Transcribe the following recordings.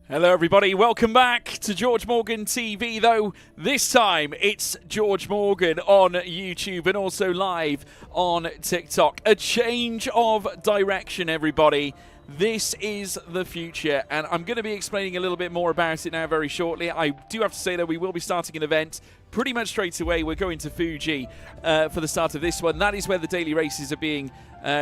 Hello everybody, welcome back to George Morgan TV, though this time it's George Morgan on YouTube and also live on TikTok. A change of direction, everybody. This is the future, and I'm going to be explaining a little bit more about it now very shortly. I do have to say that we will be starting an event pretty much straight away. We're going to Fuji for the start of this one. That is where the daily races are being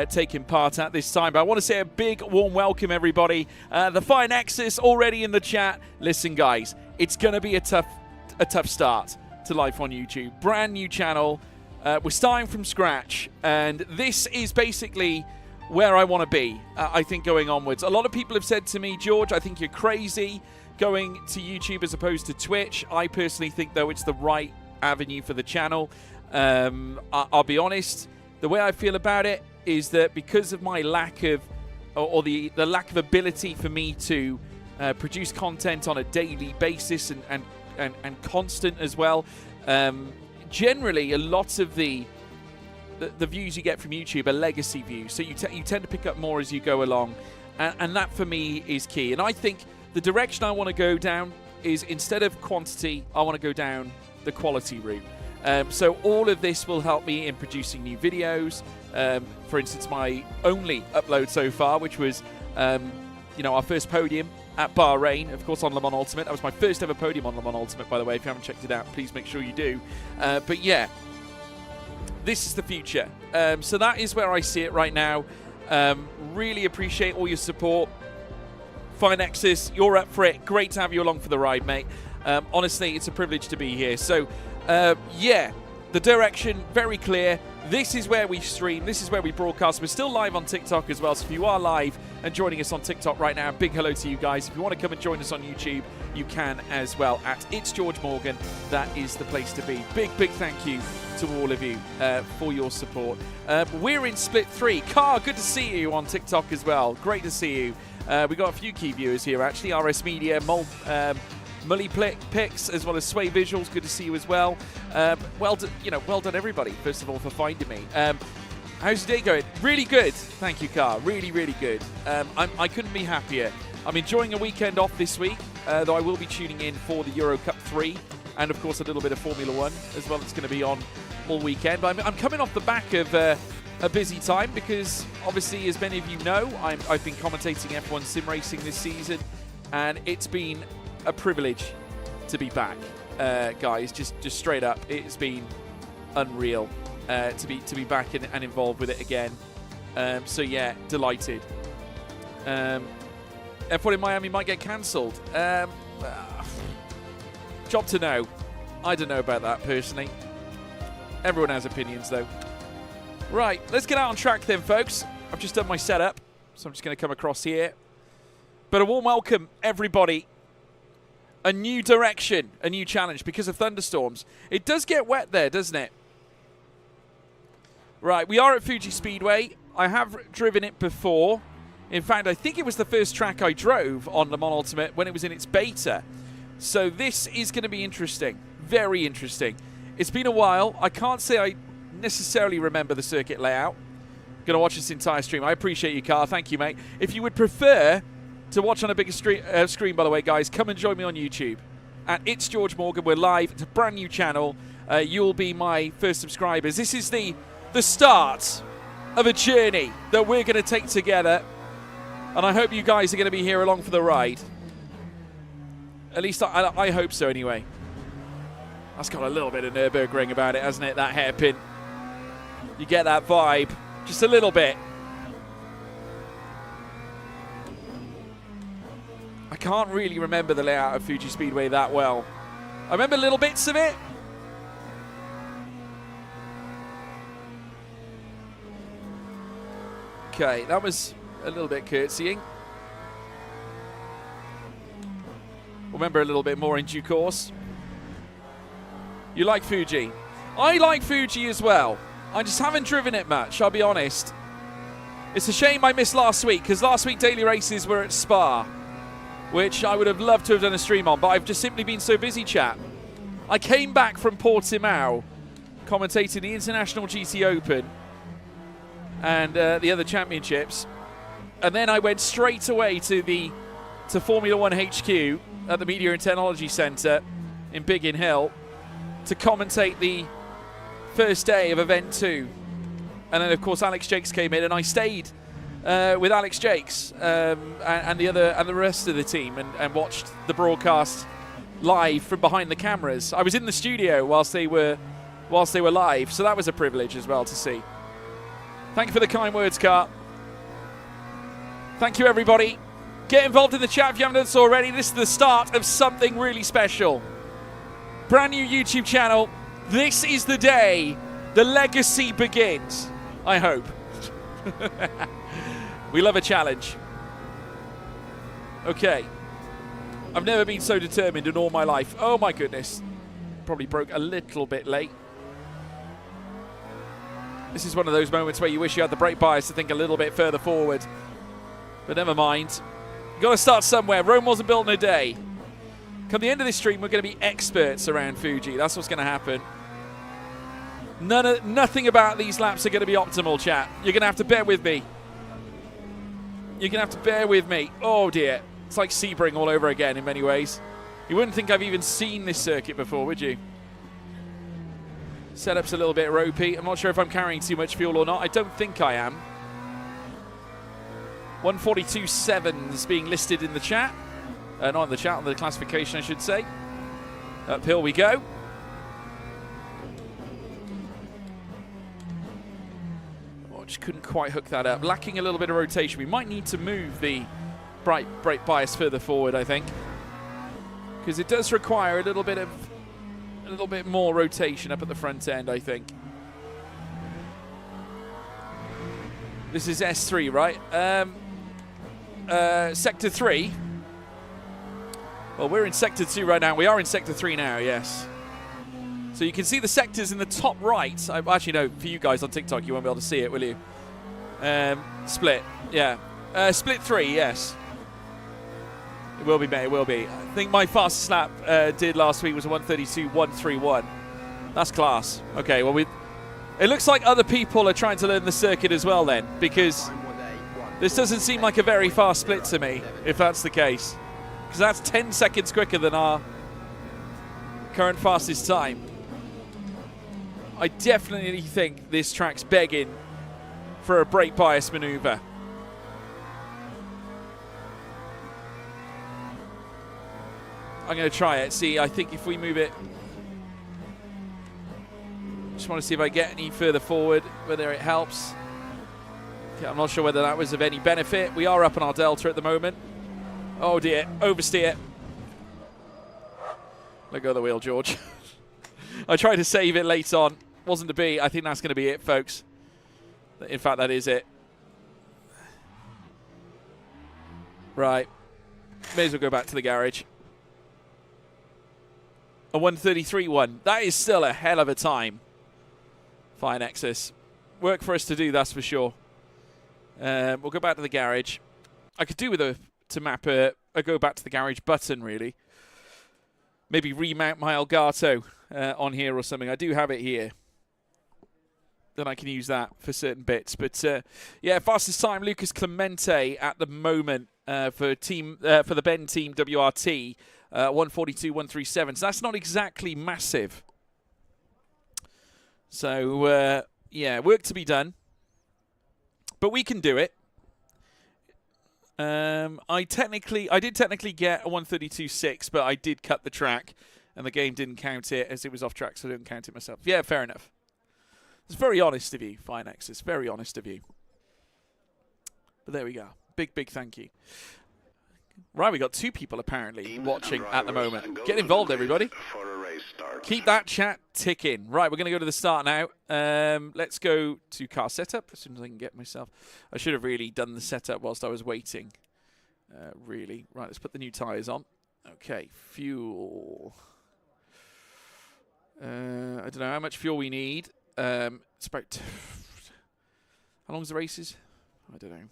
taking part at this time. But I want to say a big warm welcome, everybody. The Fire Nexus already in the chat. Listen, guys, it's going to be a tough start to life on YouTube. Brand new channel. We're starting from scratch, and this is basically where I want to be, I think, going onwards. A lot of people have said to me, George, I think you're crazy going to YouTube as opposed to Twitch. I personally think, though, it's the right avenue for the channel. I'll be honest, the way I feel about it is that because of my lack of, or the lack of ability for me to produce content on a daily basis and constant as well, generally a lot of the views you get from YouTube are legacy views, so you tend to pick up more as you go along, and that for me is key. And I think the direction I want to go down is, instead of quantity, I want to go down the quality route. So all of this will help me in producing new videos. For instance, my only upload so far, which was our first podium at Bahrain, of course, on Le Mans Ultimate. That was my first ever podium on Le Mans Ultimate, by the way. If you haven't checked it out, please make sure you do. But yeah, this is the future. So that is where I see it right now. Really appreciate all your support. Fire Nexus, you're up for it. Great to have you along for the ride, mate. Honestly, it's a privilege to be here. So, yeah, the direction, very clear. This is where we stream. This is where we broadcast. We're still live on TikTok as well. So if you are live and joining us on TikTok right now, big hello to you guys. If you want to come and join us on YouTube, you can as well at It's George Morgan. That is the place to be. Big thank you to all of you for your support. We're in Split 3. Car, good to see you on TikTok as well. Great to see you. We got a few key viewers here, actually. RS Media, Mully Picks, as well as Sway Visuals. Good to see you as well. Well done, everybody, first of all, for finding me. How's your day going? Really good. Thank you, Car. Really good. I couldn't be happier. I'm enjoying a weekend off this week, though I will be tuning in for the Euro Cup 3 and, of course, a little bit of Formula 1 as well. It's going to be on all weekend. But I'm coming off the back of a busy time because, obviously, as many of you know, I've been commentating F1 sim racing this season, and it's been a privilege to be back, guys. Just straight up, it's been unreal to be back and involved with it again. So yeah, delighted. F1 in Miami might get cancelled. Job to know. I don't know about that personally. Everyone has opinions though. Right, let's get out on track then, folks. I've just done my setup, so I'm just going to come across here. But a warm welcome, everybody. A new direction, a new challenge because of thunderstorms. It does get wet there, doesn't it? Right, we are at Fuji Speedway. I have driven it before. In fact, I think it was the first track I drove on Le Mans Ultimate when it was in its beta. So this is going to be interesting. Very interesting. It's been a while. I can't say I necessarily remember the circuit layout. Going to watch this entire stream. I appreciate you, Carl. Thank you, mate. If you would prefer to watch on a bigger screen, by the way, guys, come and join me on YouTube at It's George Morgan. We're live. It's a brand new channel. You'll be my first subscribers. This is the start of a journey that we're going to take together, and I hope you guys are going to be here along for the ride. At least I hope so, anyway. That's got a little bit of Nürburgring about it, hasn't it? That hairpin. You get that vibe, just a little bit. I can't really remember the layout of Fuji Speedway that well. I remember little bits of it. Okay, that was a little bit curtsying. Remember a little bit more in due course. You like Fuji? I like Fuji as well. I just haven't driven it much, I'll be honest. It's a shame I missed last week, because last week daily races were at Spa, which I would have loved to have done a stream on, but I've just simply been so busy, chat. I came back from Portimao, commentating the International GT Open and the other championships, and then I went straight away to the to Formula One HQ at the Media and Technology Centre in Biggin Hill to commentate the first day of Event 2. And then, of course, Alex Jakes came in, and I stayed with Alex Jakes and the rest of the team and watched the broadcast live from behind the cameras. I was in the studio whilst they were live, so that was a privilege as well to see. Thank you for the kind words, Car. Thank you, everybody. Get involved in the chat if you haven't done so already. This is the start of something really special. Brand new YouTube channel. This is the day the legacy begins. I hope. We love a challenge. Okay. I've never been so determined in all my life. Oh my goodness. Probably broke a little bit late. This is one of those moments where you wish you had the brake bias to think a little bit further forward. But never mind. You've got to start somewhere. Rome wasn't built in a day. Come the end of this stream, we're going to be experts around Fuji. That's what's going to happen. Nothing about these laps are going to be optimal, chat. You're going to have to bear with me. You're going to have to bear with me. Oh, dear. It's like Sebring all over again in many ways. You wouldn't think I've even seen this circuit before, would you? Setup's a little bit ropey. I'm not sure if I'm carrying too much fuel or not. I don't think I am. 142.7's being listed in the chat. Not in the chat, on the classification, I should say. Uphill we go. Oh, just couldn't quite hook that up. Lacking a little bit of rotation. We might need to move the brake bias further forward, I think, because it does require a little bit more rotation up at the front end, I think. This is S3, right? Sector 3. Well, we're in Sector 2 right now. We are in Sector 3 now, yes. So you can see the sectors in the top right. Actually, no, for you guys on TikTok, you won't be able to see it, will you? Split, yeah. Split 3, yes. It will be, mate, it will be. I think my fastest lap did last week was a 132.131. That's class. Okay, well, it looks like other people are trying to learn the circuit as well then, because this doesn't seem like a very fast split to me, if that's the case. Because that's 10 seconds quicker than our current fastest time. I definitely think this track's begging for a brake bias maneuver. I'm going to try it. See, I think if we move it... Just want to see if I get any further forward, whether it helps. Okay, I'm not sure whether that was of any benefit. We are up on our delta at the moment. Oh dear, oversteer. Let go of the wheel, George. I tried to save it late on. Wasn't to be. I think that's going to be it, folks. In fact, that is it. Right. May as well go back to the garage. A 133.1. That is still a hell of a time. Fine Nexus. Work for us to do, that's for sure. We'll go back to the garage. I could do with a go back to the garage button, really. Maybe remount my Elgato on here or something. I do have it here. Then I can use that for certain bits. But yeah, fastest time, Lucas Clemente at the moment for the Ben Team WRT, 142.137. So that's not exactly massive. So yeah, work to be done. But we can do it. I did technically get a 132.6, but I did cut the track, and the game didn't count it as it was off track, so I didn't count it myself. Yeah, fair enough. It's very honest of you, Finex. It's very honest of you. But there we go. Big thank you. Right, we got 2 people apparently watching at the moment. Get involved, everybody. Keep that chat ticking. Right, we're going to go to the start now. Let's go to car setup as soon as I can get myself. I should have really done the setup whilst I was waiting. Really. Right, let's put the new tyres on. Okay, fuel. I don't know how much fuel we need. It's about... How long is the races? I don't know.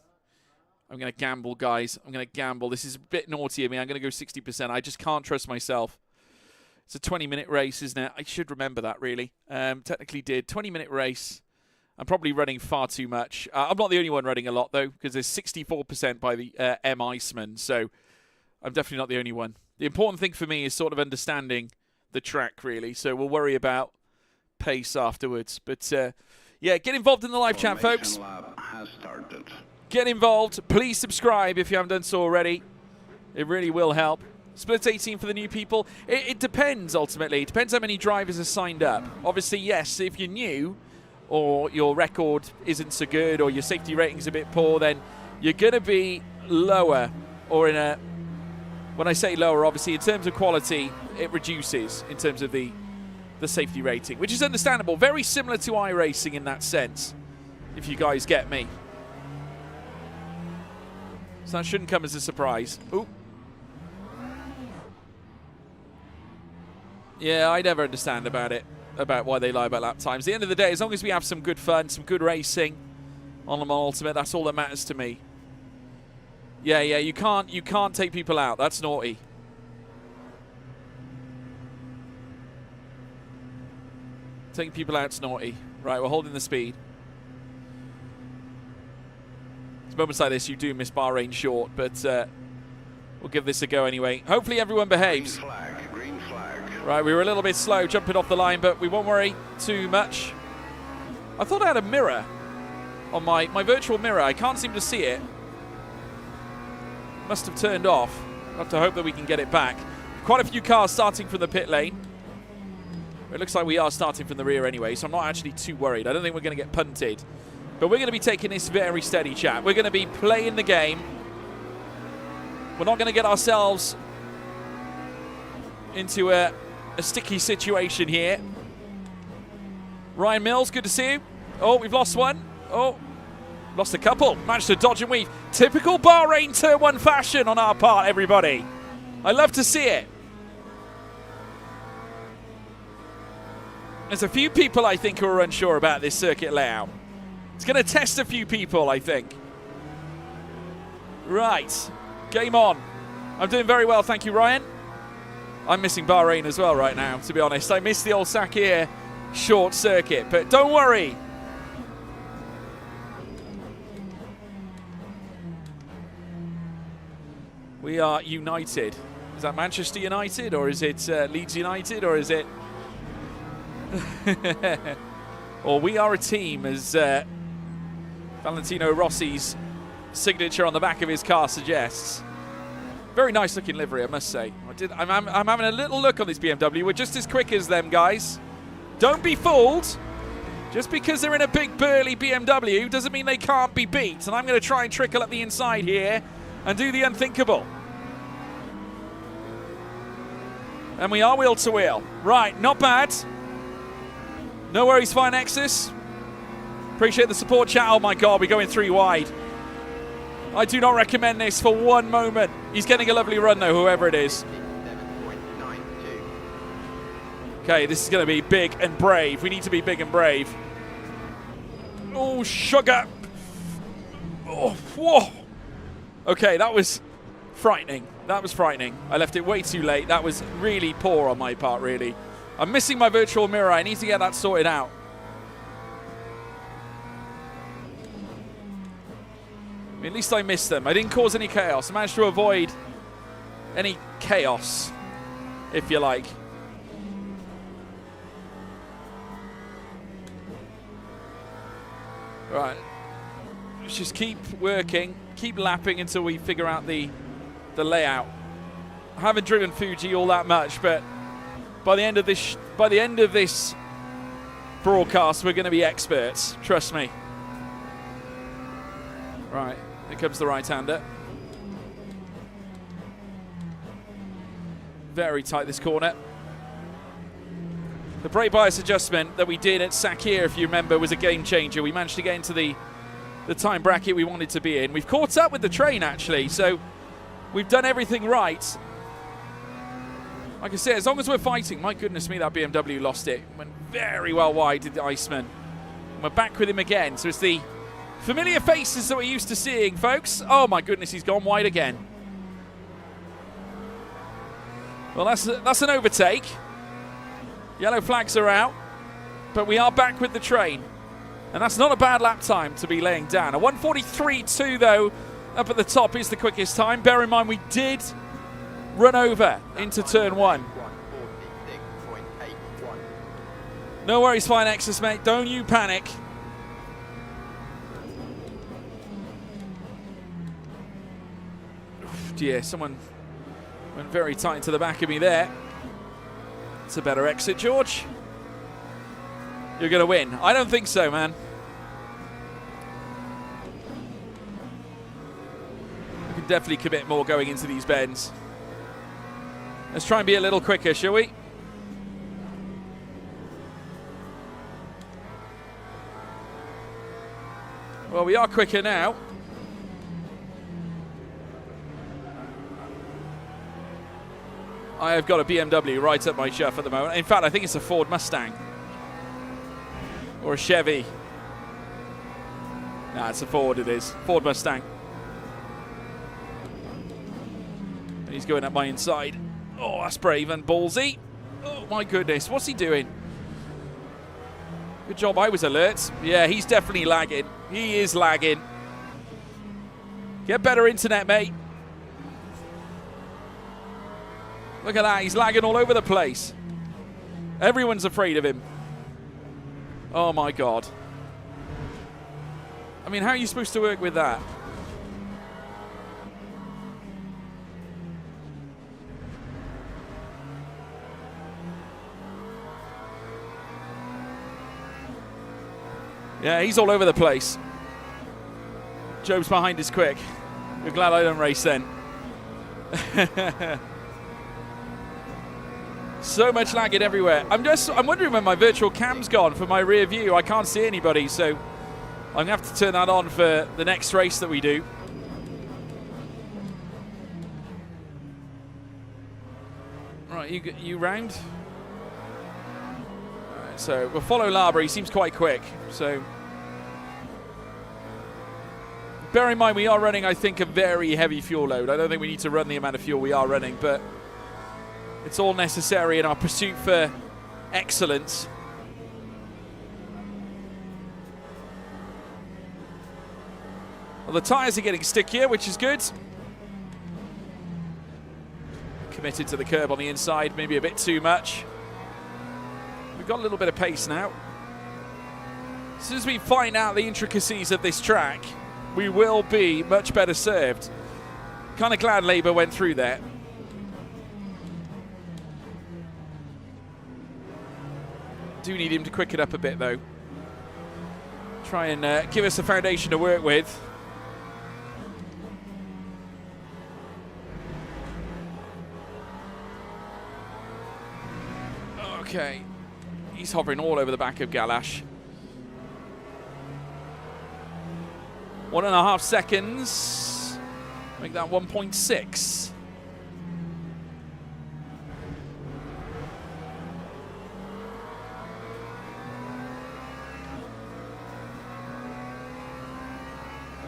I'm going to gamble, guys. I'm going to gamble. This is a bit naughty of me. I'm going to go 60%. I just can't trust myself. It's a 20-minute race, isn't it? I should remember that, really. Technically did. 20-minute race. I'm probably running far too much. I'm not the only one running a lot, though, because there's 64% by the M. Iceman. So I'm definitely not the only one. The important thing for me is sort of understanding the track, really. So we'll worry about pace afterwards. But, yeah, get involved in the live chat, folks. Get involved. Please subscribe if you haven't done so already. It really will help. Split 18 for the new people. It depends, ultimately. It depends how many drivers are signed up. Obviously, yes, if you're new or your record isn't so good or your safety rating's a bit poor, then you're going to be lower. Or in a... When I say lower, obviously, in terms of quality, it reduces in terms of the safety rating, which is understandable. Very similar to iRacing in that sense, if you guys get me. So that shouldn't come as a surprise. Ooh. Yeah, I never understand about why they lie about lap times. At the end of the day, as long as we have some good fun, some good racing on Le Mans Ultimate, that's all that matters to me. Yeah, you can't take people out. That's naughty. Taking people out's naughty. Right, we're holding the speed. It's moments like this you do miss Bahrain short, but we'll give this a go anyway. Hopefully everyone behaves. Green flag, green flag. Right, we were a little bit slow jumping off the line, but we won't worry too much. I thought I had a mirror on my virtual mirror. I can't seem to see it. Must have turned off. I'll have to hope that we can get it back. Quite a few cars starting from the pit lane. It looks like we are starting from the rear anyway, so I'm not actually too worried. I don't think we're going to get punted. But we're going to be taking this very steady, chat. We're going to be playing the game. We're not going to get ourselves into a sticky situation here. Ryan Mills, good to see you. Oh, we've lost one. Oh, lost a couple. Managed to dodge and weave. Typical Bahrain Turn 1 fashion on our part, everybody. I love to see it. There's a few people, I think, who are unsure about this circuit layout. It's going to test a few people, I think. Right. Game on. I'm doing very well, thank you, Ryan. I'm missing Bahrain as well right now, to be honest. I miss the old Sakhir short circuit, but don't worry. We are united. Is that Manchester United, or is it Leeds United, or is it... or we are a team, as Valentino Rossi's signature on the back of his car suggests. Very nice looking livery, I must say. I'm having a little look on this BMW. We're just as quick as them, guys. Don't be fooled. Just because they're in a big burly BMW doesn't mean they can't be beat. And I'm going to try and trickle up the inside here and do the unthinkable. And we are wheel to wheel. Right, not bad. No worries, Fine Nexus. Appreciate the support, chat. Oh my God, we're going 3 wide. I do not recommend this for one moment. He's getting a lovely run though, whoever it is. Okay, this is going to be big and brave. We need to be big and brave. Oh, sugar. Oh, whoa. Okay, that was frightening. That was frightening. I left it way too late. That was really poor on my part, really. I'm missing my virtual mirror. I need to get that sorted out. I mean, at least I missed them. I didn't cause any chaos. I managed to avoid any chaos, if you like. Right. Let's just keep working, keep lapping until we figure out the layout. I haven't driven Fuji all that much, but by the end of this broadcast, we're going to be experts. Trust me. Right, here comes the right-hander. Very tight this corner. The brake bias adjustment that we did at Sakhir, if you remember, was a game changer. We managed to get into the time bracket we wanted to be in. We've caught up with the train, actually, so we've done everything right. Like I said, as long as we're fighting, my goodness me, that BMW lost it. Went very well wide, did the Iceman. We're back with him again, so it's the familiar faces that we're used to seeing, folks. Oh my goodness, he's gone wide again. Well, that's an overtake. Yellow flags are out, but we are back with the train. And that's not a bad lap time to be laying down. A 1:43.2, though, up at the top is the quickest time. Bear in mind, we did run over into turn 1. No worries, Fine Exus, mate. Don't you panic. Oof, dear, someone went very tight to the back of me there. It's a better exit, George. You're going to win. I don't think so, man. I can definitely commit more going into these bends. Let's try and be a little quicker, shall we? Well, we are quicker now. I have got a BMW right up my shelf at the moment. In fact, I think it's a Ford Mustang. Or a Chevy. Nah, it's a Ford, it is. Ford Mustang. And he's going up my inside. Oh, that's brave and ballsy. Oh, my goodness. What's he doing? Good job I was alert. Yeah, he's definitely lagging. He is lagging. Get better internet, mate. Look at that. He's lagging all over the place. Everyone's afraid of him. Oh, my God. I mean, how are you supposed to work with that? Yeah, he's all over the place. Job's behind us quick. We're glad I don't race then. So much lagging everywhere. I'm wondering when my virtual cam's gone for my rear view. I can't see anybody, so I'm going to have to turn that on for the next race that we do. Right, you round? Right, so we'll follow Larber. He seems quite quick, so bear in mind we are running, I think, a very heavy fuel load. I don't think we need to run the amount of fuel we are running, but it's all necessary in our pursuit for excellence. Well, the tyres are getting stickier, which is good. Committed to the curb on the inside, maybe a bit too much. We've got a little bit of pace now. As soon as we find out the intricacies of this track, we will be much better served. Kind of glad Labour went through there. Do need him to quicken up a bit, though. Try and give us a foundation to work with. Okay. He's hovering all over the back of Galash. 1.5 seconds. Make that 1.6.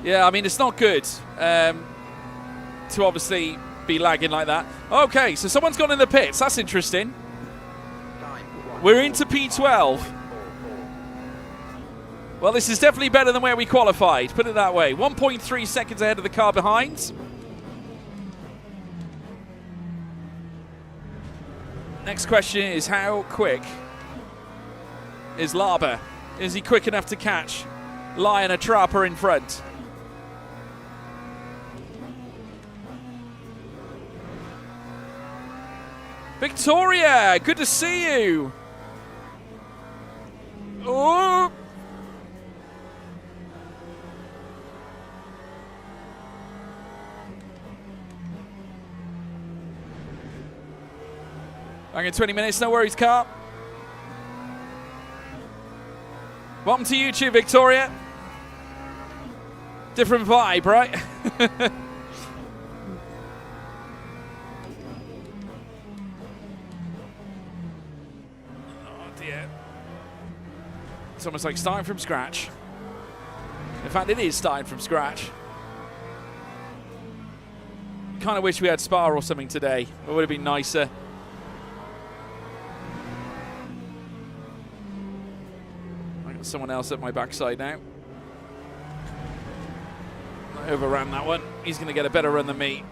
Yeah, I mean, it's not good to obviously be lagging like that. Okay, so someone's gone in the pits. That's interesting. We're into P12. Well, this is definitely better than where we qualified, put it that way. 1.3 seconds ahead of the car behind. Next question is, how quick is Larber? Is he quick enough to catch Lion a Trapper in front? Victoria, good to see you. Oh. Back in 20 minutes, no worries, car. Welcome to YouTube, Victoria. Different vibe, right? It's almost like starting from scratch. In fact, it is starting from scratch. Kind of wish we had Spa or something today. It would have been nicer. I got someone else at my backside now. I overran that one. He's going to get a better run than me.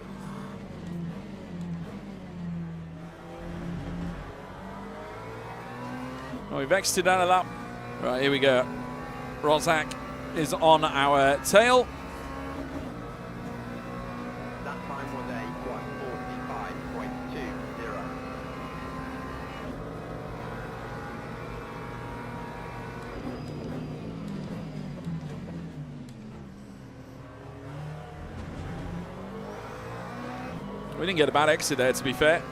Well, we've exited out of that. Right, here we go. Rozak is on our tail. That time was a 1:45.20. We didn't get a bad exit there, to be fair.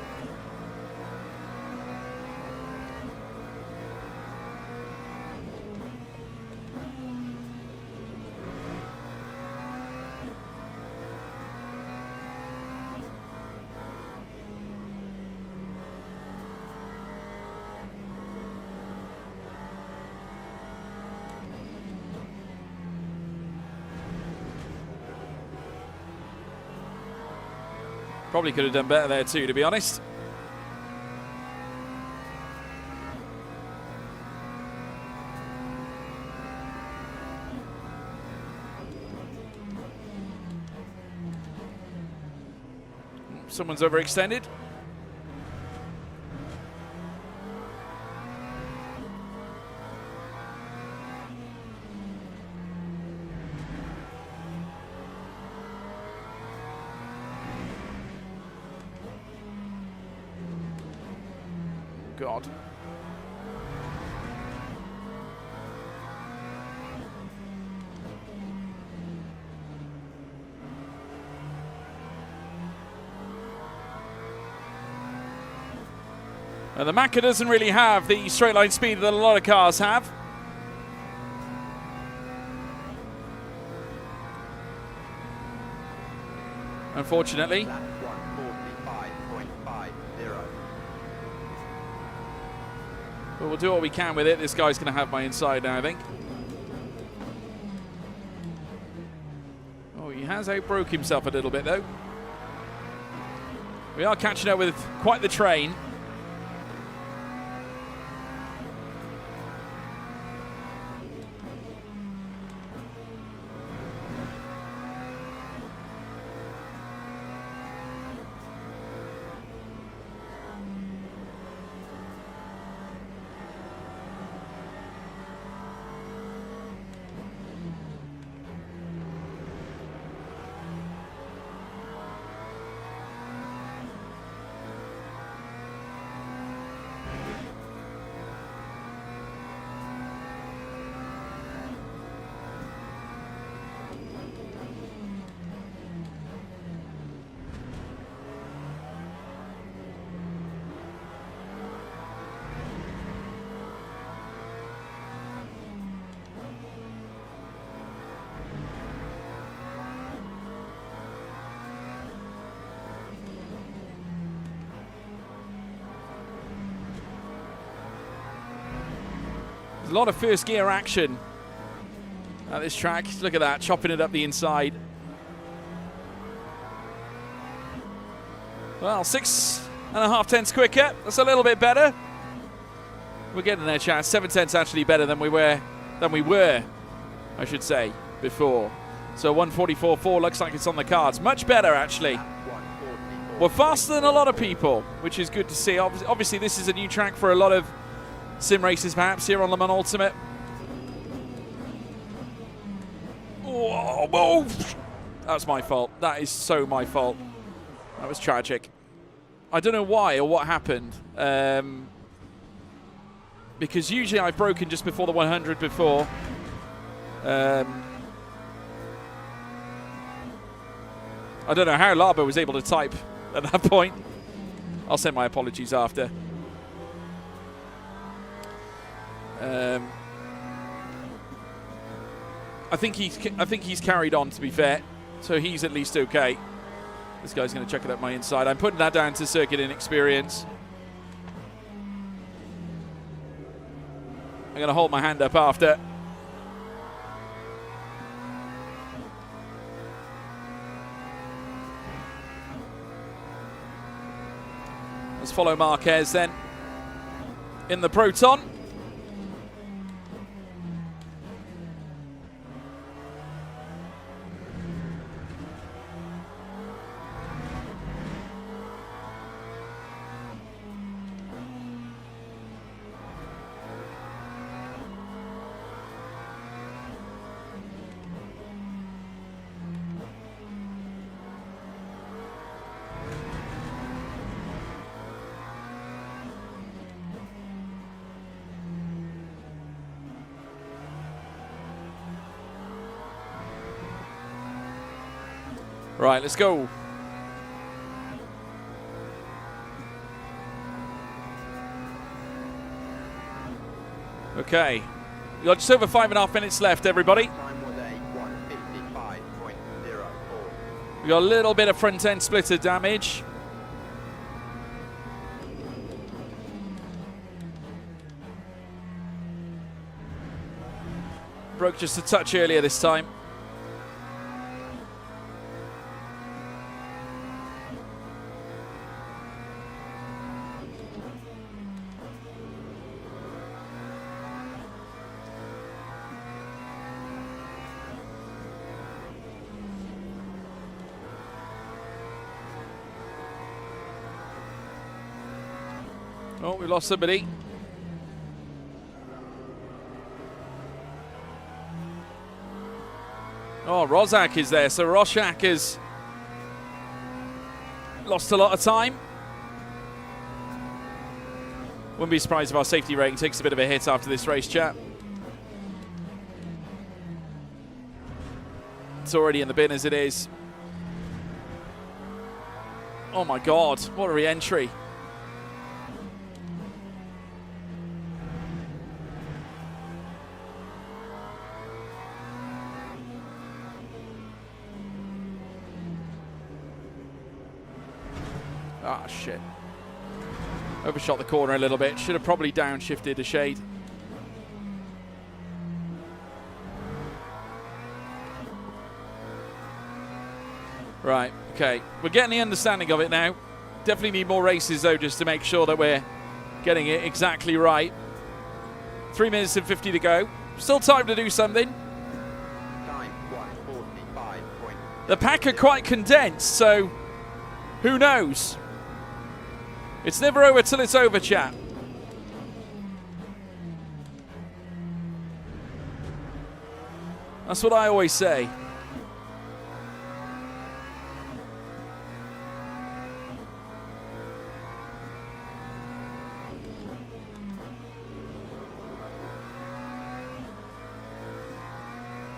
Probably could have done better there too, to be honest. Someone's overextended. God. And the Macca doesn't really have the straight line speed that a lot of cars have. Unfortunately. That's 1:45.50. But we'll do what we can with it. This guy's going to have my inside now, I think. Oh, he has outbroke himself a little bit, though. We are catching up with quite the train. A lot of first gear action at this track. Look at that, chopping it up the inside. Well, 6.5 tenths quicker. That's a little bit better. We're getting there, chat. 7 tenths actually better than we were, I should say, before. So 1:44.4 looks like it's on the cards. Much better, actually. We're faster than a lot of people, which is good to see. Obviously, this is a new track for a lot of sim races, perhaps, here on Le Mans Ultimate. Whoa, whoa. That's my fault. That is so my fault. That was tragic. I don't know why or what happened. Because usually I've broken just before the 100 before. I don't know how Labo was able to type at that point. I'll send my apologies after. I think he's carried on, to be fair, so he's at least okay. This guy's going to check it up my inside. I'm putting that down to circuit inexperience. I'm going to hold my hand up after. Let's follow Marquez then in the Proton. Right, let's go. Okay. You've got just over 5.5 minutes left, everybody. Time was a 155.04. We've got a little bit of front end splitter damage. Broke just a touch earlier this time. Oh, we lost somebody. Oh, Rozak is there, so Roshak has lost a lot of time. Wouldn't be surprised if our safety rating takes a bit of a hit after this race, chat. It's already in the bin as it is. Oh my God, what a re-entry. Ah, shit. Overshot the corner a little bit. Should have probably downshifted a shade. Right, okay. We're getting the understanding of it now. Definitely need more races, though, just to make sure that we're getting it exactly right. 3 minutes and 50 to go. Still time to do something. Time 145.0. The pack are quite condensed, so who knows? It's never over till it's over, chat. That's what I always say.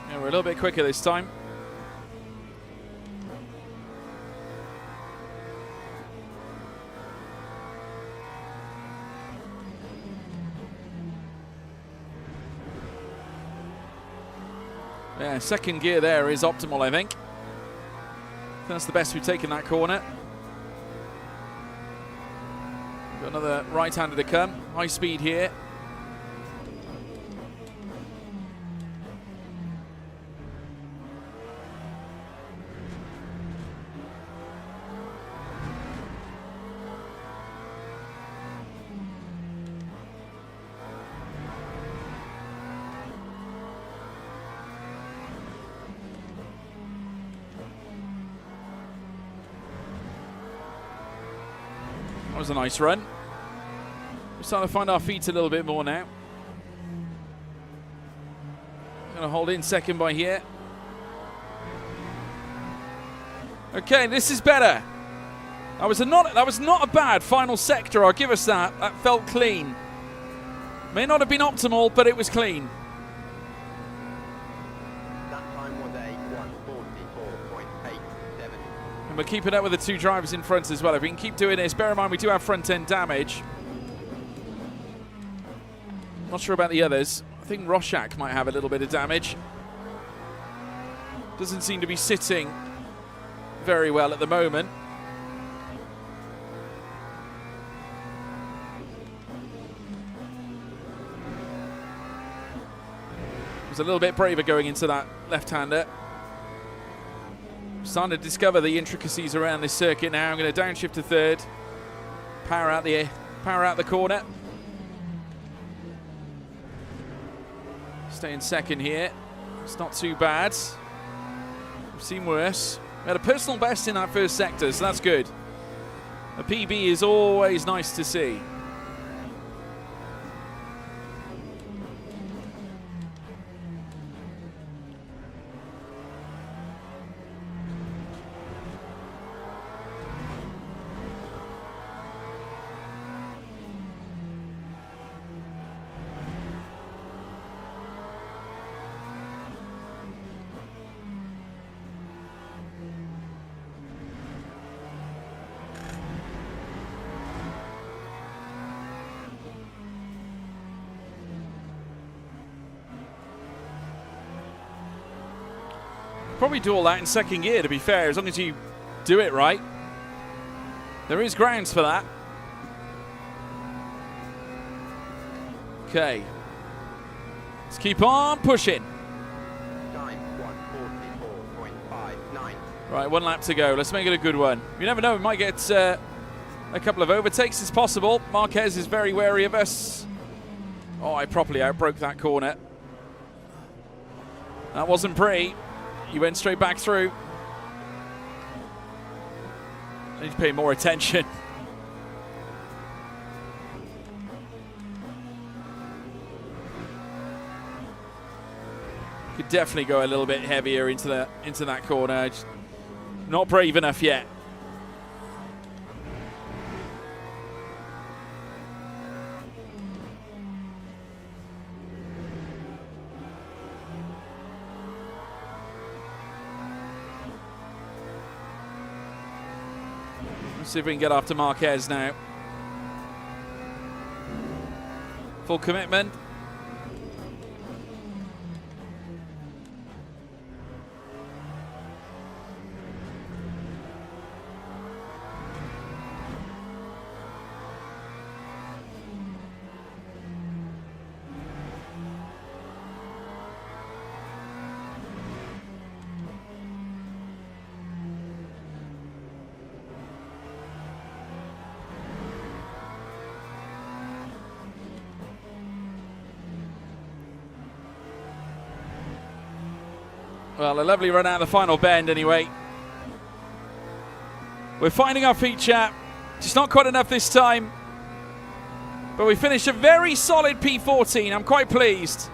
Yeah, we're a little bit quicker this time. Yeah, second gear there is optimal, I think. That's the best we've taken that corner. Got another right-hander to come. High speed here. That was a nice run. We're starting to find our feet a little bit more now. Going to hold in second by here. Okay, this is better. That was not a bad final sector, I'll give us that. That felt clean. May not have been optimal, but it was clean. That time was a 144.87. And we're keeping up with the two drivers in front as well. If we can keep doing this, bear in mind we do have front end damage. Not sure about the others. I think Roshak might have a little bit of damage. Doesn't seem to be sitting very well at the moment. Was a little bit braver going into that left-hander. Starting to discover the intricacies around this circuit now. I'm going to downshift to third. Power out the corner. Stay in second here. It's not too bad. We've seen worse. We had a personal best in that first sector, so that's good. A PB is always nice to see. Probably do all that in second gear, to be fair, as long as you do it right. There is grounds for that. Okay. Let's keep on pushing. Time 1:44.59. Right, 1 lap to go. Let's make it a good one. You never know, we might get a couple of overtakes. It's possible. Marquez is very wary of us. Oh, I properly outbroke that corner. That wasn't pretty. He went straight back through. I need to pay more attention. Could definitely go a little bit heavier into that corner. Just not brave enough yet. Let's see if we can get after Marquez now. Full commitment. Well, a lovely run out of the final bend anyway. We're finding our feet, chap. Just not quite enough this time. But we finished a very solid P14. I'm quite pleased.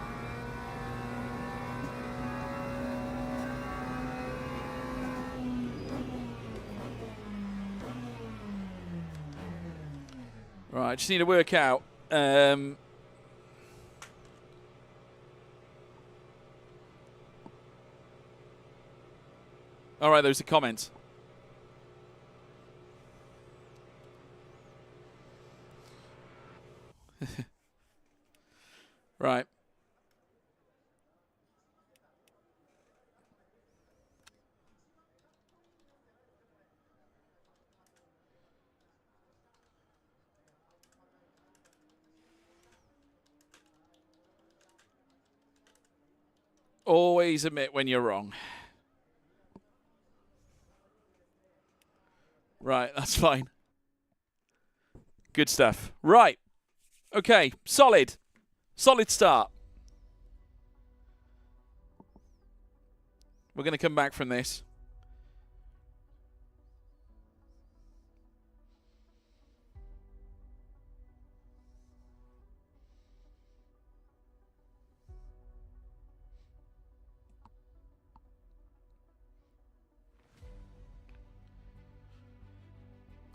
Right, just need to work out. All right, there's a comment. Right. Always admit when you're wrong. Right, that's fine. Good stuff. Right. Okay, solid. Solid start. We're going to come back from this.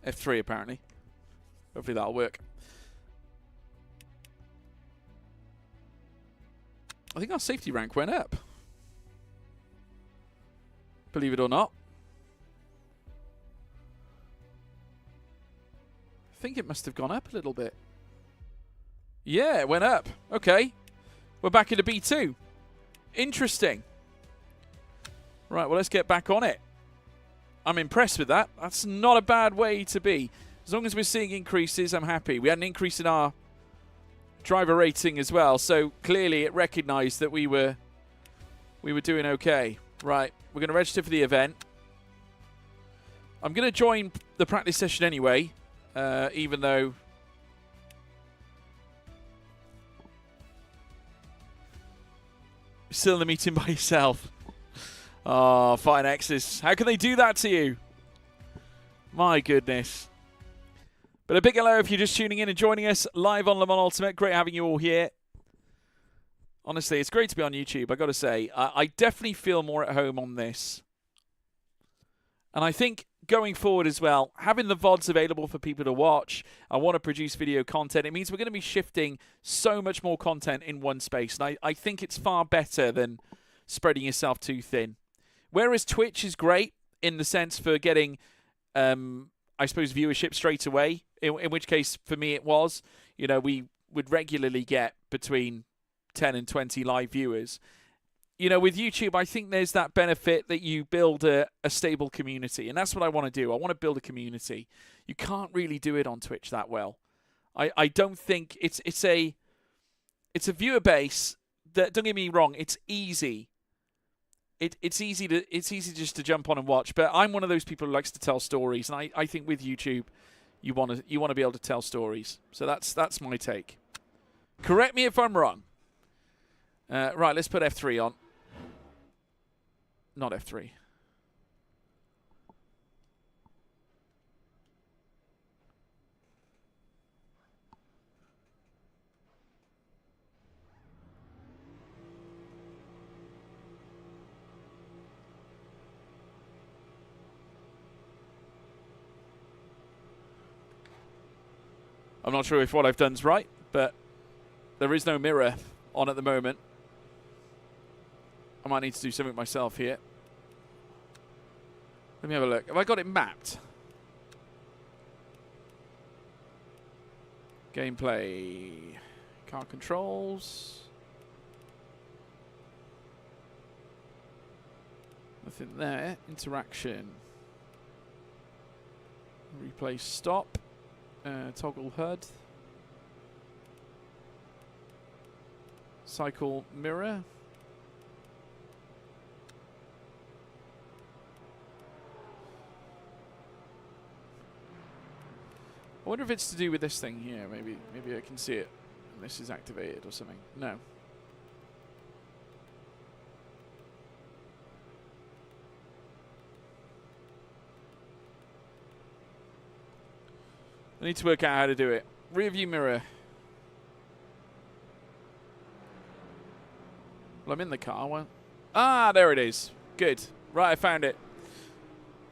F3 apparently. Hopefully that'll work. I think our safety rank went up. Believe it or not. I think it must have gone up a little bit. Yeah, it went up. Okay. We're back into B2. Interesting. Right, well, let's get back on it. I'm impressed with that. That's not a bad way to be. As long as we're seeing increases, I'm happy. We had an increase in our driver rating as well, so clearly it recognized that we were doing okay. Right, we're going to register for the event. I'm going to join the practice session anyway, even though you're still in the meeting by yourself. Oh, fine X's. How can they do that to you? My goodness. But a big hello if you're just tuning in and joining us live on Le Mans Ultimate. Great having you all here. Honestly, it's great to be on YouTube, I've got to say. I definitely feel more at home on this. And I think going forward as well, having the VODs available for people to watch, I want to produce video content. It means we're going to be shifting so much more content in one space. And I think it's far better than spreading yourself too thin. Whereas Twitch is great in the sense for getting, I suppose, viewership straight away, in which case, for me, it was. You know, we would regularly get between 10 and 20 live viewers. you know, with YouTube, I think there's that benefit that you build a stable community, and that's what I want to do. I want to build a community. You can't really do it on Twitch that well. I don't think it's a viewer base that, don't get me wrong, it's easy. It's easy just to jump on and watch, but I'm one of those people who likes to tell stories, and I think with YouTube, you want to be able to tell stories. So that's my take. Correct me if I'm wrong. Right, let's put F3 on. Not F3. I'm not sure if what I've done's right, but there is no mirror on at the moment. I might need to do something myself here. Let me have a look. Have I got it mapped? Gameplay. Car controls. Nothing there. Interaction. Replay stop. Toggle HUD. Cycle mirror. I wonder if it's to do with this thing here. Maybe I can see it. And this is activated or something. No. I need to work out how to do it. Rear view mirror. Well, I'm in the car. Well, ah, there it is. Good. Right, I found it.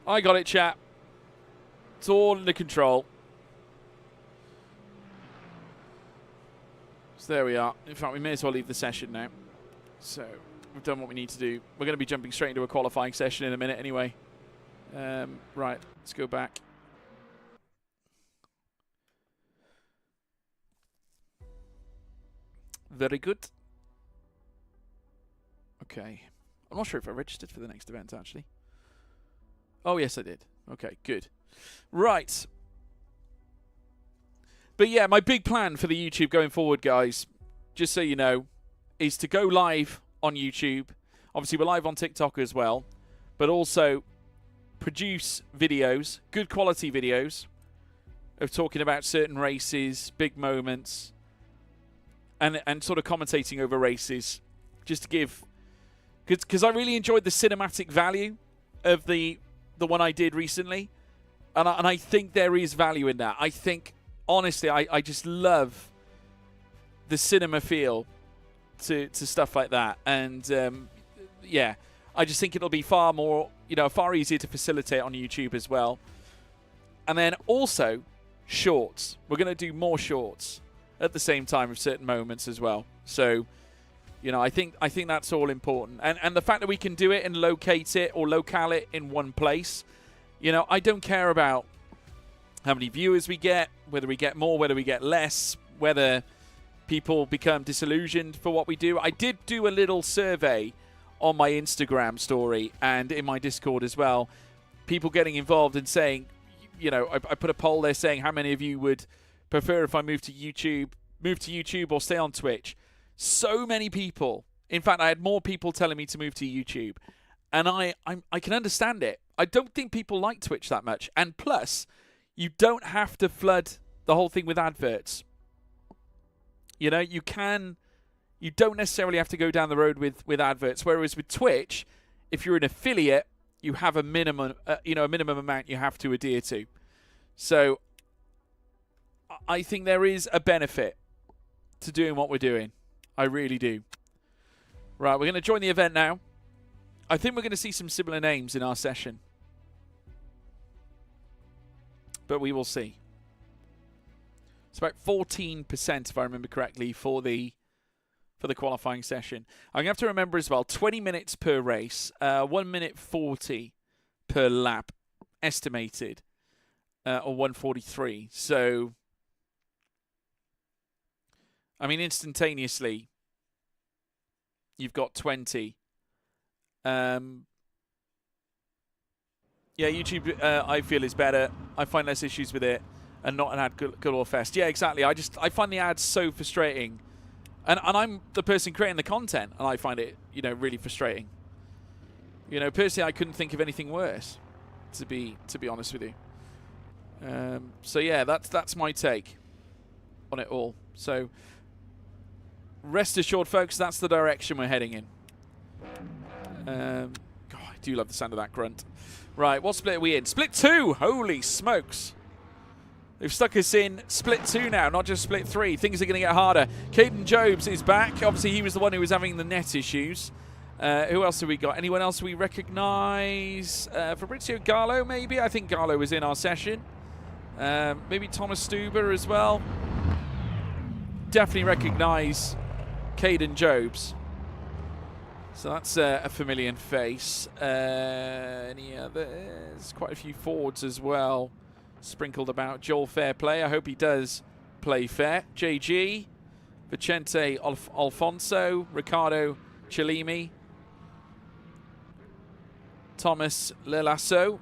I got it, chat. It's all under control. So there we are. In fact, we may as well leave the session now. So we've done what we need to do. We're going to be jumping straight into a qualifying session in a minute anyway. Right, let's go back. Very good. Okay. I'm not sure if I registered for the next event, actually. Oh, yes, I did. Okay, good. Right. But yeah, my big plan for the YouTube going forward, guys, just so you know, is to go live on YouTube. Obviously, we're live on TikTok as well. But also produce videos, good quality videos, of talking about certain races, big moments, and sort of commentating over races, just to give, because I really enjoyed the cinematic value of the one I did recently, and I think there is value in that. I think, honestly, I just love the cinema feel to stuff like that, and yeah, I just think it'll be far more, far easier to facilitate on YouTube as well. And then also shorts. We're going to do more shorts at the same time of certain moments as well. So, I think that's all important. And the fact that we can do it and locate it or locale it in one place, I don't care about how many viewers we get, whether we get more, whether we get less, whether people become disillusioned for what we do. I did do a little survey on my Instagram story and in my Discord as well. People getting involved and saying, I put a poll there saying how many of you would prefer if I move to YouTube or stay on Twitch. So many people. In fact, I had more people telling me to move to YouTube. And I can understand it. I don't think people like Twitch that much. And plus, you don't have to flood the whole thing with adverts. You don't necessarily have to go down the road with adverts. Whereas with Twitch, if you're an affiliate, you have a minimum, a minimum amount you have to adhere to. So I think there is a benefit to doing what we're doing. I really do. Right, we're going to join the event now. I think we're going to see some similar names in our session. But we will see. It's about 14%, if I remember correctly, for the qualifying session. I'm going to have to remember as well, 20 minutes per race, 1 minute 40 per lap, estimated, or 1:43. So, I mean, instantaneously, you've got 20 Yeah, YouTube, I feel, is better. I find less issues with it, and not an ad galore fest. Yeah, exactly. I find the ads so frustrating, and I'm the person creating the content, and I find it, you know, really frustrating. You know, personally, I couldn't think of anything worse, to be honest with you. So yeah, that's my take on it all. So rest assured, folks, that's the direction we're heading in. God, I do love the sound of that grunt. Right, what split are we in? Split 2! Holy smokes. They've stuck us in split 2 now, not just split 3. Things are going to get harder. Caden Jobs is back. Obviously, he was the one who was having the net issues. Who else have we got? Anyone else we recognise? Fabrizio Gallo, maybe? I think Gallo was in our session. Maybe Thomas Stuber as well. Definitely recognise Caden Jobs. So that's a familiar face. Any others? Quite a few Fords as well sprinkled about. Joel Fairplay, I hope he does play fair. JG, Vicente Alfonso, Ricardo Chalimi, Thomas Lelasso,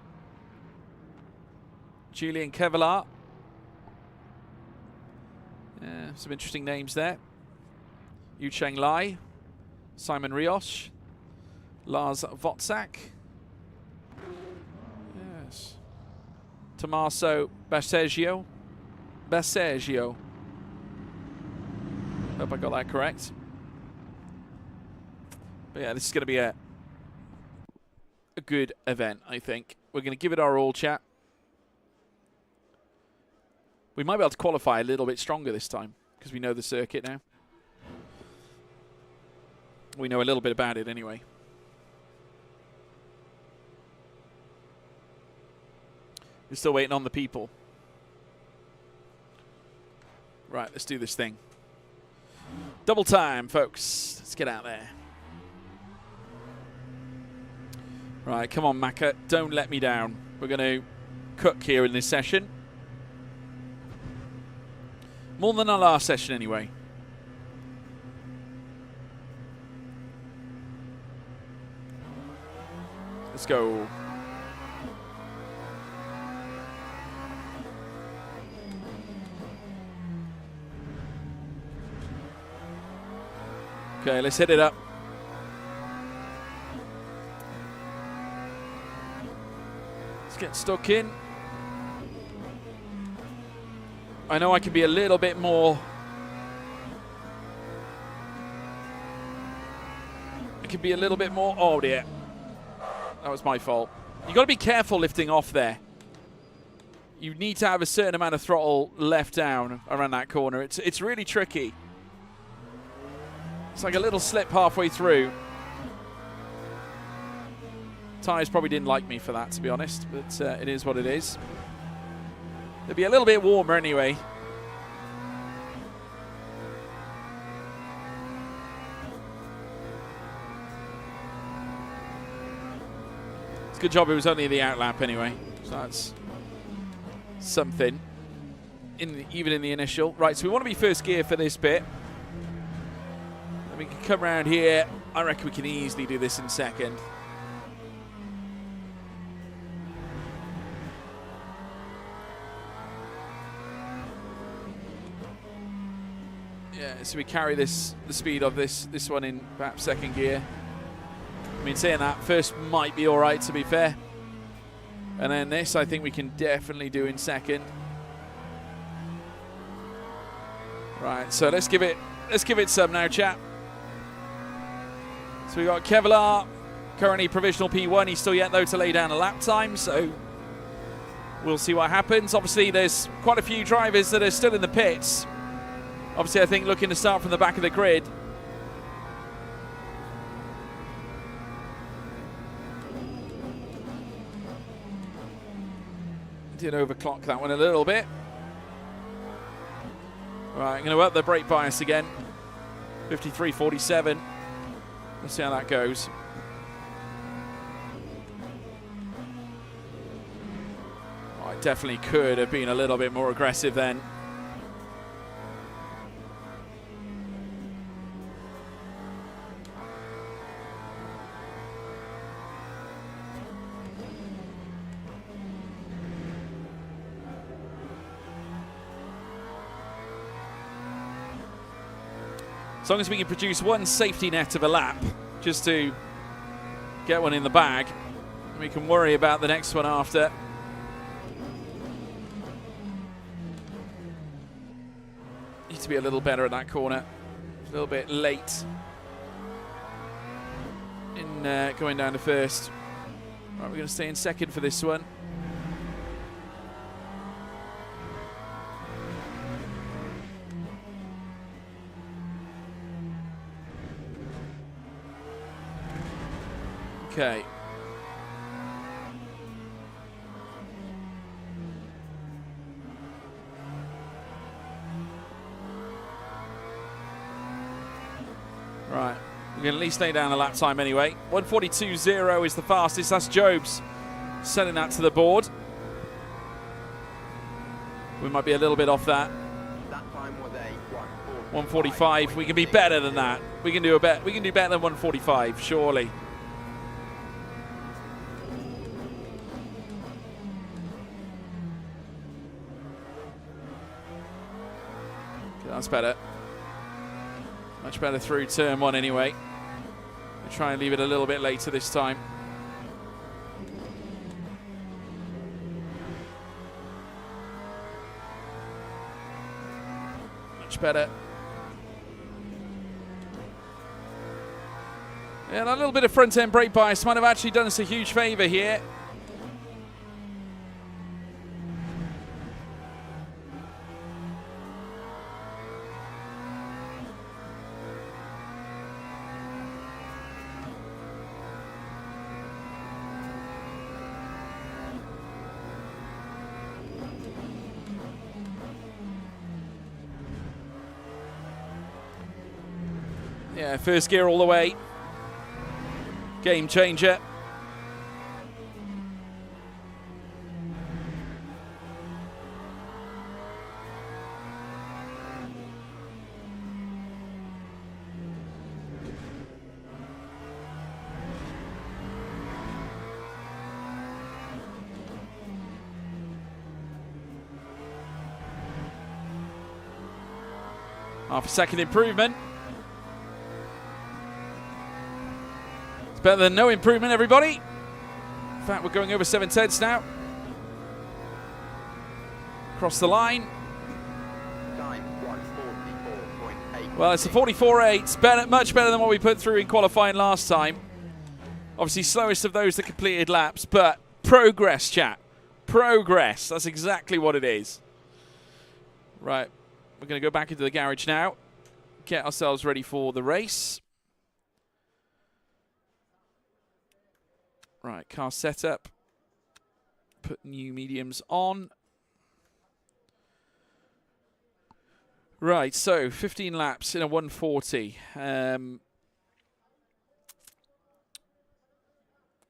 Julian Kevlar. Some interesting names there. Yu Cheng Lai, Simon Rios, Lars Votzak, yes, Tommaso Baseggio. Hope I got that correct. But yeah, this is going to be a good event, I think. We're going to give it our all, chat. We might be able to qualify a little bit stronger this time because we know the circuit now. We know a little bit about it anyway. We're still waiting on the people. Right, let's do this thing. Double time, folks. Let's get out there. Right, come on, Maka. Don't let me down. We're going to cook here in this session. More than our last session, anyway. Let's go. Okay, let's hit it up. Let's get stuck in. I know I can be a little bit more... Oh, dear. That was my fault. You've got to be careful lifting off there. You need to have a certain amount of throttle left down around that corner. It's really tricky. It's like a little slip halfway through. Tyres probably didn't like me for that, to be honest, but it is what it is. It'll be a little bit warmer anyway. It's a good job it was only the outlap anyway, so that's something, even in the initial. Right, so we want to be first gear for this bit. Then we can come around here. I reckon we can easily do this in second. Yeah, so we carry the speed of this one in perhaps second gear. I mean, saying that, first might be all right, to be fair. And then this, I think we can definitely do in second. Right, so let's give it some now, chat. So we got Kevlar, currently provisional P1. He's still yet though to lay down a lap time, so we'll see what happens. Obviously, there's quite a few drivers that are still in the pits. Obviously, I think looking to start from the back of the grid. Did overclock that one a little bit. Right, I'm going to up the brake bias again. 53.47. Let's see how that goes. Oh, I definitely could have been a little bit more aggressive then. As long as we can produce one safety net of a lap, just to get one in the bag, we can worry about the next one after. Need to be a little better at that corner. A little bit late in going down to first. Right, we're going to stay in second for this one. Okay. Right. We can at least lay down a lap time anyway. 1:42.0 is the fastest. That's Jobs sending that to the board. We might be a little bit off that. That time was a 1:45. We can be better than that. We can do We can do better than 1:45, surely. Okay, that's better. Much better through turn one anyway. We'll try and leave it a little bit later this time. Much better. Yeah, that little bit of front end brake bias might have actually done us a huge favour here. Yeah, first gear all the way. Game changer. Half a second improvement. Better than no improvement, everybody. In fact, we're going over 7/10 now. Across the line. Time 1:44.8. Well, it's a 44.8. Better, much better than what we put through in qualifying last time. Obviously, slowest of those that completed laps, but progress, chat. Progress. That's exactly what it is. Right. We're going to go back into the garage now. Get ourselves ready for the race. Right, car setup. Put new mediums on. Right, so 15 laps in a 140. Or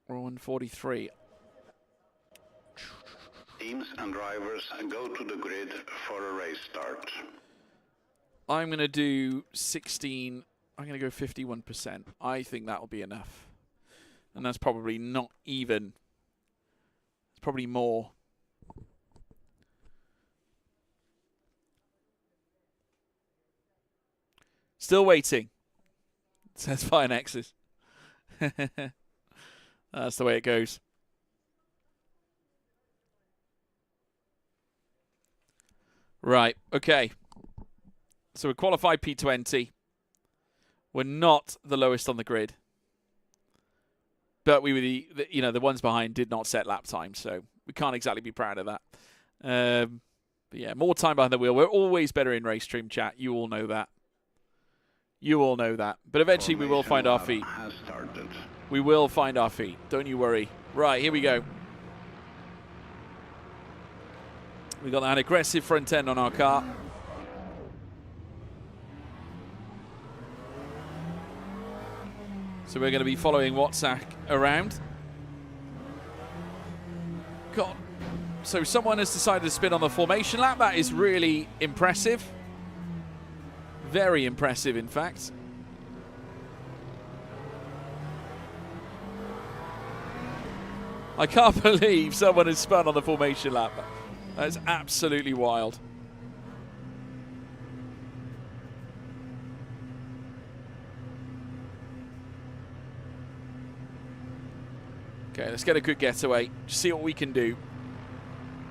143. Teams and drivers go to the grid for a race start. I'm going to do 16. I'm going to go 51%. I think that'll be enough. And that's probably not even. It's probably more. Still waiting. Says Fine X's. That's the way it goes. Right, okay. So we're qualified P20. We're not the lowest on the grid. But we were the ones behind did not set lap time, so we can't exactly be proud of that. But yeah, more time behind the wheel. We're always better in race stream, chat. You all know that. You all know that. But eventually we will find our feet. We will find our feet. Don't you worry. Right, here we go. We got that aggressive front end on our car. So we're going to be following Watsack around. God. So someone has decided to spin on the formation lap. That is really impressive. Very impressive, in fact. I can't believe someone has spun on the formation lap. That's absolutely wild. Okay, let's get a good getaway. Just see what we can do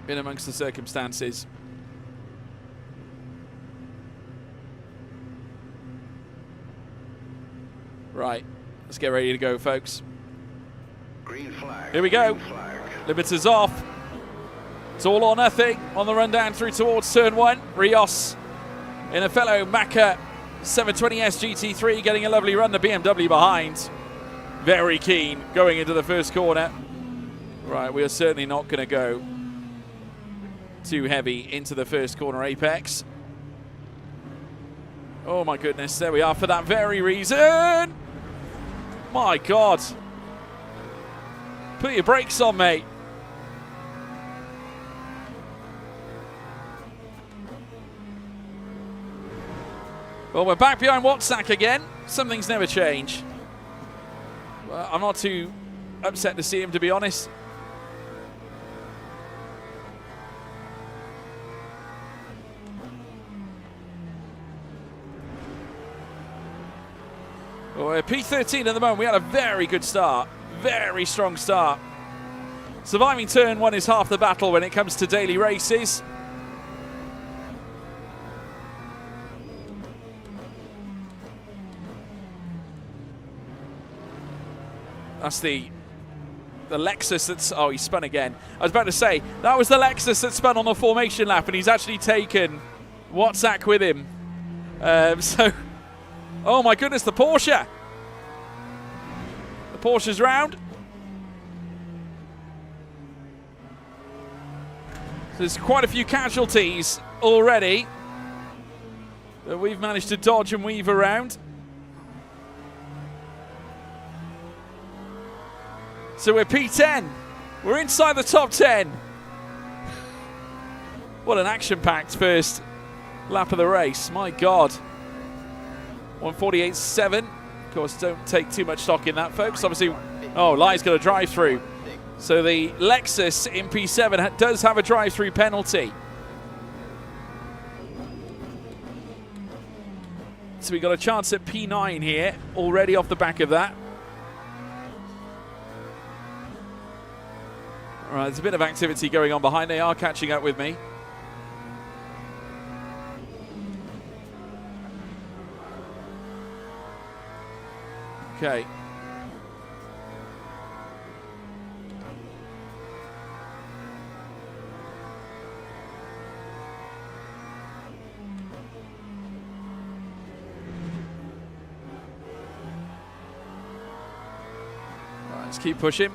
in amongst the circumstances. Right, let's get ready to go, folks. Green flag. Here we go. Green flag. Limiters off. It's all or nothing on the run down through towards turn 1. Rios in a fellow Macca 720S GT3 getting a lovely run. The BMW behind. Very keen going into the first corner. Right, we are certainly not going to go too heavy into the first corner apex. Oh my goodness, there we are for that very reason. My God. Put your brakes on, mate. Well, we're back behind Watsack again. Some things never change. Well, I'm not too upset to see him, to be honest. Well, we're P13 at the moment. We had a very good start. Very strong start. Surviving turn 1 is half the battle when it comes to daily races. That's the Lexus that's... Oh, he spun again. I was about to say, that was the Lexus that spun on the formation lap, and he's actually taken Watsack with him. So, oh my goodness, the Porsche. The Porsche's round. So there's quite a few casualties already that we've managed to dodge and weave around. So we're P10. We're inside the top 10. What an action-packed first lap of the race. My God. 148.7. Of course, don't take too much stock in that, folks. Obviously, oh, Lai's got a drive-through. So the Lexus in P7 does have a drive-through penalty. So we got a chance at P9 here, already off the back of that. All right, there's a bit of activity going on behind. They are catching up with me. Okay. All right, let's keep pushing.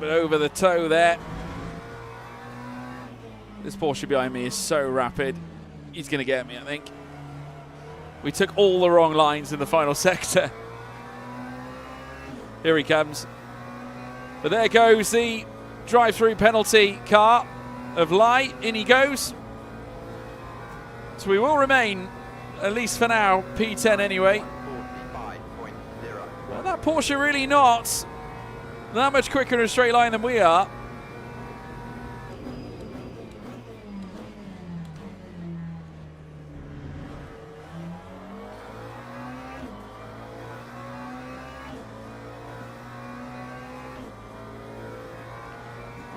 Over the toe there. This Porsche behind me is so rapid. He's going to get me, I think. We took all the wrong lines in the final sector. Here he comes. But there goes the drive-through penalty car of Lai. In he goes. So we will remain, at least for now, P10 anyway. 45.0. Well, that Porsche really not that much quicker in a straight line than we are.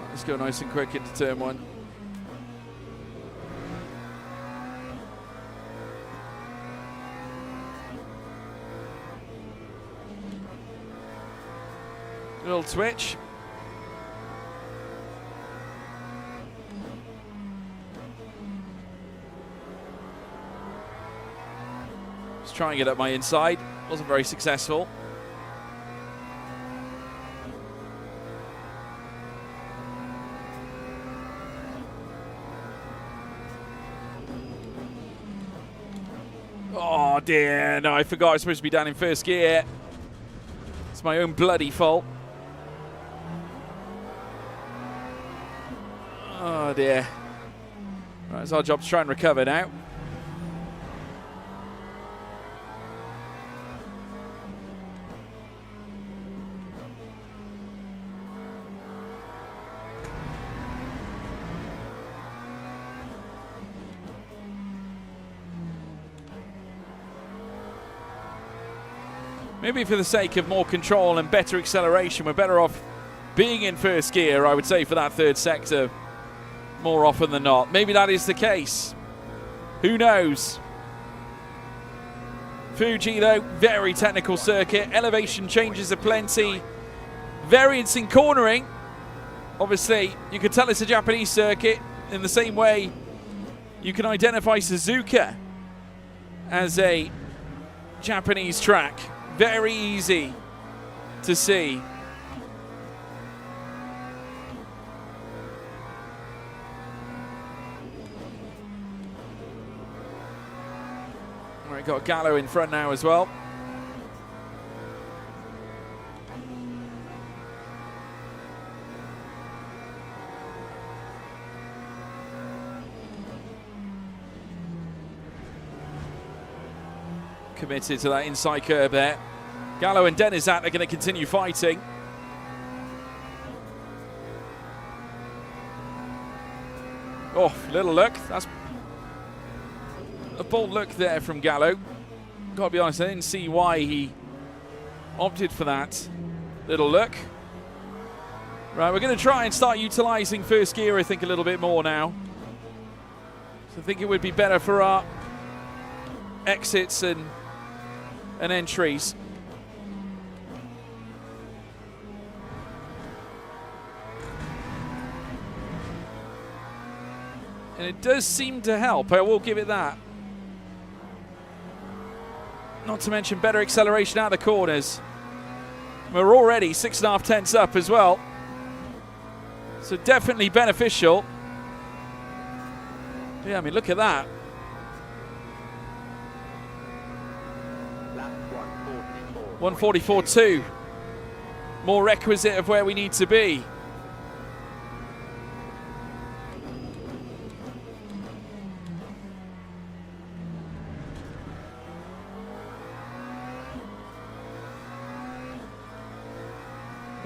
Let's go nice and quick into turn 1. Little twitch. Just trying to get up my inside. Wasn't very successful. Oh dear, no, I forgot I was supposed to be down in first gear. It's my own bloody fault. Oh dear. Right, it's our job to try and recover now. Maybe for the sake of more control and better acceleration, we're better off being in first gear, I would say, for that third sector more often than not. Maybe that is the case. Who knows? Fuji, though, very technical circuit. Elevation changes are plenty. Variance in cornering. Obviously, you could tell it's a Japanese circuit in the same way you can identify Suzuka as a Japanese track. Very easy to see. All right, got Gallo in front now as well. Committed to that inside curb there. Gallo and Denizat are going to continue fighting. Oh, little look. That's a bold look there from Gallo. Got to be honest, I didn't see why he opted for that little look. Right, we're going to try and start utilising first gear, I think, a little bit more now. So I think it would be better for our exits and entries. And it does seem to help, I will give it that. Not to mention better acceleration out of the corners. We're already 6.5 tenths up as well. So definitely beneficial. Yeah, I mean, look at that. Lap 144.2. More requisite of where we need to be.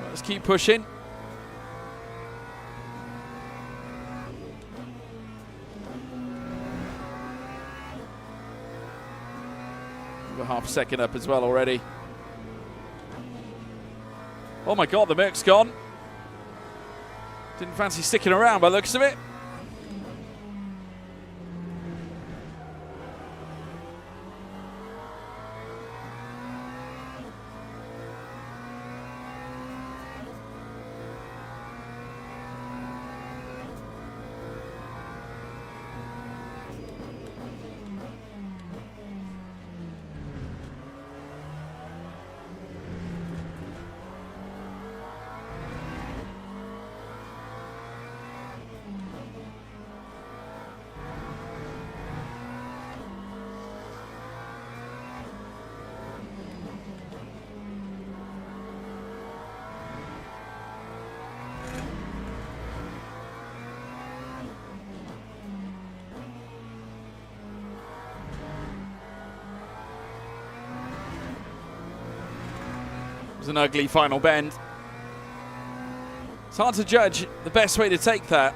Let's keep pushing. We're half a second up as well already. Oh my God, the Merc's gone. Didn't fancy sticking around by the looks of it. An ugly final bend. It's hard to judge the best way to take that.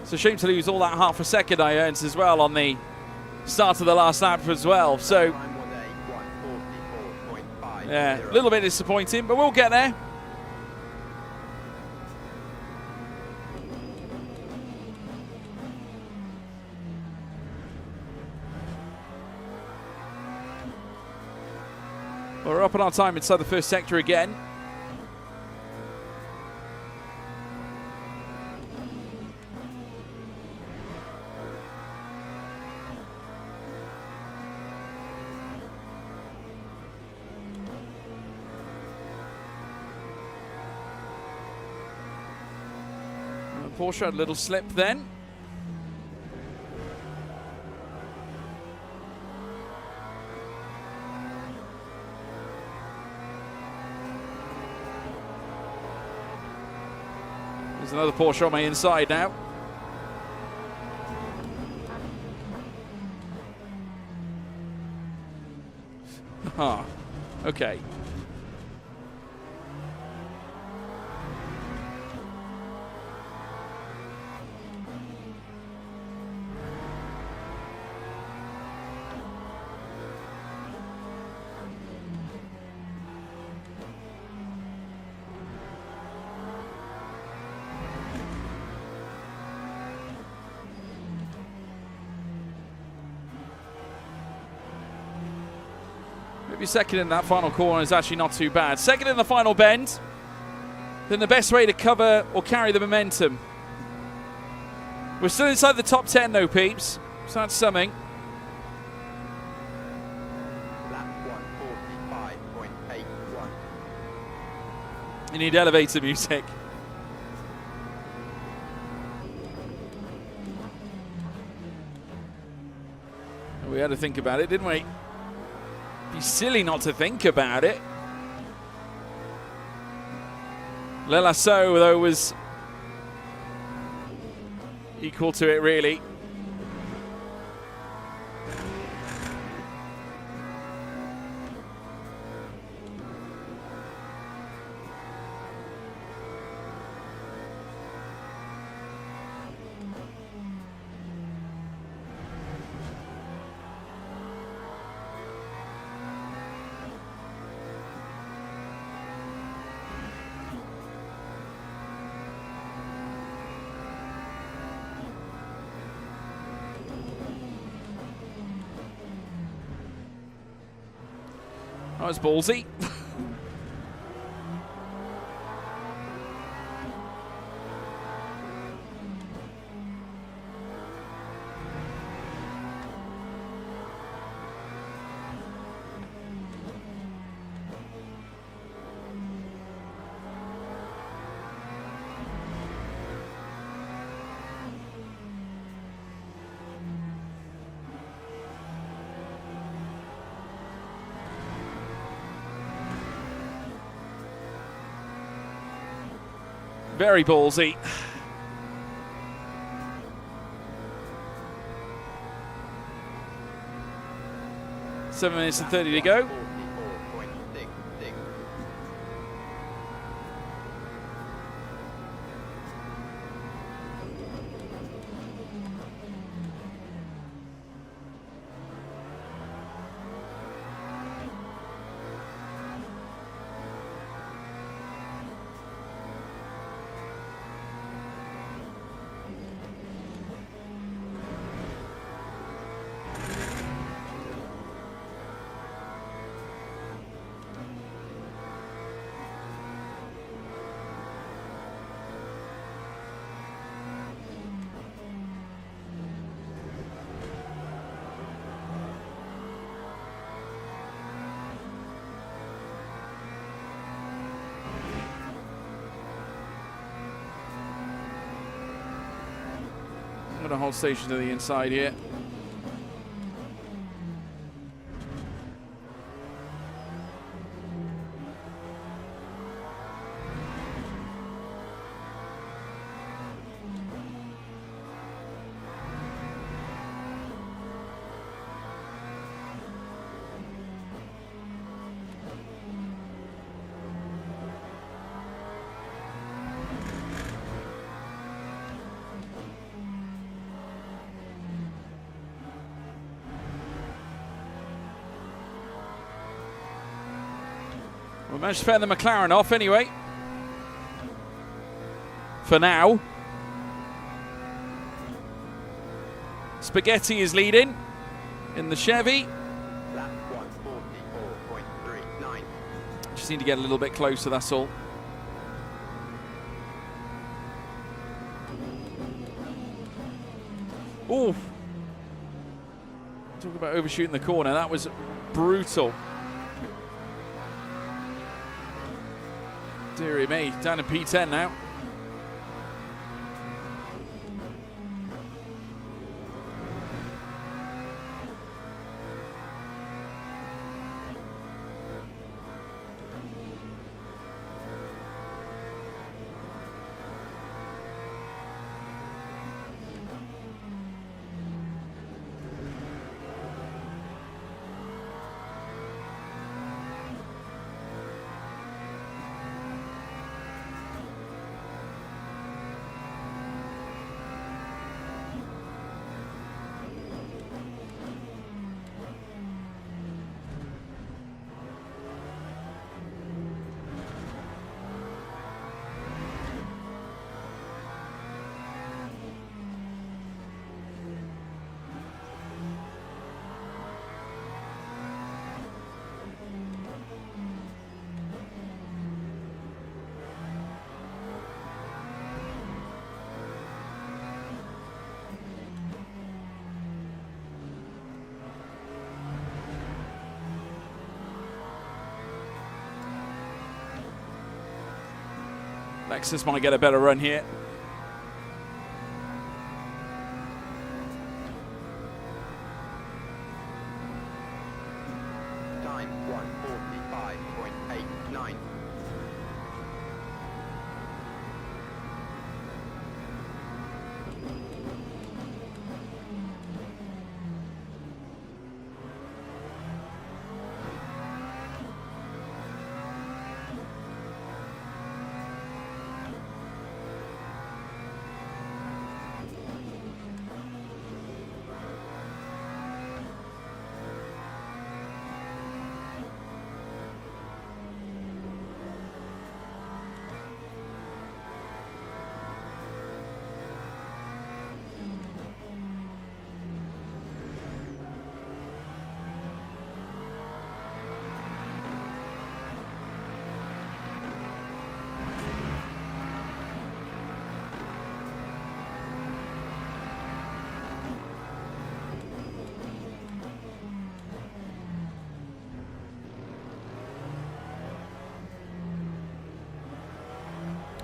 It's a shame to lose all that half a second I earned as well on the start of the last lap as well. So yeah, a little bit disappointing, but we'll get there. We're up on our time inside the first sector again. Porsche had a little slip then. There's another Porsche on my inside now. Huh. Okay. Maybe second in that final corner is actually not too bad. Second in the final bend, then the best way to cover or carry the momentum. We're still inside the top 10 though, peeps. So that's something. Lap 145.81. You need elevator music. We had to think about it, didn't we? Be silly not to think about it. Le Lasso, though, was equal to it, really. That was ballsy. Very ballsy. Seven minutes and 30 to go. 44.66. I'm going to hold station to the inside here. We managed to fend the McLaren off anyway. For now. Spaghetti is leading in the Chevy. Lap 144.39. Just need to get a little bit closer, that's all. Ooh. Talk about overshooting the corner. That was brutal. Deary me, down in P10 now. Lexus might get a better run here. Time 1:45.89.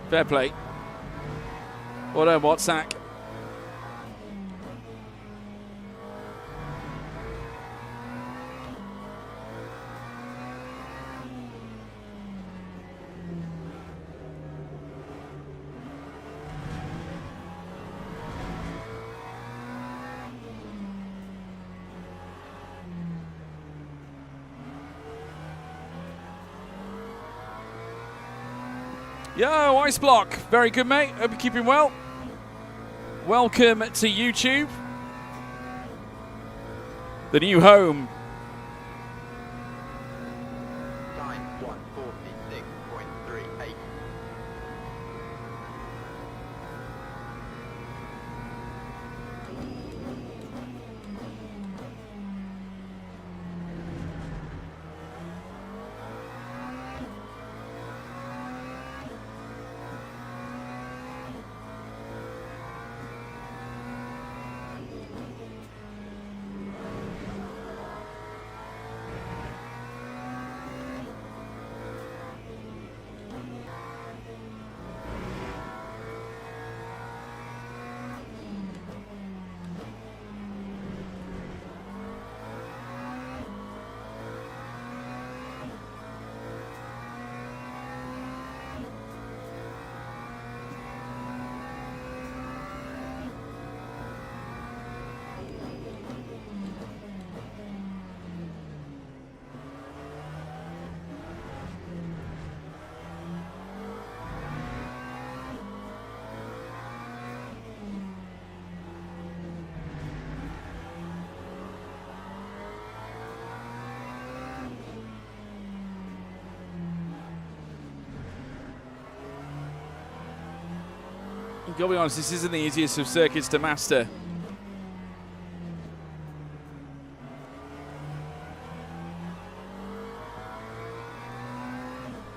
Fair play. Well done, Watsack. Yo, Ice Block. Very good, mate. Hope you're keeping well. Welcome to YouTube. The new home. Time 1:46.38. Gotta be honest, this isn't the easiest of circuits to master.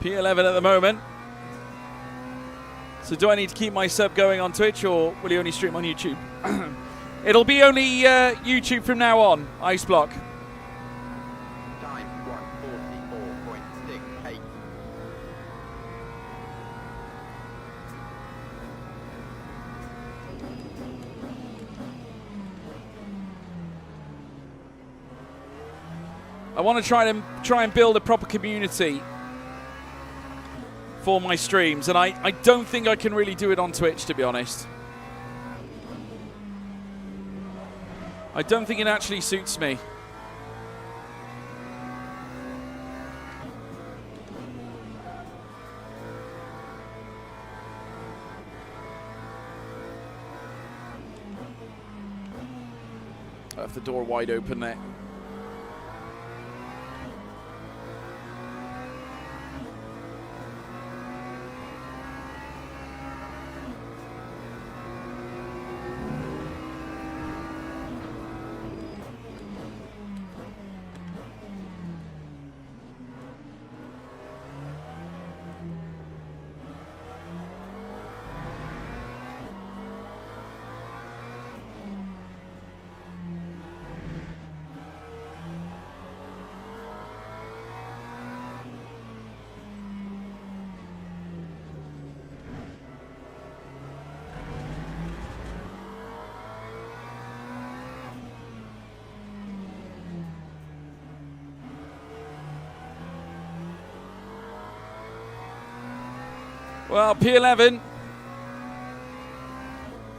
P11 at the moment. So do I need to keep my sub going on Twitch, or will you only stream on YouTube? It'll be only YouTube from now on, Ice Block. Time 1:44.68. I want to try and build a proper community for my streams, and I don't think I can really do it on Twitch, to be honest. I don't think it actually suits me. I left the door wide open there. Well, P11.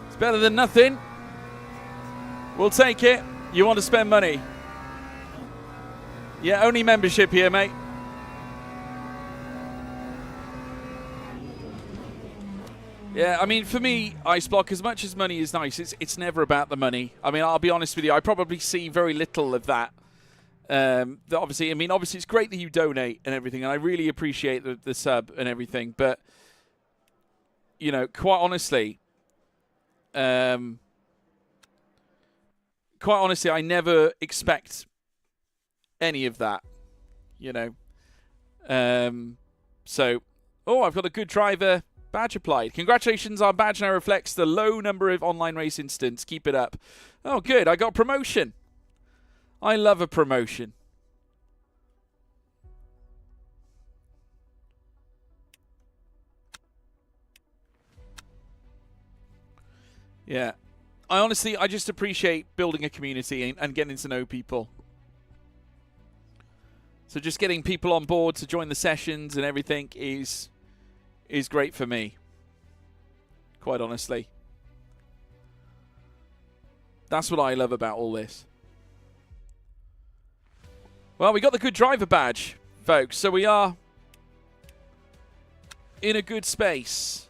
It's better than nothing. We'll take it. You want to spend money? Yeah, only membership here, mate. Yeah, I mean, for me, Iceblock, as much as money is nice, it's never about the money. I mean, I'll be honest with you, I probably see very little of that. Obviously, it's great that you donate and everything, and I really appreciate the sub and everything, but, you know, quite honestly, I never expect any of that, you know. I've got a good driver. Badge applied. Congratulations, our badge now reflects the low number of online race incidents. Keep it up. Oh, good. I got promotion. I love a promotion. Yeah. I just appreciate building a community and getting to know people. So just getting people on board to join the sessions and everything is great for me. Quite honestly. That's what I love about all this. Well, we got the good driver badge, folks. So we are in a good space.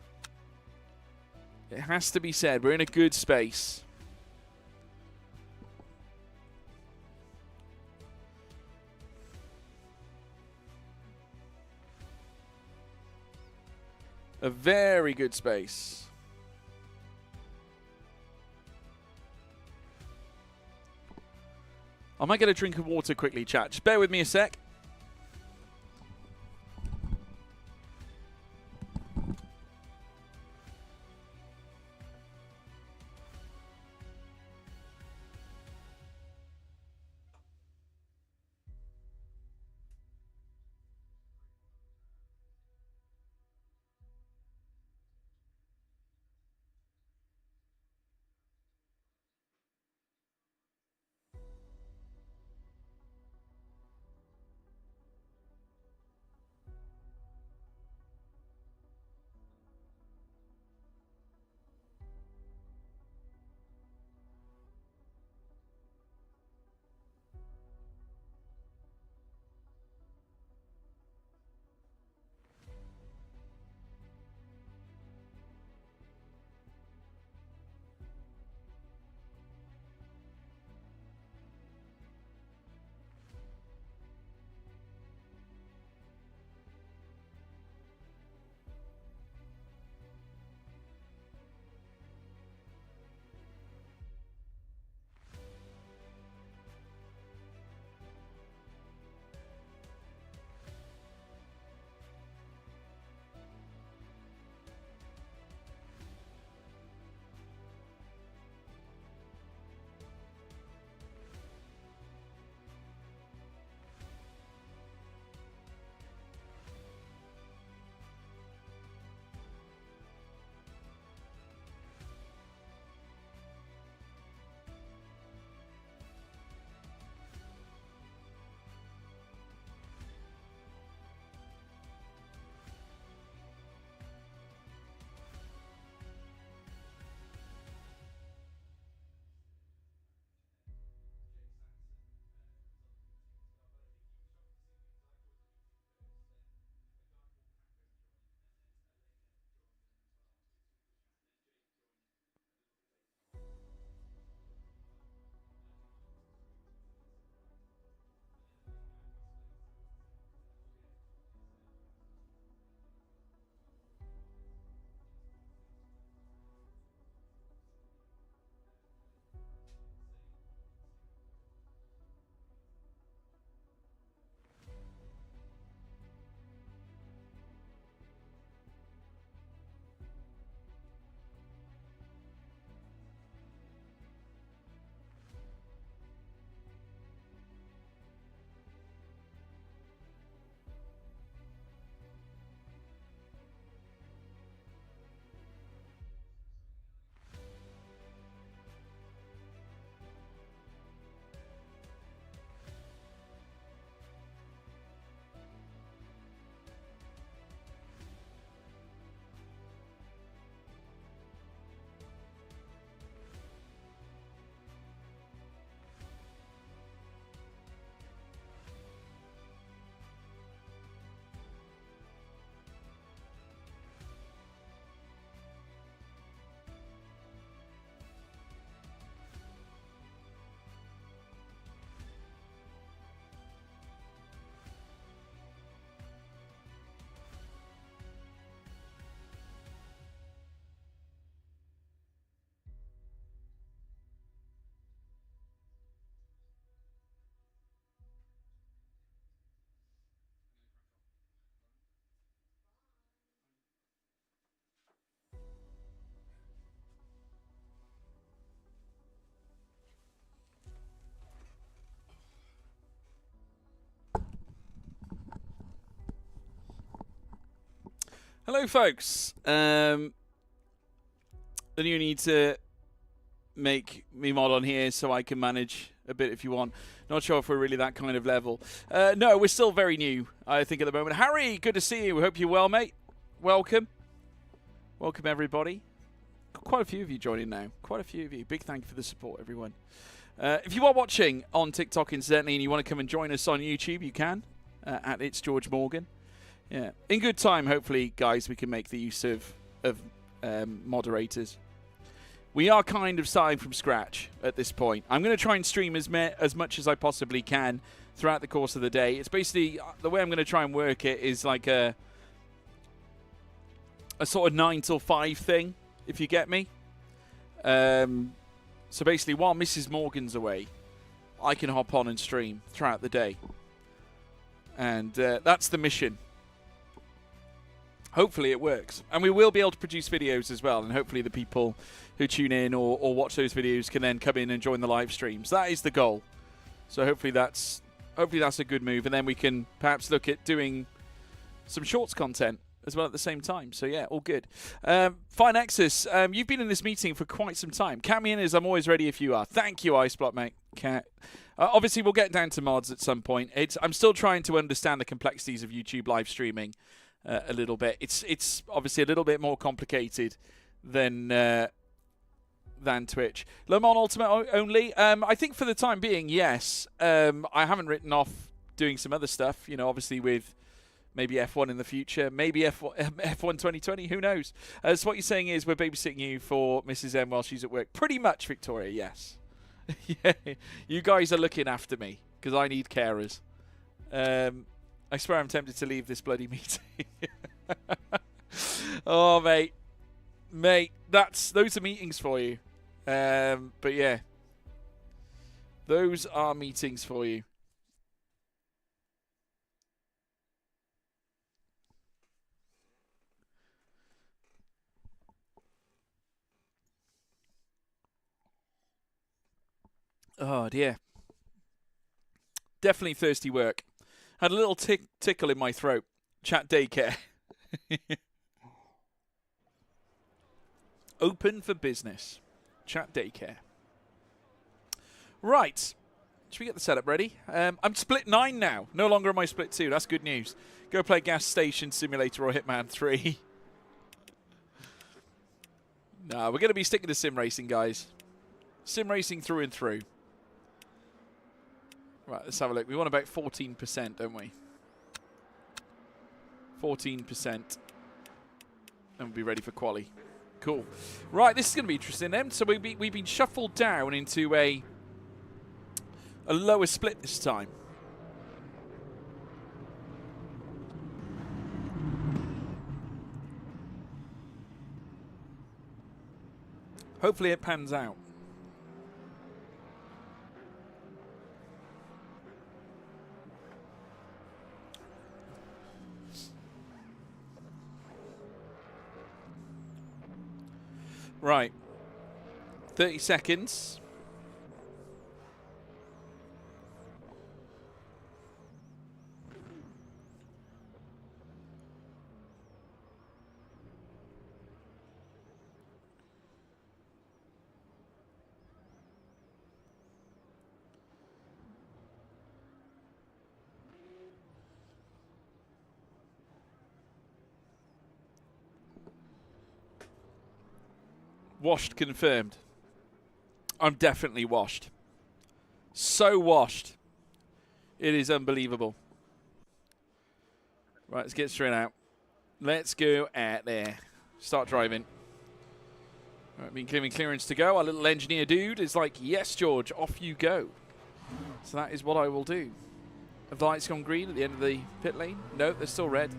It has to be said, we're in a good space. A very good space. I might get a drink of water quickly, chat. Just bear with me a sec. Hello, folks. Then you need to make me mod on here so I can manage a bit if you want. Not sure if we're really that kind of level. No, we're still very new, I think, at the moment. Harry, good to see you. Hope you're well, mate. Welcome. Welcome, everybody. Quite a few of you joining now. Quite a few of you. Big thank you for the support, everyone. If you are watching on TikTok, incidentally, and you want to come and join us on YouTube, you can. At It's George Morgan. Yeah. In good time, hopefully, guys, we can make the use of moderators. We are kind of starting from scratch at this point. I'm going to try and stream as much as I possibly can throughout the course of the day. It's basically, the way I'm going to try and work it is like a sort of 9 till 5 thing, if you get me. So basically, while Mrs. Morgan's away, I can hop on and stream throughout the day. And that's the mission. Hopefully it works. And we will be able to produce videos as well. And hopefully the people who tune in or watch those videos can then come in and join the live streams. That is the goal. So hopefully that's a good move. And then we can perhaps look at doing some shorts content as well at the same time. So yeah, all good. Fine Nexus, you've been in this meeting for quite some time. Count me in as I'm always ready if you are. Thank you, Iceblock, mate. Obviously, we'll get down to mods at some point. I'm still trying to understand the complexities of YouTube live streaming a little bit. It's obviously a little bit more complicated than Twitch. Le Mans Ultimate only. I think for the time being, yes. I haven't written off doing some other stuff. You know, obviously with maybe F1 in the future, maybe F1 2020. Who knows? So what you're saying is we're babysitting you for Mrs. M while she's at work. Pretty much, Victoria. Yes. Yeah, you guys are looking after me because I need carers. I swear I'm tempted to leave this bloody meeting. Oh, mate, those are meetings for you. But yeah, those are meetings for you. Oh dear. Definitely thirsty work. Had a little tickle in my throat. Chat daycare. Open for business. Chat daycare. Right. Should we get the setup ready? I'm split 9 now. No longer am I split 2. That's good news. Go play Gas Station Simulator or Hitman 3. No, we're going to be sticking to sim racing, guys. Sim racing through and through. Right, let's have a look. We want about 14%, don't we? 14%. And we'll be ready for quali. Cool. Right, this is going to be interesting then. So we've been shuffled down into a lower split this time. Hopefully it pans out. Right. 30 seconds. Washed confirmed. I'm definitely washed. So washed. It is unbelievable. Right, let's get straight out. Let's go out there. Start driving. All right, been giving clearance to go. Our little engineer dude is like, yes, George, off you go. So that is what I will do. Have the lights gone green at the end of the pit lane? No, they're still red.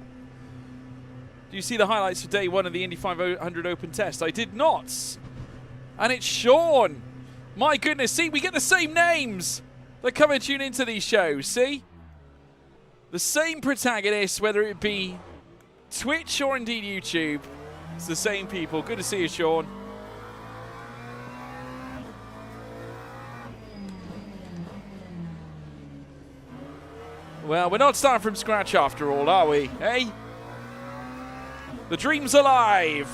Do you see the highlights for day 1 of the Indy 500 Open Test? I did not. And it's Sean. My goodness, see, we get the same names that come and tune into these shows, see? The same protagonists, whether it be Twitch or indeed YouTube. It's the same people. Good to see you, Sean. Well, we're not starting from scratch after all, are we? Hey? The dream's alive.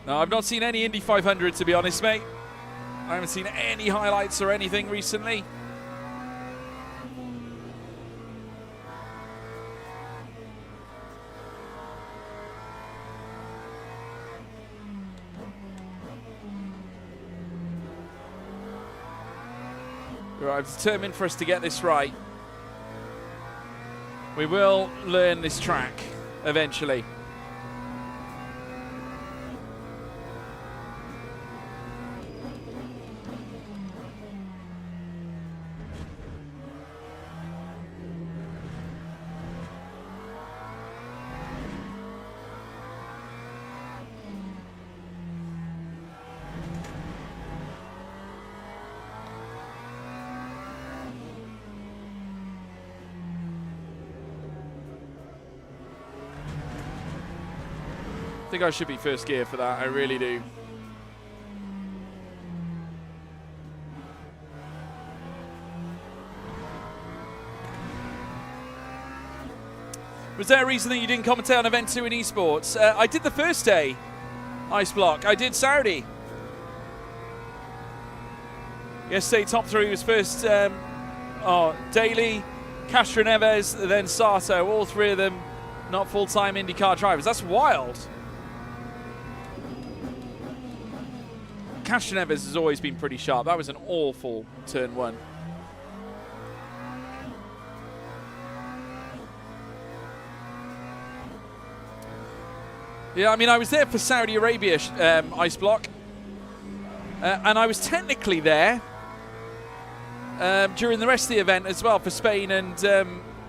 No, I've not seen any Indy 500, to be honest, mate. I haven't seen any highlights or anything recently. Right, I'm determined for us to get this right. We will learn this track eventually. I think I should be first gear for that, I really do. Was there a reason that you didn't commentate on Event 2 in esports? I did the first day, Ice Block. I did Saudi. Yesterday, top 3 was first Daly, Castro Neves, then Sato. All 3 of them not full-time IndyCar drivers. That's wild. Castro Neves has always been pretty sharp. That was an awful turn 1. Yeah, I mean, I was there for Saudi Arabia, Ice Block. And I was technically there during the rest of the event as well for Spain and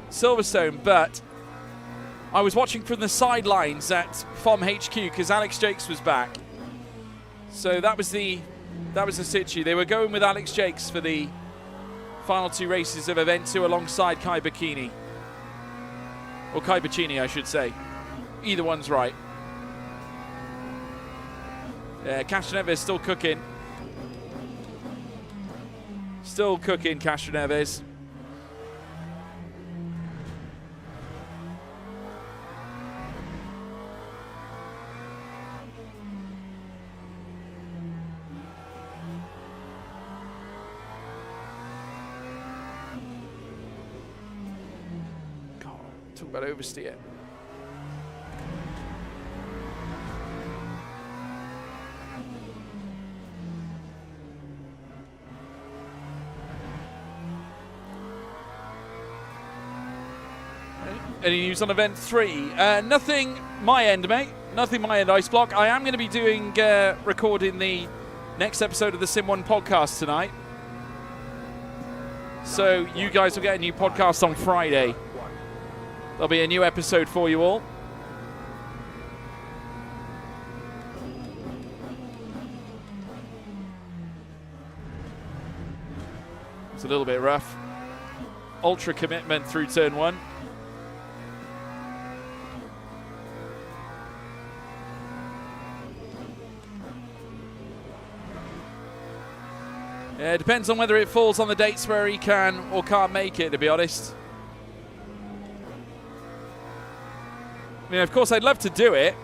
Silverstone, but I was watching from the sidelines at FOM HQ because Alex Jakes was back. So that was the situ. They were going with Alex Jakes for the final 2 races of Event 2 alongside Kai Bikini. Or Kai Bicini, I should say. Either one's right. Castro Neves still cooking. Still cooking, Castro Neves. Talk about oversteer. Any news on Event 3? Nothing my end, mate. Nothing my end, Ice Block. I am going to be doing, recording the next episode of the Sim 1 podcast tonight. So you guys will get a new podcast on Friday. There'll be a new episode for you all. It's a little bit rough. Ultra commitment through turn 1. Yeah, it depends on whether it falls on the dates where he can or can't make it, to be honest. I mean, of course, I'd love to do it.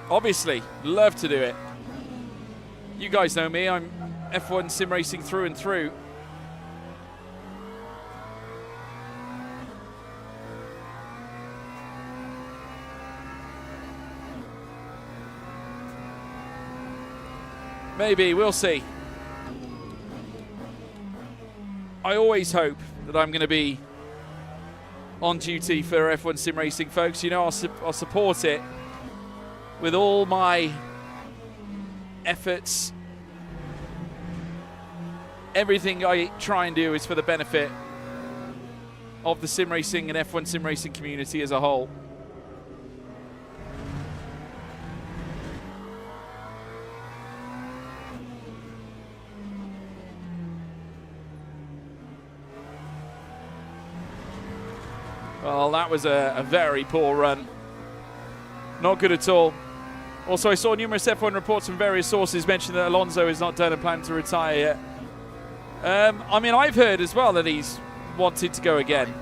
Obviously, love to do it. You guys know me. I'm F1 sim racing through and through. Maybe, we'll see. I always hope that I'm going to be on duty for F1 sim racing, folks. You know, I'll support it with all my efforts. Everything I try and do is for the benefit of the sim racing and F1 sim racing community as a whole. Well, that was a very poor run. Not good at all. Also, I saw numerous F1 reports from various sources mentioning that Alonso is not done and planning to retire yet. I mean, I've heard as well that he's wanted to go again.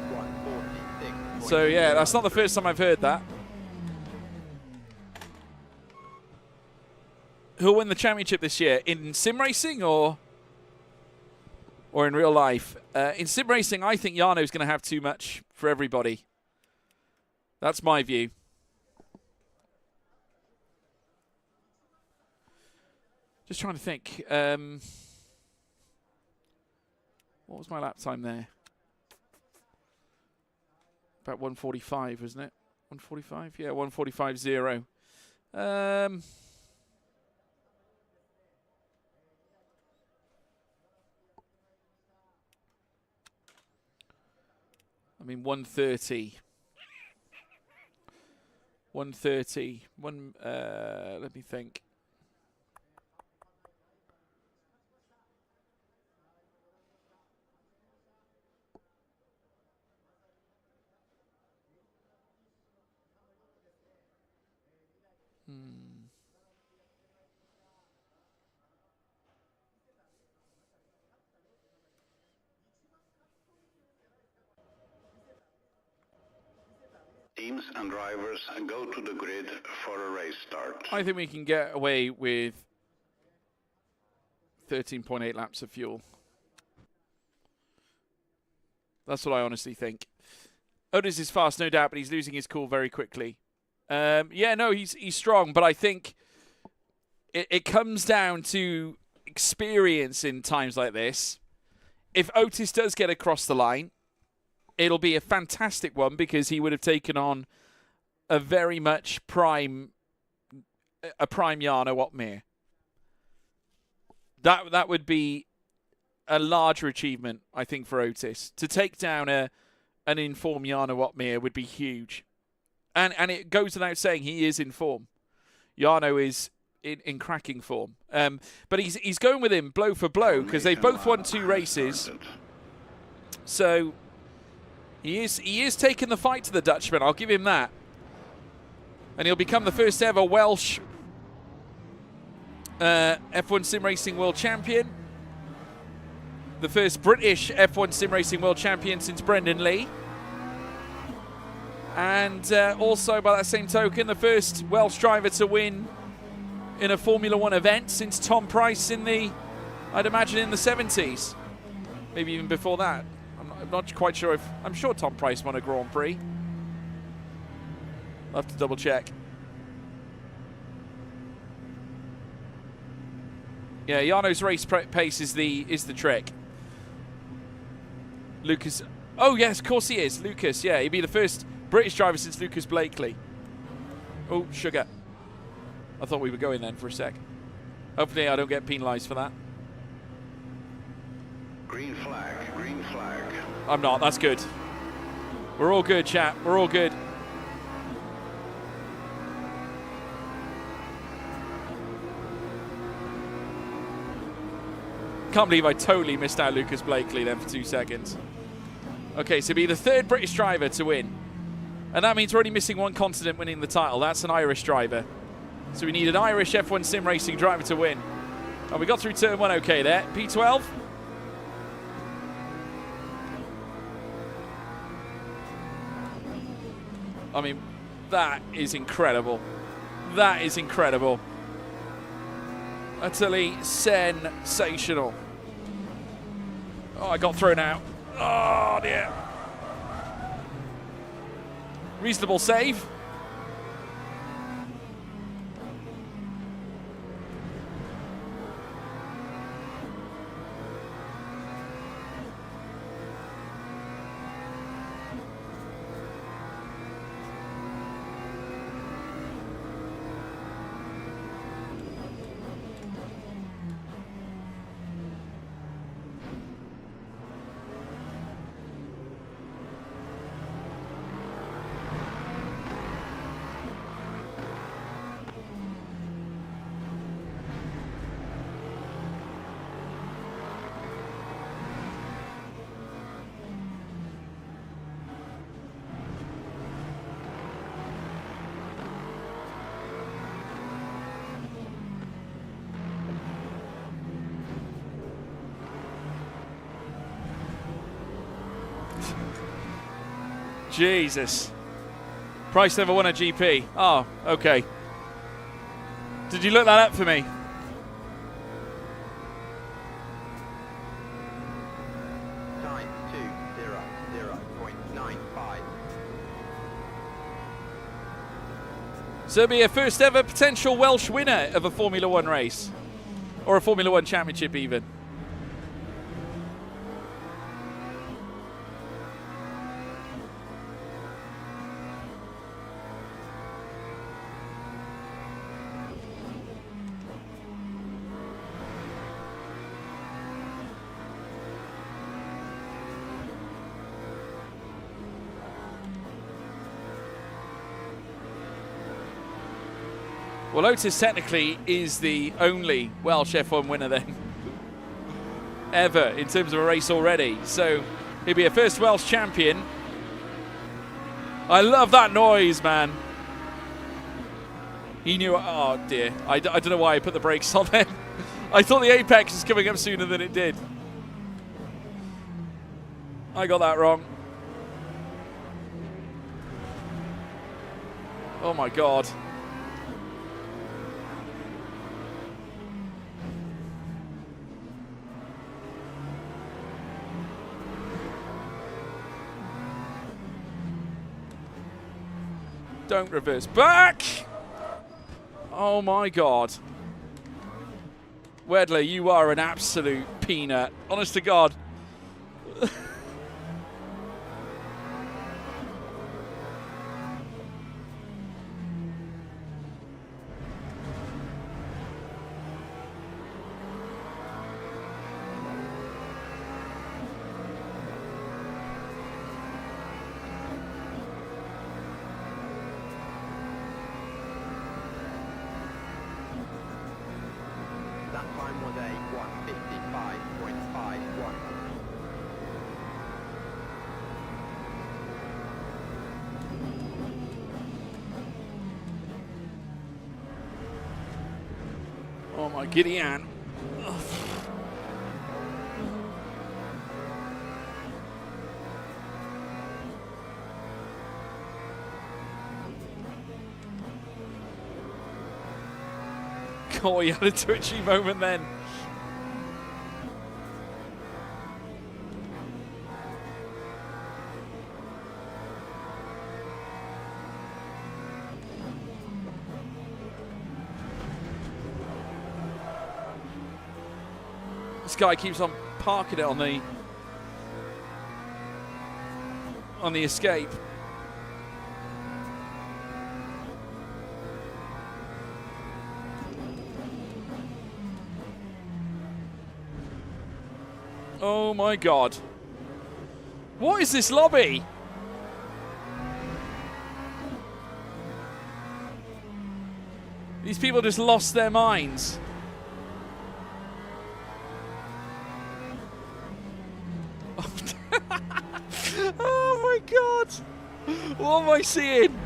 So yeah, that's not the first time I've heard that. Who'll win the championship this year? In sim racing or in real life? In sim racing, I think Jarno's going to have too much for everybody. That's my view. Just trying to think. What was my lap time there? About 1:45, wasn't it? 1:45? Yeah, 1:45.0. I mean, 1:30. 1:30. Let me think. Teams and drivers go to the grid for a race start. I think we can get away with 13.8 laps of fuel. That's what I honestly think. Otis is fast, no doubt, but he's losing his cool very quickly. Yeah, no, he's strong, but I think it comes down to experience in times like this. If Otis does get across the line, it'll be a fantastic one because he would have taken on a very much prime Jarno Opmeer. That would be a larger achievement, I think, for Otis. To take down an informed Jarno Opmeer would be huge. And it goes without saying he is in form. Jarno is in cracking form. But he's going with him blow for blow because they've both won 2 races. So he is taking the fight to the Dutchman. I'll give him that. And he'll become the first ever Welsh F1 Sim Racing World Champion. The first British F1 Sim Racing World Champion since Brendan Lee. And also, by that same token, the first Welsh driver to win in a Formula 1 event since Tom Price in the, I'd imagine, in the 70s. Maybe even before that. I'm not quite sure if... I'm sure Tom Price won a Grand Prix. I'll have to double check. Yeah, Jarno's race pace is the trick. Lucas... Oh, yes, of course he is. Lucas, yeah. He'd be the first British driver since Lucas Blakely. Oh, sugar. I thought we were going then for a sec. Hopefully I don't get penalised for that. Green flag, green flag. I'm not. That's good. We're all good, chat. We're all good. Can't believe I totally missed out Lucas Blakely then for 2 seconds. Okay, so be the 3rd British driver to win. And that means we're only missing 1 continent winning the title. That's an Irish driver. So we need an Irish F1 Sim Racing driver to win. And we got through turn 1 okay there. P12. I mean, that is incredible. That is incredible. Utterly sensational. Oh, I got thrown out. Oh, dear. Reasonable save. Jesus. Price never won a GP. Oh, okay. Did you look that up for me? Time 2:00.95. So it'll be a first ever potential Welsh winner of a Formula One race. Or a Formula One championship even. Well, Otis technically is the only Welsh F1 winner then ever in terms of a race already. So he'll be a first Welsh champion. I love that noise, man. He knew, oh dear. I don't know why I put the brakes on then. I thought the apex was coming up sooner than it did. I got that wrong. Oh my God. Don't reverse back. Oh my God. Wedler, you are an absolute peanut. Honest to God. That time was a 1:55.51. Oh my giddy Ann. Oh, he had a twitchy moment then. This guy keeps on parking it on the escape. Oh my God. What is this lobby? These people just lost their minds. Oh my God. What am I seeing?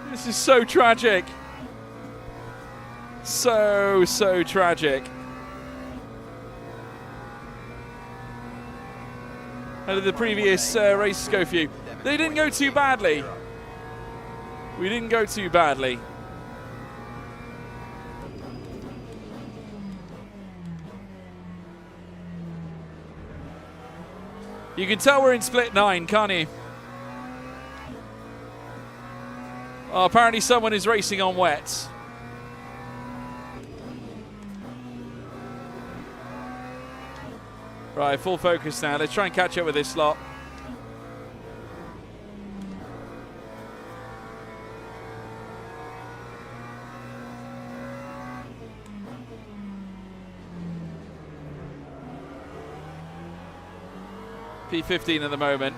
This is so tragic. So tragic. How did the previous races go for you? They didn't go too badly. We didn't go too badly. You can tell we're in split 9, can't you? Oh, apparently someone is racing on wets. Right, full focus now. Let's try and catch up with this lot. P15 at the moment.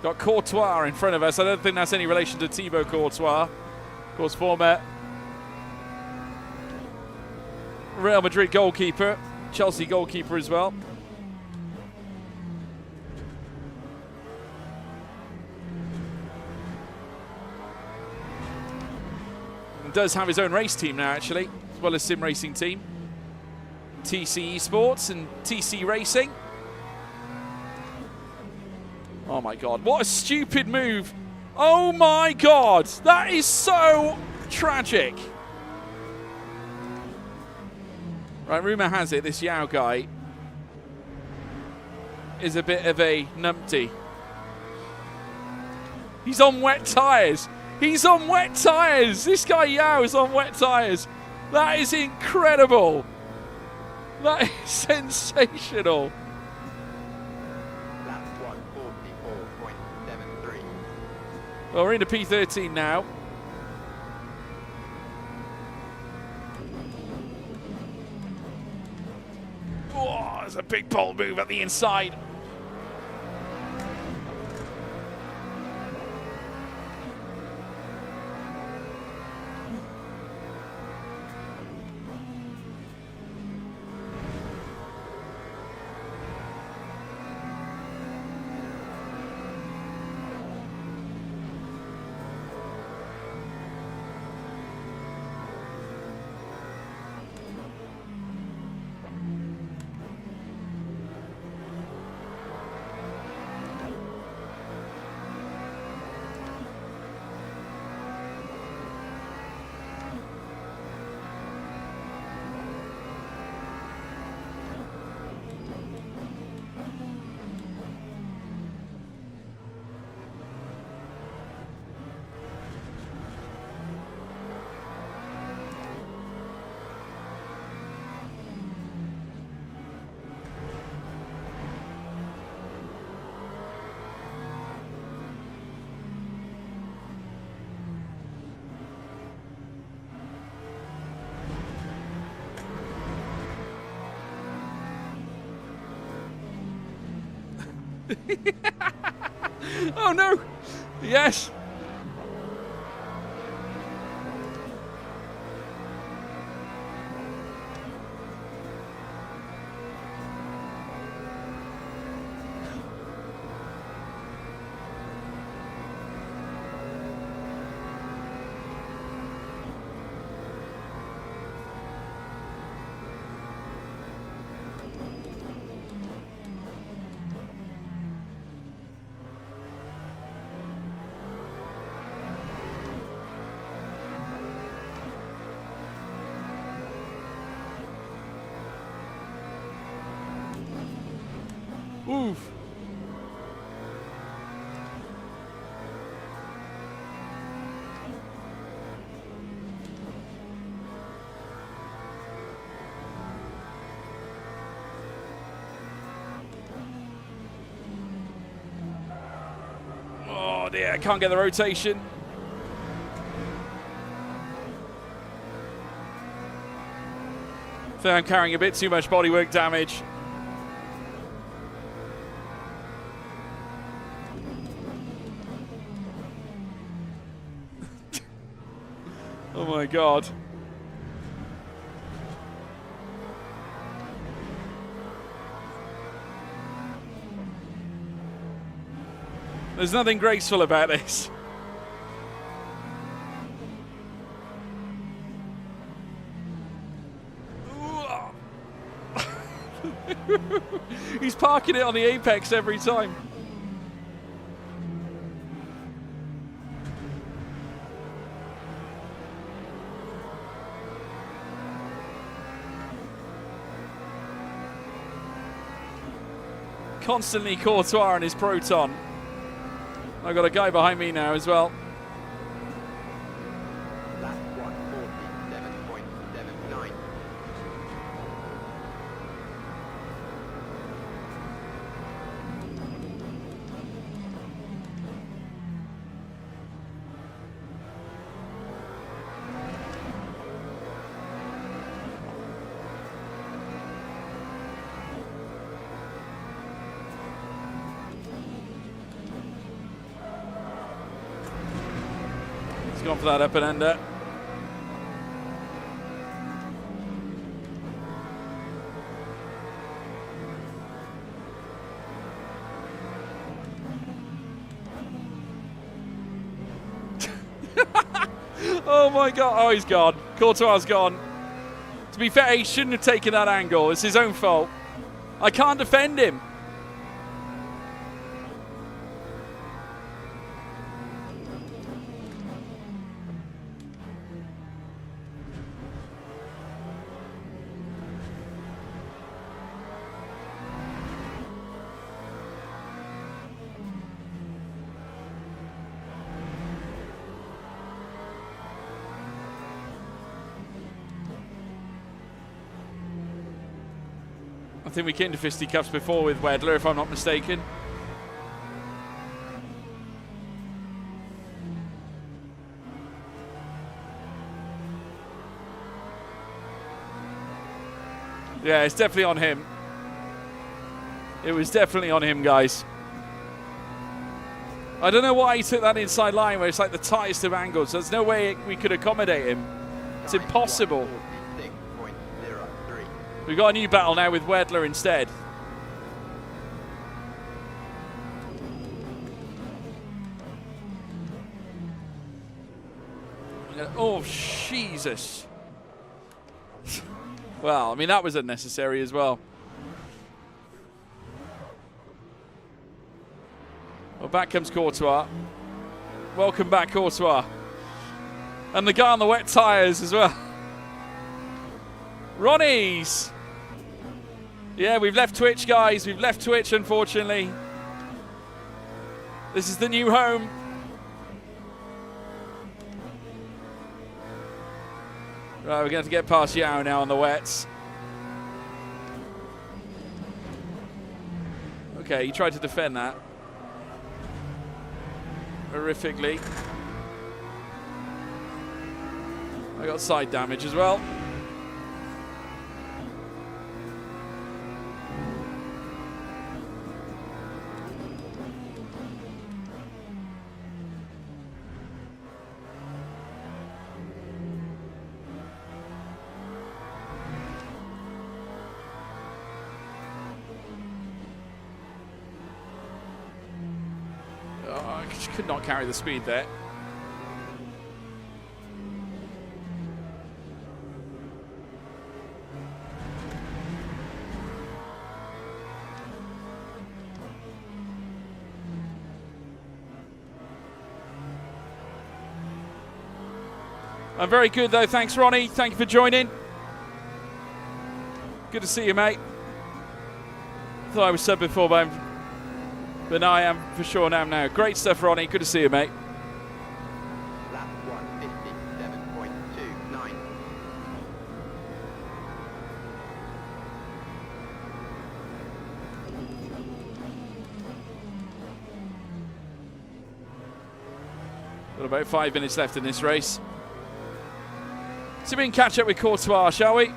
Got Courtois in front of us. I don't think that's any relation to Thibaut Courtois. Of course, former Real Madrid goalkeeper, Chelsea goalkeeper as well. And does have his own race team now, actually, as well as sim racing team. TC Esports and TC Racing. Oh my God, what a stupid move. Oh my God, that is so tragic. Right, rumour has it this Yao guy is a bit of a numpty. He's on wet tyres. He's on wet tyres. This guy Yao is on wet tyres. That is incredible. That is sensational. Lap 1:44.73. Well, we're into P13 now. Oh, there's a big pole move at the inside. Oh no! Yes! Oof. Oh dear, I can't get the rotation. I think I'm carrying a bit too much bodywork damage. Oh my God. There's nothing graceful about this. He's parking it on the apex every time. Constantly Courtois and his Proton. I've got a guy behind me now as well. Lap 1:47.79. He's gone for that up and ender. Oh my God. Oh, he's gone. Courtois' gone. To be fair, he shouldn't have taken that angle. It's his own fault. I can't defend him. I think we came to fisticuffs before with Wedler, if I'm not mistaken. Yeah, it's definitely on him. It was definitely on him, guys. I don't know why he took that inside line where it's like the tightest of angles. There's no way we could accommodate him. It's impossible. 146.03. We've got a new battle now with Wedler instead. Oh, Jesus. Well, I mean, that was unnecessary as well. Well, back comes Courtois. Welcome back, Courtois. And the guy on the wet tyres as well. Ronnie's. Yeah, we've left Twitch, guys. We've left Twitch, unfortunately. This is the new home. Right, we're going to have to get past Yao now on the wets. Okay, he tried to defend that. Horrifically. I got side damage as well. Could not carry the speed there. I'm very good though, thanks Ronnie, thank you for joining. Good to see you, mate. Thought I was sub before, but now I am for sure now. Great stuff, Ronnie. Good to see you, mate. Lap 157.29. Got about 5 minutes left in this race. So we can catch up with Courtois, shall we?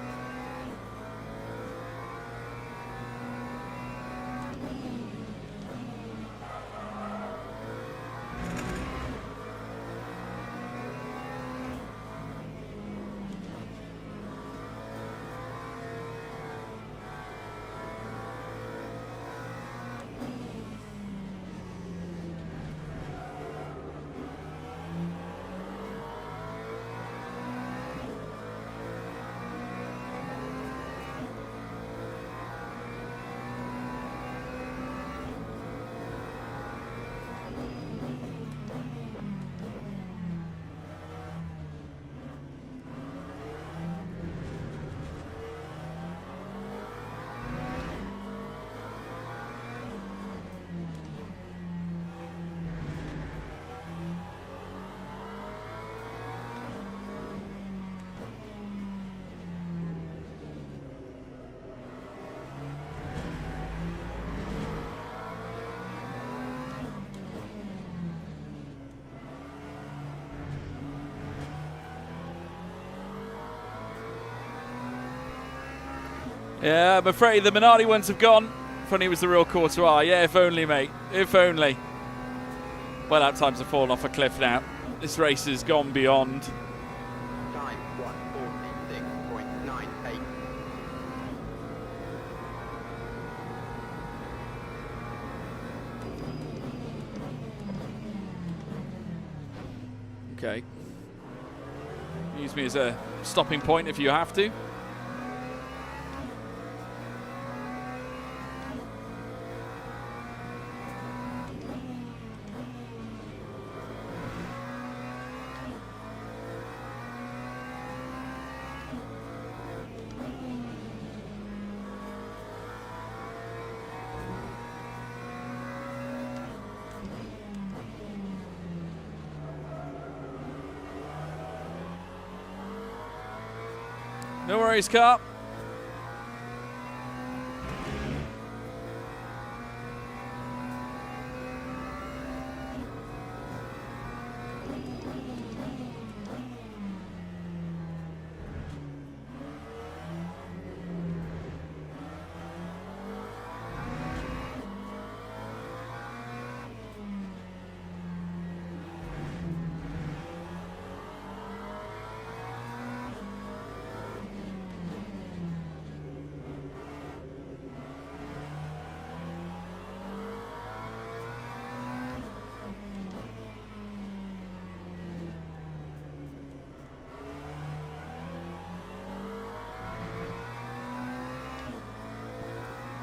Yeah, I'm afraid the Minardi ones have gone. Funny it was the real Courtois. Yeah, if only, mate. If only. Well, lap times have fallen off a cliff now. This race has gone beyond. Time 146.98. Okay. Use me as a stopping point if you have to. No worries, car.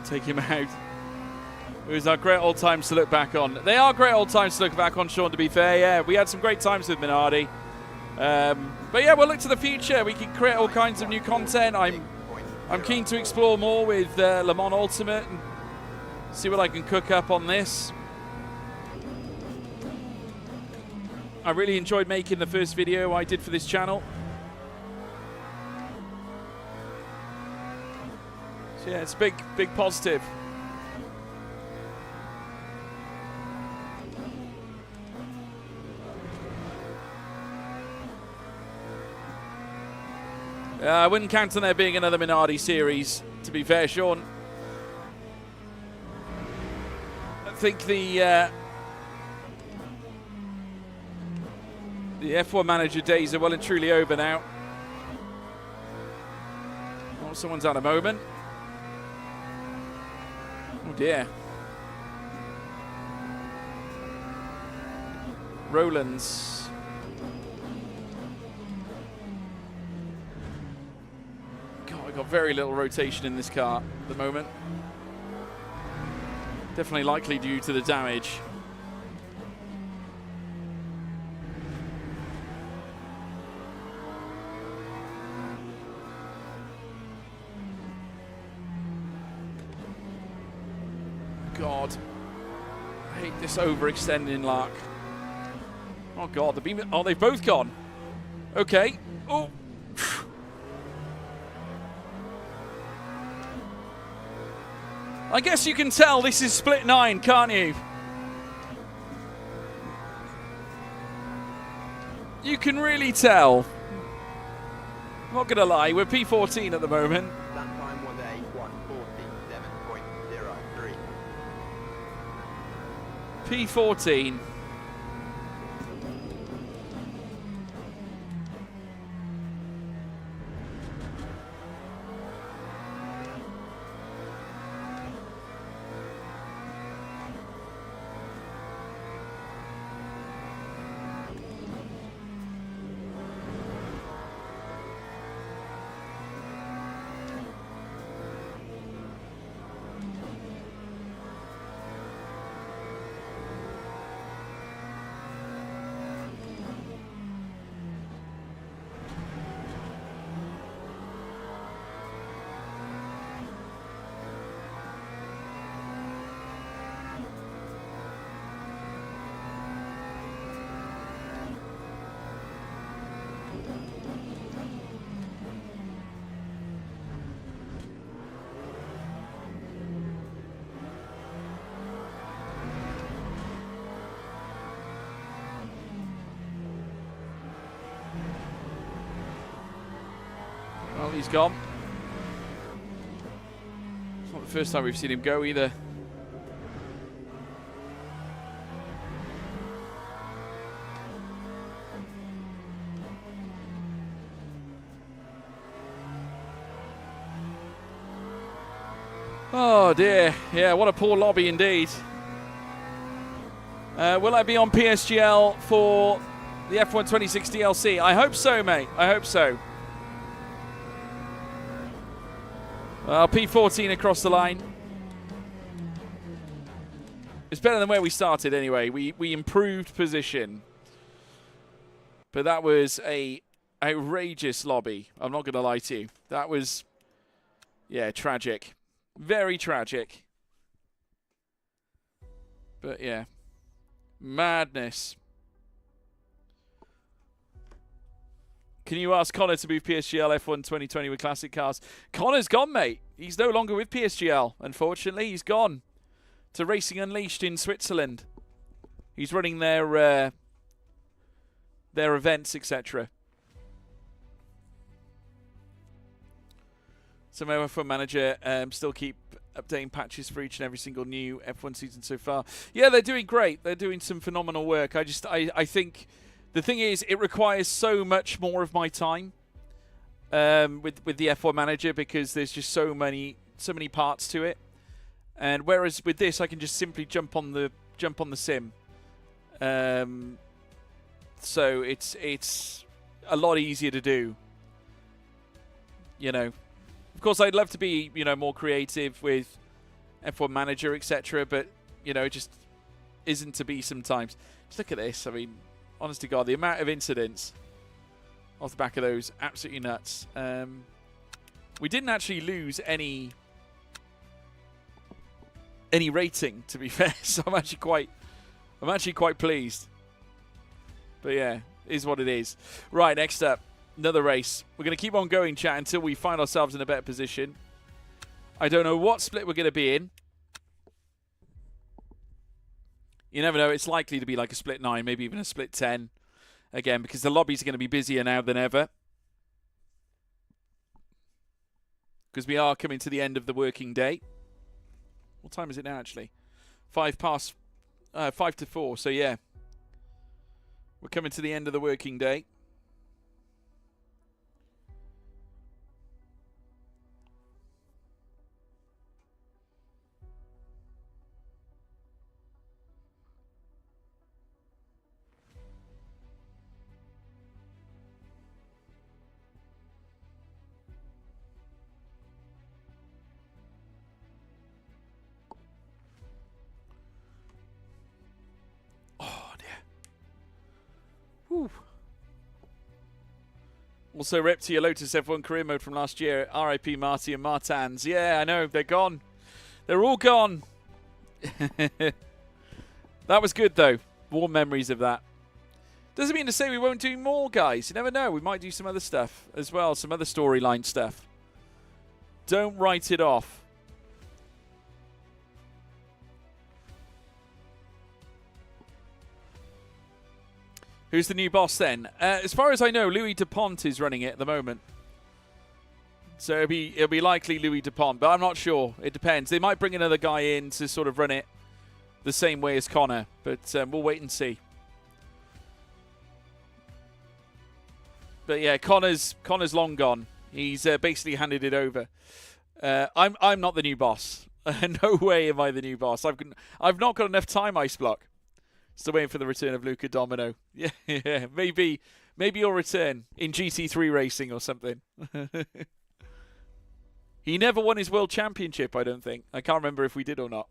Take him out. It was our great old times to look back on. They are great old times to look back on, Sean, to be fair. Yeah, we had some great times with Minardi. But yeah, we'll look to the future. We can create all kinds of new content. I'm keen to explore more with Le Mans Ultimate and see what I can cook up on this. I really enjoyed making the first video I did for this channel. So yeah, it's a big positive. I wouldn't count on there being another Minardi series, to be fair, Sean. I think the F1 manager days are well and truly over now. Oh, someone's had a moment. Oh dear. Rowlands. God, I got very little rotation in this car at the moment. Definitely likely due to the damage. God, I hate this overextending luck. Oh God, the beam. Oh, they've both gone. Okay. Oh. I guess you can tell this is split 9, can't you? You can really tell. Not gonna lie, we're P14 at the moment. That time was a 1:47.03. P14. Well, he's gone. It's not the first time we've seen him go either. Oh dear, yeah, what a poor lobby indeed. Will I be on PSGL for The F1 26 DLC. I hope so, mate. I hope so. P14 across the line. It's better than where we started anyway. We improved position. But that was a outrageous lobby. I'm not going to lie to you. That was, yeah, tragic. Very tragic. But yeah. Madness. Can you ask Connor to move PSGL F1 2020 with classic cars? Connor's gone, mate. He's no longer with PSGL. Unfortunately, he's gone to Racing Unleashed in Switzerland. He's running their events, etc. So my F1 manager still keep updating patches for each and every single new F1 season so far. Yeah, they're doing great. They're doing some phenomenal work. I think the thing is, it requires so much more of my time with the F1 manager because there's just so many parts to it. And whereas with this, I can just simply jump on the sim. So it's a lot easier to do. You know, of course, I'd love to be more creative with F1 Manager, etc. But it just isn't to be sometimes. Just look at this. I mean, honest to God, the amount of incidents off the back of those, absolutely nuts. We didn't actually lose any rating, to be fair. So I'm actually quite pleased. But yeah, is what it is. Right, next up, another race. We're going to keep on going, chat, until we find ourselves in a better position. I don't know what split we're going to be in. You never know. It's likely to be like a split 9, maybe even a split 10. Again, because the lobbies are going to be busier now than ever. Because we are coming to the end of the working day. What time is it now, actually? 5 to 4, so yeah. We're coming to the end of the working day. Whew. Also, rep to your Lotus F1 career mode from last year. RIP Marty and Martans. Yeah, I know. They're gone. They're all gone. That was good, though. Warm memories of that. Doesn't mean to say we won't do more, guys. You never know. We might do some other stuff as well. Some other storyline stuff. Don't write it off. Who's the new boss then? As far as I know, Louis Dupont is running it at the moment. So it'll be likely Louis Dupont, but I'm not sure. It depends. They might bring another guy in to sort of run it the same way as Connor, but we'll wait and see. But yeah, Connor's long gone. He's basically handed it over. I'm not the new boss. No way am I the new boss. I've not got enough time, Ice Block. Still waiting for the return of Luca Domino. Yeah, maybe he'll return in GT3 racing or something. He never won his world championship, I don't think. I can't remember if we did or not.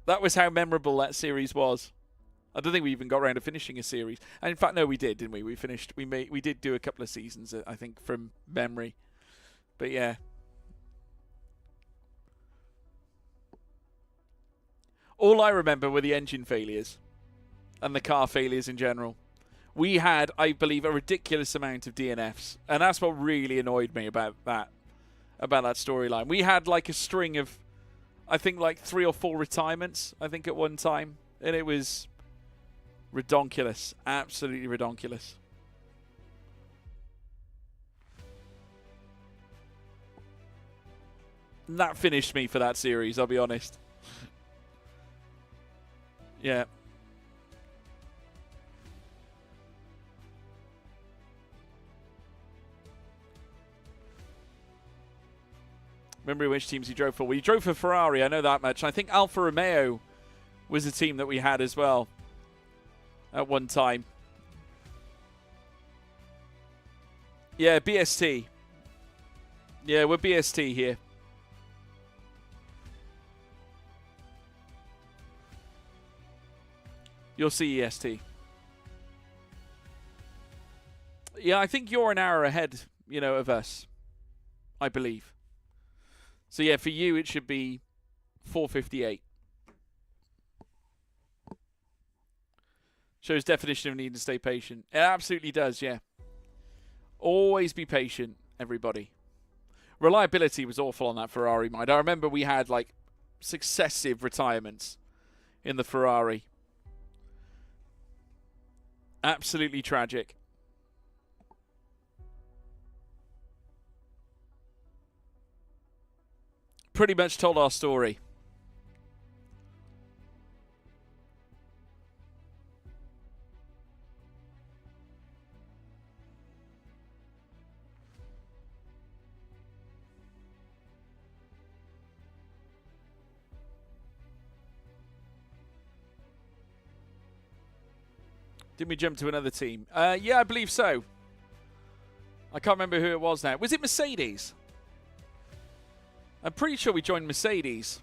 That was how memorable that series was. I don't think we even got around to finishing a series. And in fact, no, we did, didn't we? We did do a couple of seasons, I think, from memory. But yeah. All I remember were the engine failures and the car failures in general. We had, I believe, a ridiculous amount of DNFs. And that's what really annoyed me about that storyline. We had like a string of, I think, like 3 or 4 retirements, I think, at one time. And it was redonkulous. Absolutely redonkulous. And that finished me for that series, I'll be honest. Yeah. Remember which teams he drove for? Well, he drove for Ferrari, I know that much. I think Alfa Romeo was a team that we had as well at one time. Yeah, BST. Yeah, we're BST here. You're CEST. Yeah, I think you're an hour ahead, you know, of us. I believe. So yeah, for you it should be 4:58. Shows definition of need to stay patient. It absolutely does, yeah. Always be patient, everybody. Reliability was awful on that Ferrari, mind. I remember we had like successive retirements in the Ferrari. Absolutely tragic. Pretty much told our story. Didn't we jump to another team? Yeah, I believe so. I can't remember who it was now. Was it Mercedes? I'm pretty sure we joined Mercedes.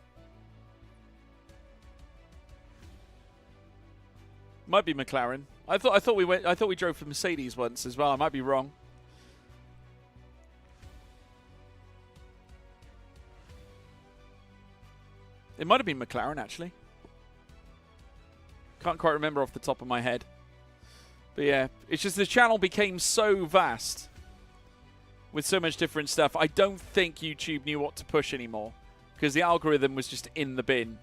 Might be McLaren. I thought we drove for Mercedes once as well. I might be wrong. It might have been McLaren actually. Can't quite remember off the top of my head. But yeah, it's just the channel became so vast with so much different stuff. I don't think YouTube knew what to push anymore because the algorithm was just in the bin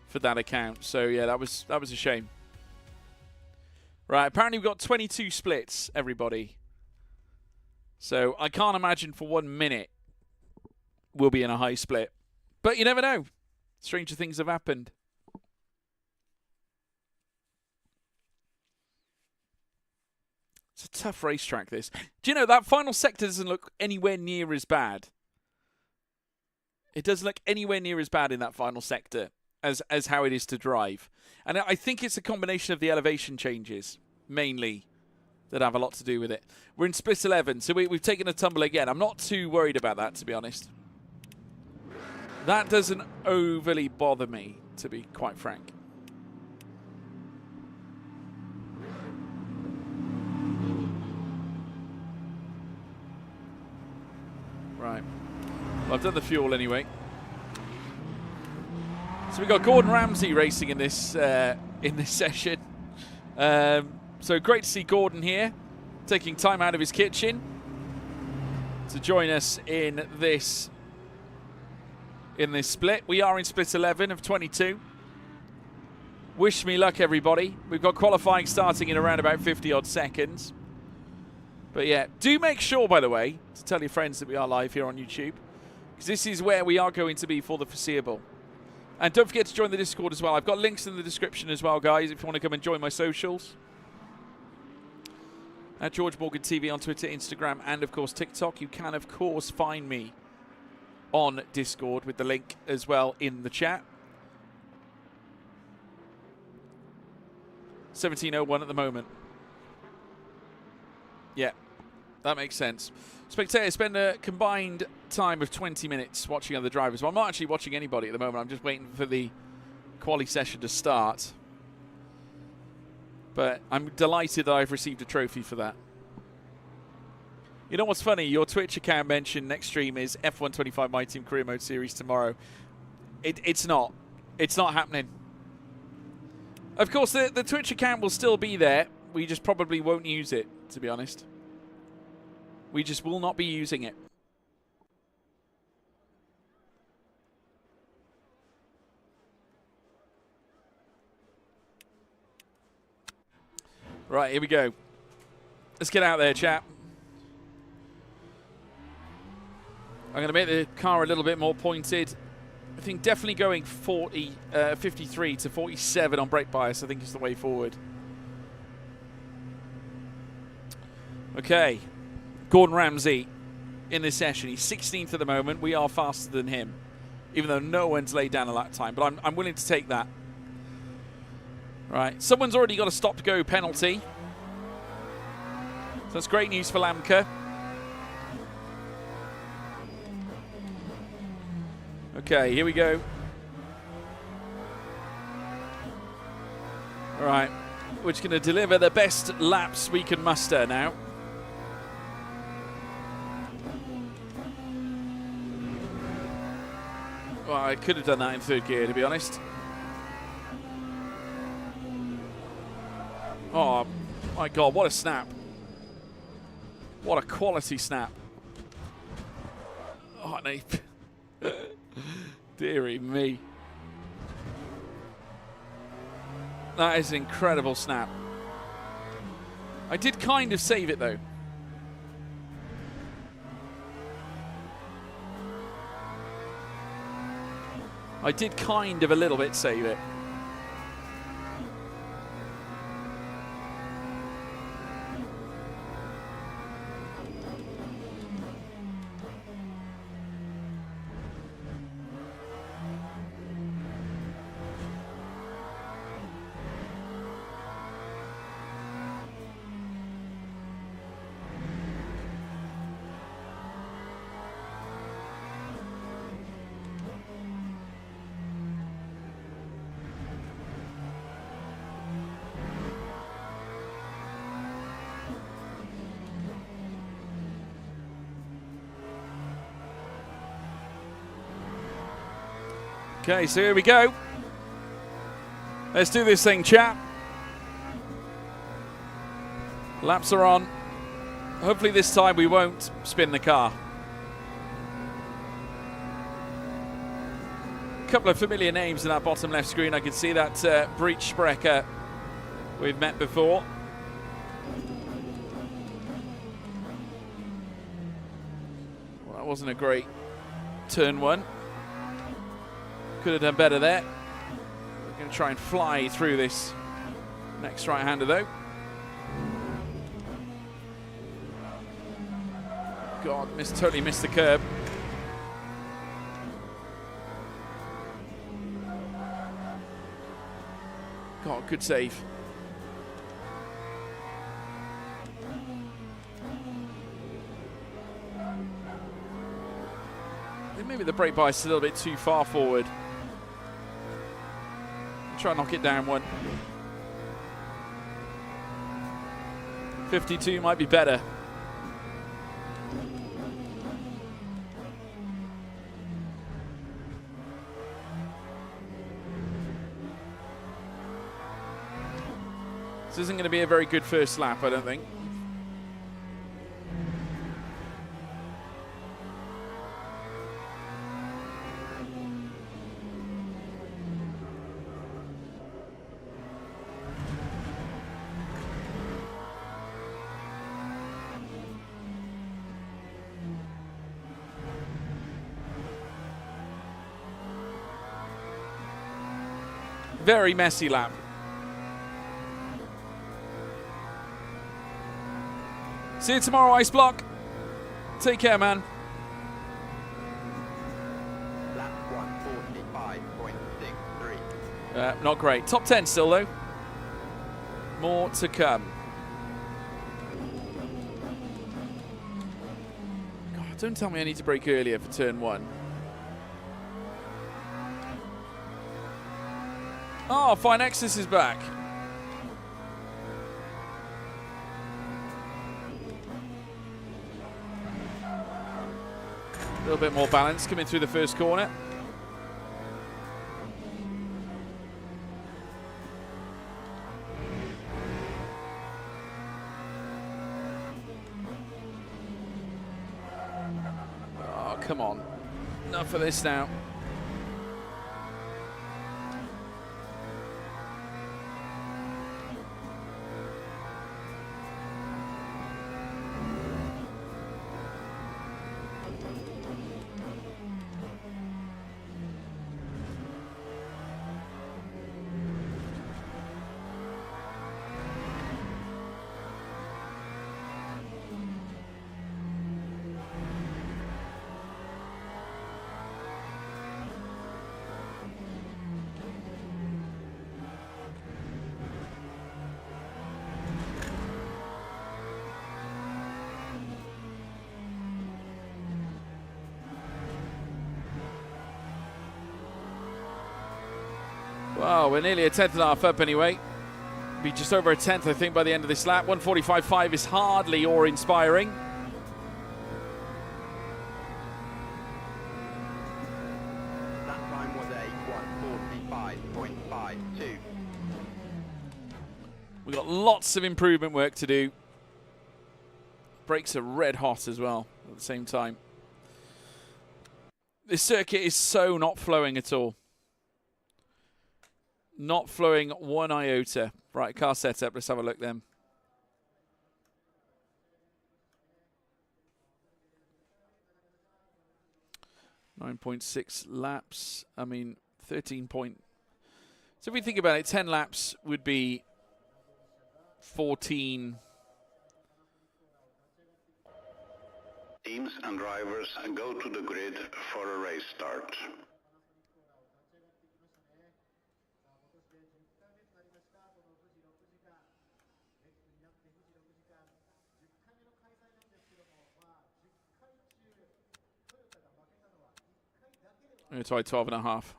for that account. So yeah, that was a shame. Right, apparently we've got 22 splits, everybody. So I can't imagine for 1 minute we'll be in a high split. But you never know. Stranger things have happened. It's a tough racetrack, this. Do you know, that final sector doesn't look anywhere near as bad. It doesn't look anywhere near as bad in that final sector as how it is to drive. And I think it's a combination of the elevation changes, mainly, that have a lot to do with it. We're in split 11, so we've taken a tumble again. I'm not too worried about that, to be honest. That doesn't overly bother me, to be quite frank. Right. Well, I've done the fuel anyway. So we've got Gordon Ramsay racing in this session. So great to see Gordon here, taking time out of his kitchen to join us in this split. We are in split 11 of 22. Wish me luck, everybody. We've got qualifying starting in around about 50 odd seconds. But yeah, do make sure, by the way, to tell your friends that we are live here on YouTube, because this is where we are going to be for the foreseeable. And don't forget to join the Discord as well. I've got links in the description as well, guys, if you want to come and join my socials. At George Morgan TV on Twitter, Instagram, and of course TikTok. You can, of course, find me on Discord with the link as well in the chat. 17:01 at the moment. Yeah, that makes sense. Spectators spend a combined time of 20 minutes watching other drivers. Well, I'm not actually watching anybody at the moment. I'm just waiting for the quali session to start. But I'm delighted that I've received a trophy for that. You know what's funny? Your Twitch account mentioned next stream is F125 My Team Career Mode Series tomorrow. It's not. It's not happening. Of course, the Twitch account will still be there. We just probably won't use it, to be honest. We just will not be using it. Right, here we go. Let's get out there, chap. I'm going to make the car a little bit more pointed. I think definitely going 53 to 47 on brake bias, I think, is the way forward. Okay. Gordon Ramsay in this session. He's 16th at the moment. We are faster than him, even though no one's laid down a lap time. But I'm willing to take that. Right. Someone's already got a stop-go penalty. So that's great news for Lamka. Okay, here we go. All right, we're just going to deliver the best laps we can muster now. Well, I could have done that in third gear, to be honest. Oh, my God, what a snap. What a quality snap. Oh, no. Dearie me. That is an incredible snap. I did kind of save it, though. I did kind of a little bit save it. Okay, so here we go. Let's do this thing, chap. Laps are on. Hopefully this time we won't spin the car. A couple of familiar names in that bottom left screen. I can see that Breach Sprecher we've met before. Well, that wasn't a great turn one. Could have done better there. We're going to try and fly through this next right-hander, though. God, totally missed the curb. God, good save. I think maybe the brake bias is a little bit too far forward. Try and knock it down one. 52 might be better. This isn't going to be a very good first lap, I don't think. Very messy lap. See you tomorrow, Ice Block. Take care, man. Lap 1:45.63. Not great. Top 10 still, though. More to come. God, don't tell me I need to brake earlier for turn one. Oh, Fine Exodus is back. A little bit more balance coming through the first corner. Oh, come on. Enough of this now. Well, we're nearly a tenth and a half up anyway. Be just over a tenth, I think, by the end of this lap. 1:45.5 is hardly awe-inspiring. That time was a 1:45.52. We've got lots of improvement work to do. Brakes are red hot as well at the same time. This circuit is so not flowing at all. Not flowing one iota. Right, car setup. Let's have a look then. .6 laps. I mean, 13 point. So if we think about it, 10 laps would be 14. Teams and drivers go to the grid for a race start. I'm going to try 12 and a half.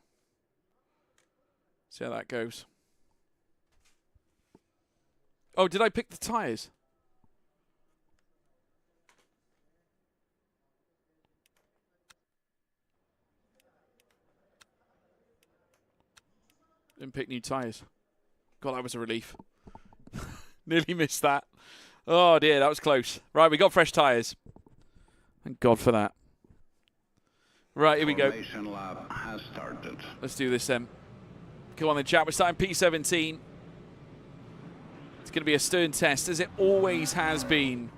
See how that goes. Oh, did I pick the tyres? Didn't pick new tyres. God, that was a relief. Nearly missed that. Oh dear, that was close. Right, we got fresh tyres. Thank God for that. Right, here we go. Formation lap has started. Let's do this then. Come on then, chat. We're starting P17. It's going to be a stern test, as it always has been.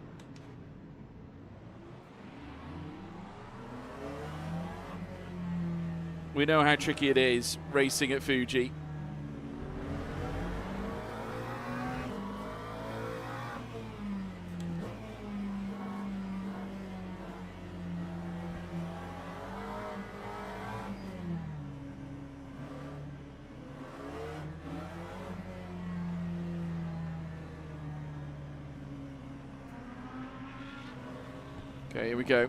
We know how tricky it is racing at Fuji. Okay, here we go.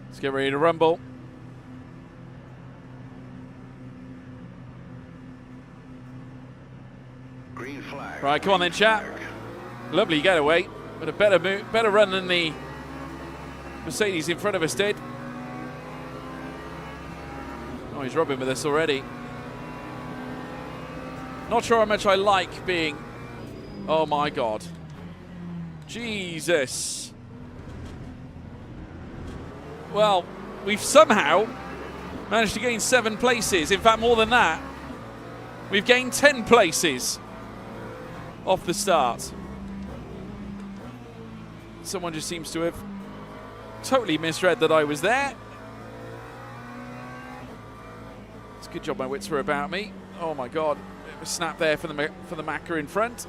Let's get ready to rumble. Green flag. Right, come on then, chat. Lovely getaway, but a better run than the Mercedes in front of us did. Oh, he's rubbing with us already. Not sure how much I like being... Oh my God. Jesus. Well, we've somehow managed to gain 7 places. In fact, more than that. We've gained 10 places off the start. Someone just seems to have totally misread that I was there. It's a good job my wits were about me. Oh my God, bit of a snap there for the Macca in front.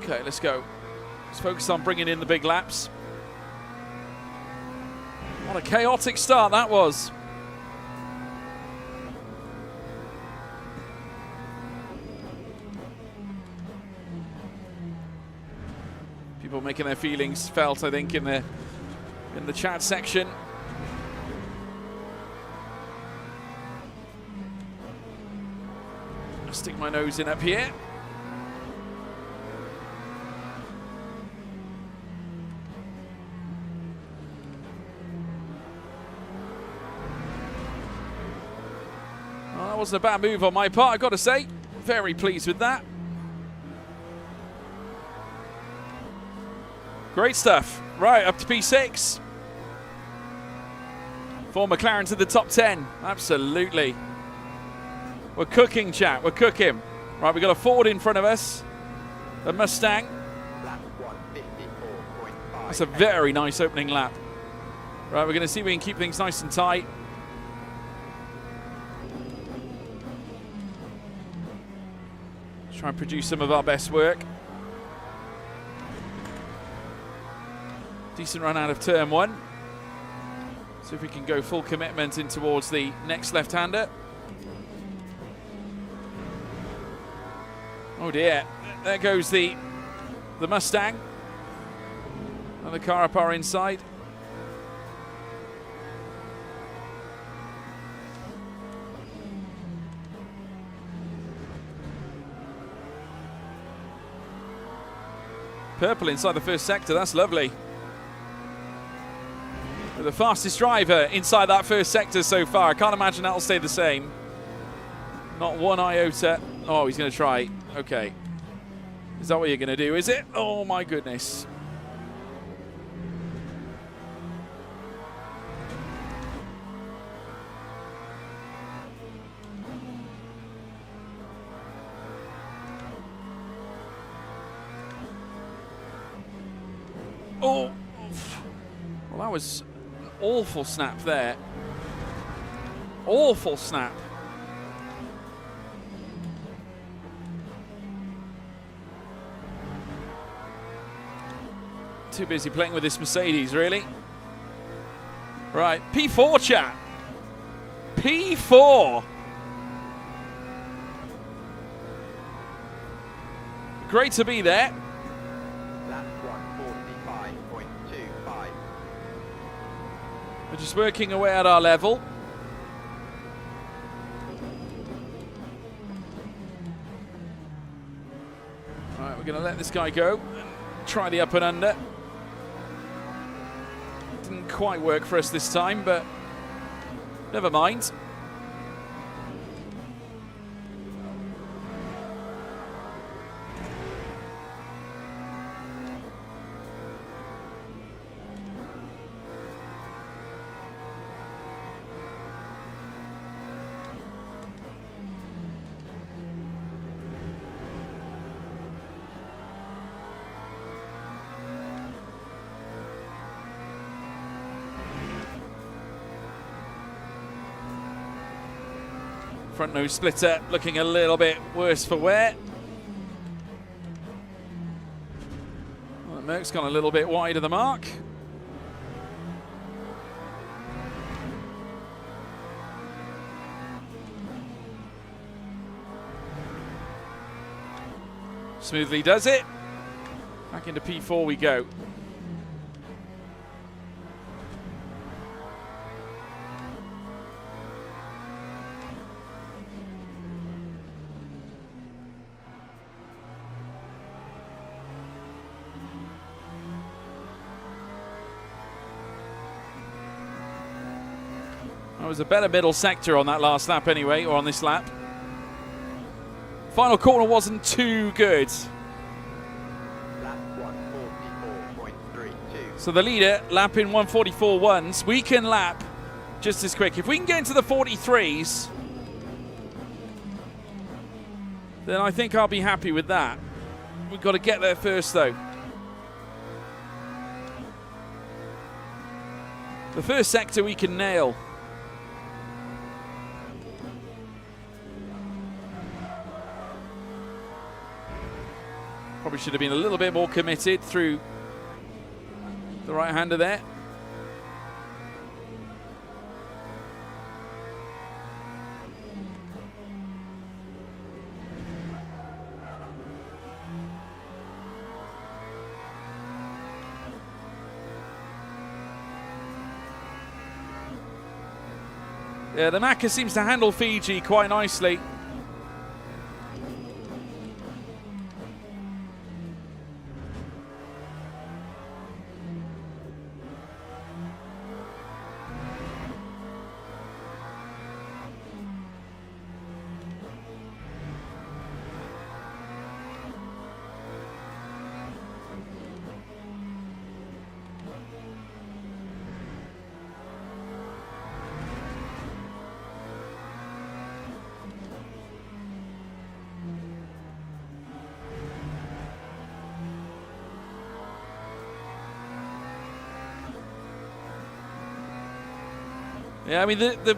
Okay, let's go. Let's focus on bringing in the big laps. What a chaotic start that was. People making their feelings felt, I think, in the chat section. I'll stick my nose in up here. Well, that wasn't a bad move on my part, I've got to say. Very pleased with that. Great stuff. Right, up to P6. 4 McLaren to the top 10. Absolutely. We're cooking, chat. We're cooking. Right, we've got a Ford in front of us. A Mustang. Lap 1:54.5. That's a very nice opening lap. Right, we're going to see if we can keep things nice and tight. Let's try and produce some of our best work. Decent run out of turn 1. See if we can go full commitment in towards the next left-hander. Oh dear, there goes the Mustang. And the car up our inside. Purple inside the first sector, that's lovely. The fastest driver inside that first sector so far. I can't imagine that'll stay the same. Not one iota. Oh, he's going to try. Okay. Is that what you're going to do, is it? Oh my goodness. Oh, well, that was an awful snap there. Awful snap. Too busy playing with this Mercedes, really. Right, P4 chat. P4. Great to be there. We're just working away at our level. All right, we're going to let this guy go. Try the up and under. Didn't quite work for us this time, but never mind. Front nose splitter looking a little bit worse for wear. Well, Merck's gone a little bit wide of the mark. Smoothly does it. Back into P4 we go. That was a better middle sector on that last lap anyway, or on this lap. Final corner wasn't too good. Lap 144.32. So the leader lapping 144.1s. We can lap just as quick. If we can get into the 43s, then I think I'll be happy with that. We've got to get there first though. The first sector we can nail. Probably should have been a little bit more committed through the right-hander there. Yeah, the Macca seems to handle Fiji quite nicely. Yeah, I mean, the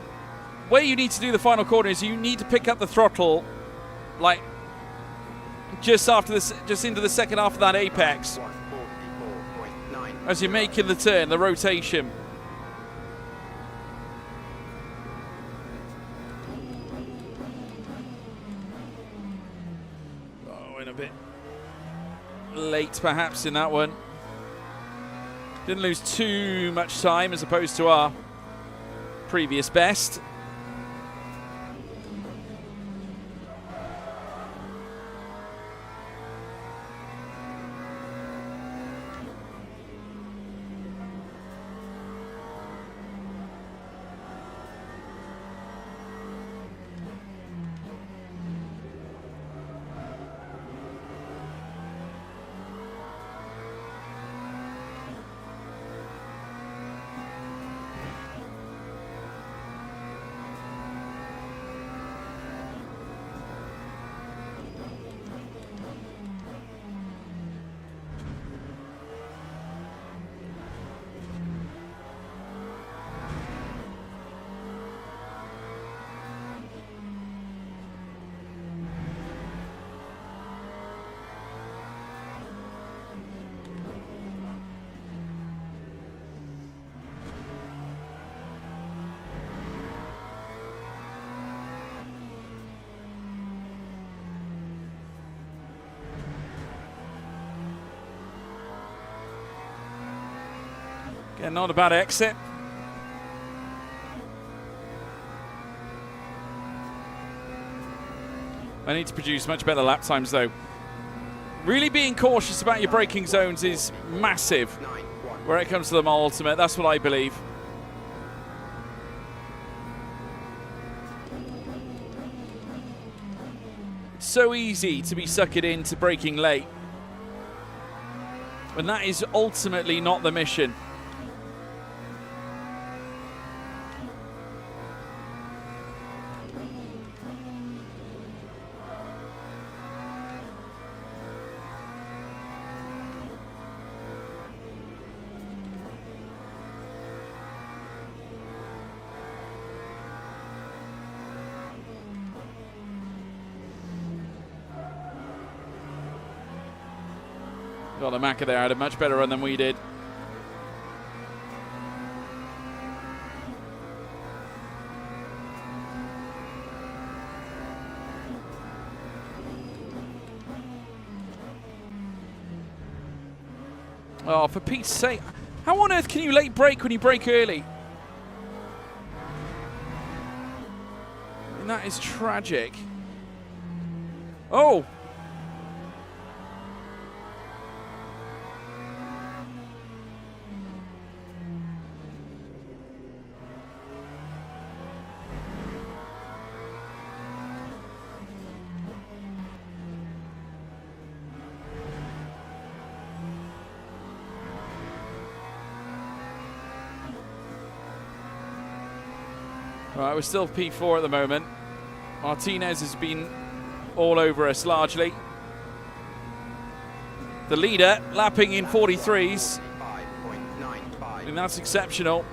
way you need to do the final corner is you need to pick up the throttle, like, just after this, just into the second half of that apex. 144.9. As you're making the turn, the rotation. Went a bit late perhaps in that one. Didn't lose too much time as opposed to our previous best. Yeah, not a bad exit. I need to produce much better lap times though. Really being cautious about your braking zones is massive where it comes to the ultimate. That's what I believe. It's so easy to be suckered into braking late when that is ultimately not the mission. Well, the Macca there had a much better run than we did. Oh, for Pete's sake. How on earth can you late brake when you brake early? I mean, that is tragic. Oh! Right, we're still P4 at the moment. Martinez has been all over us largely. The leader lapping in 43s. And that's exceptional.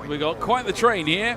We got quite the train here.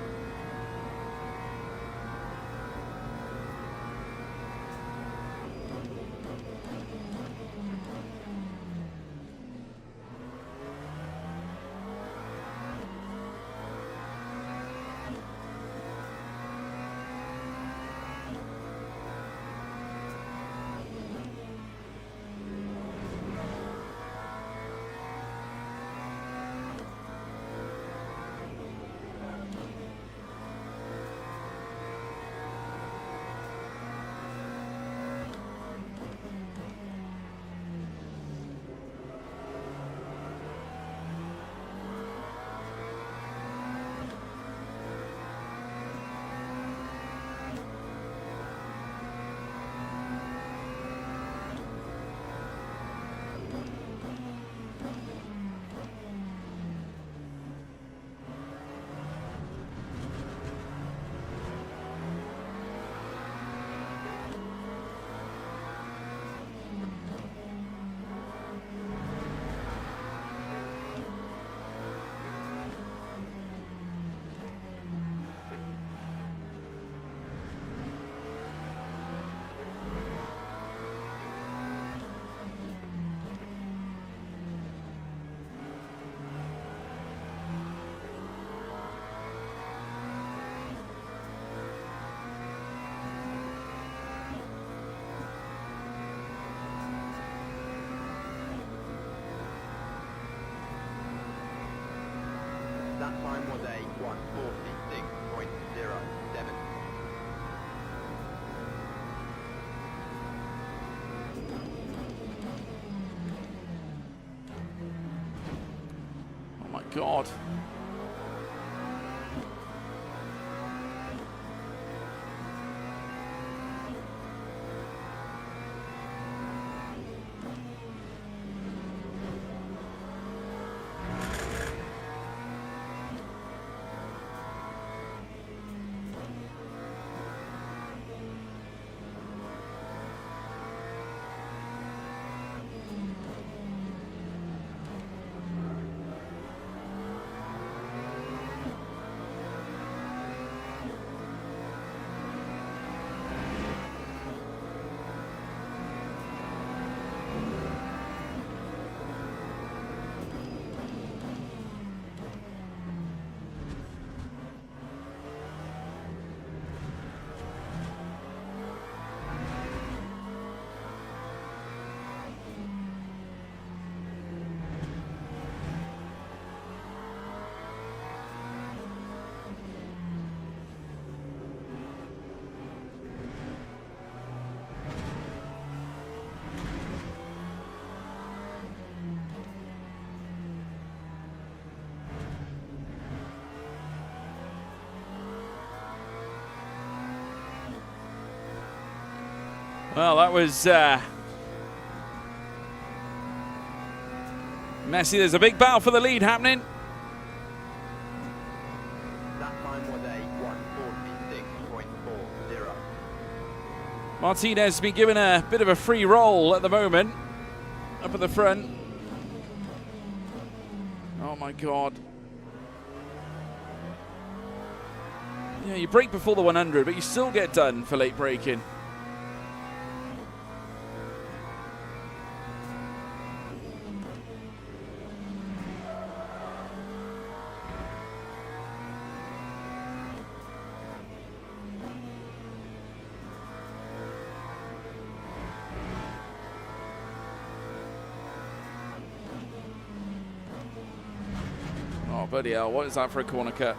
That time was a 1:46.07. Oh my God. Well, that was messy. There's a big battle for the lead happening. That time was a 1:46.40. Martinez has been given a bit of a free roll at the moment, up at the front. Oh my God. Yeah, you brake before the 100, but you still get done for late braking. Oh, bloody hell, what is that for a corner cut?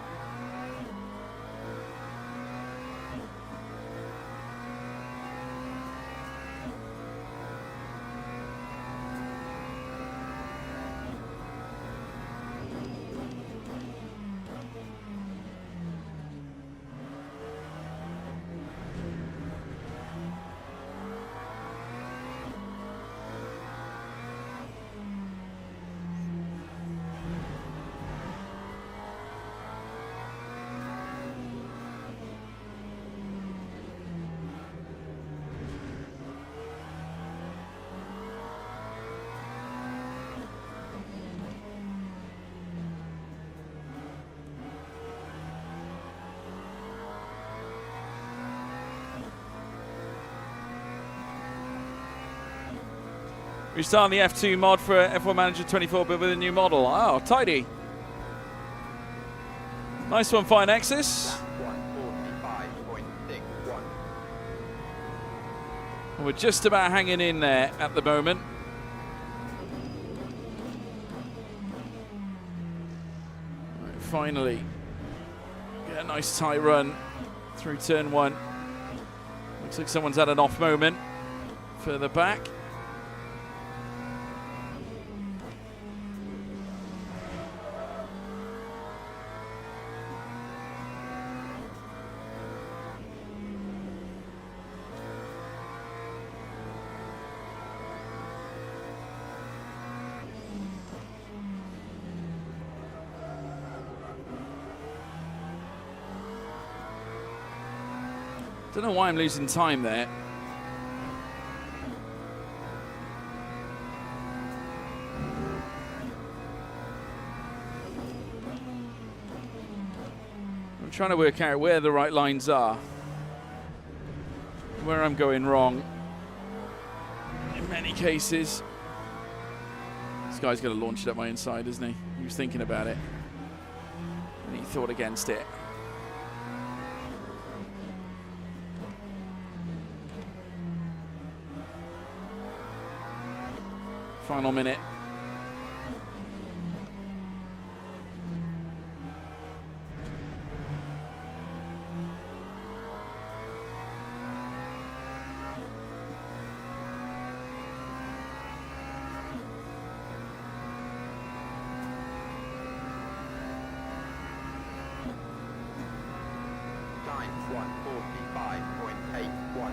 Restarting the F2 mod for F1 Manager 24, but with a new model. Oh, tidy. Nice one, Fine Nexus. Lap 1:45.61. We're just about hanging in there at the moment. Right, finally, get a nice tight run through turn 1. Looks like someone's had an off moment further back. Don't know why I'm losing time there. I'm trying to work out where the right lines are, where I'm going wrong. In many cases, this guy's going to launch it at my inside, isn't he? He was thinking about it, and he thought against it. Final minute. Time 1:45.81.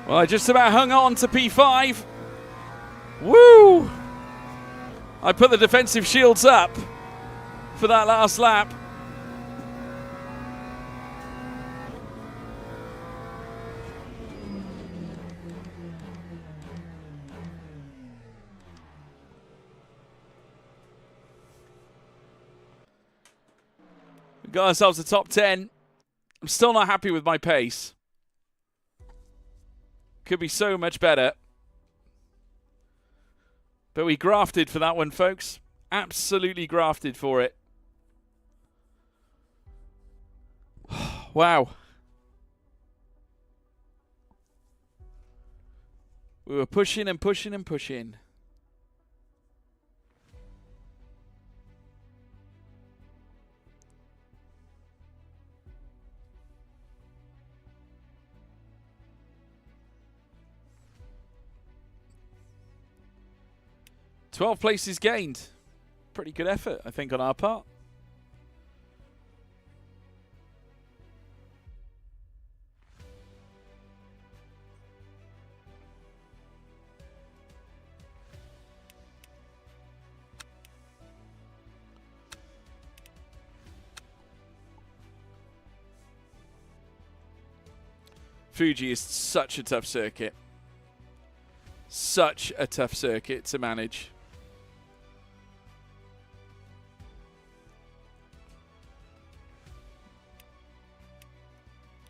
Well, I just about hung on to P5. Woo! I put the defensive shields up for that last lap. We got ourselves a top 10. I'm still not happy with my pace. Could be so much better. But we grafted for that one, folks. Absolutely grafted for it. Wow. We were pushing and pushing and pushing. "12 places gained." Pretty good effort, I think, on our part. Fuji is such a tough circuit. Such a tough circuit to manage.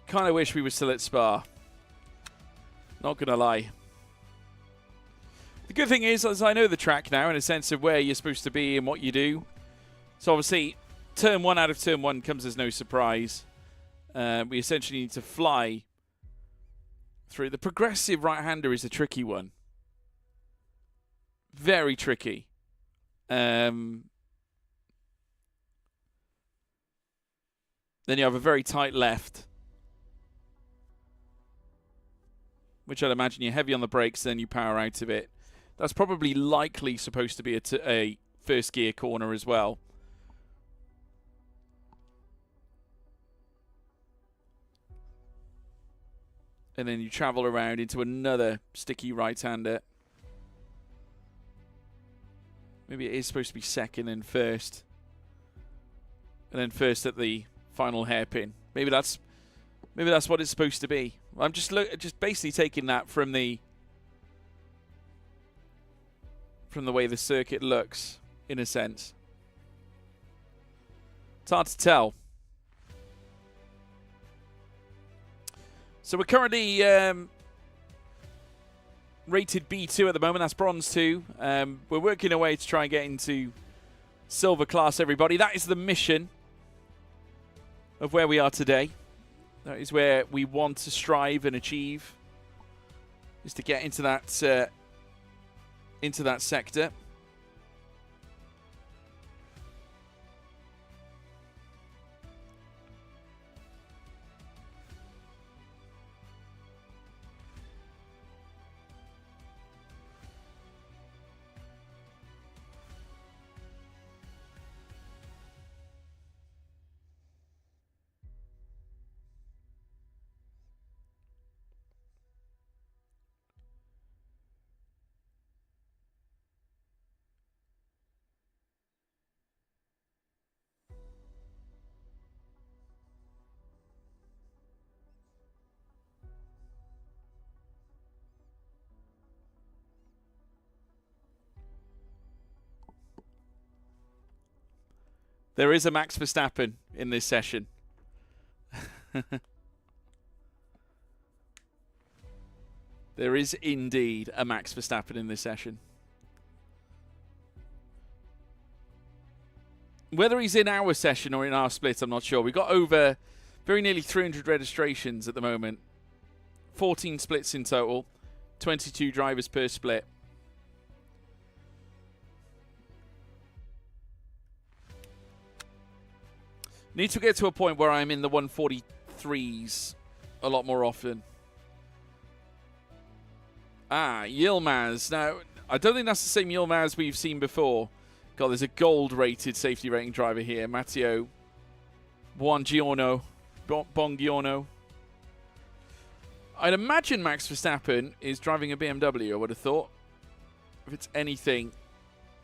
Kind of wish we were still at Spa. Not going to lie. The good thing is I know the track now in a sense of where you're supposed to be and what you do. So obviously, turn 1 out of turn 1 comes as no surprise. We essentially need to fly through. The progressive right-hander is a tricky one. Very tricky. Then you have a very tight left, which I'd imagine you're heavy on the brakes, then you power out of it. That's probably likely supposed to be a first gear corner as well. And then you travel around into another sticky right-hander. Maybe it is supposed to be second and first. And then first at the final hairpin. Maybe that's what it's supposed to be. I'm just basically taking that from the way the circuit looks, in a sense. It's hard to tell. So we're currently rated B2 at the moment. That's bronze 2. We're working our way to try and get into silver class, everybody. That is the mission of where we are today. That is where we want to strive and achieve, is to get into that sector. There is a Max Verstappen in this session. There is indeed a Max Verstappen in this session. Whether he's in our session or in our split, I'm not sure. We've got over very nearly 300 registrations at the moment. 14 splits in total. 22 drivers per split. Need to get to a point where I'm in the 143s a lot more often. Ah, Yilmaz. Now, I don't think that's the same Yilmaz we've seen before. God, there's a gold-rated safety rating driver here. Matteo Bongiorno. I'd imagine Max Verstappen is driving a BMW, I would have thought. If it's anything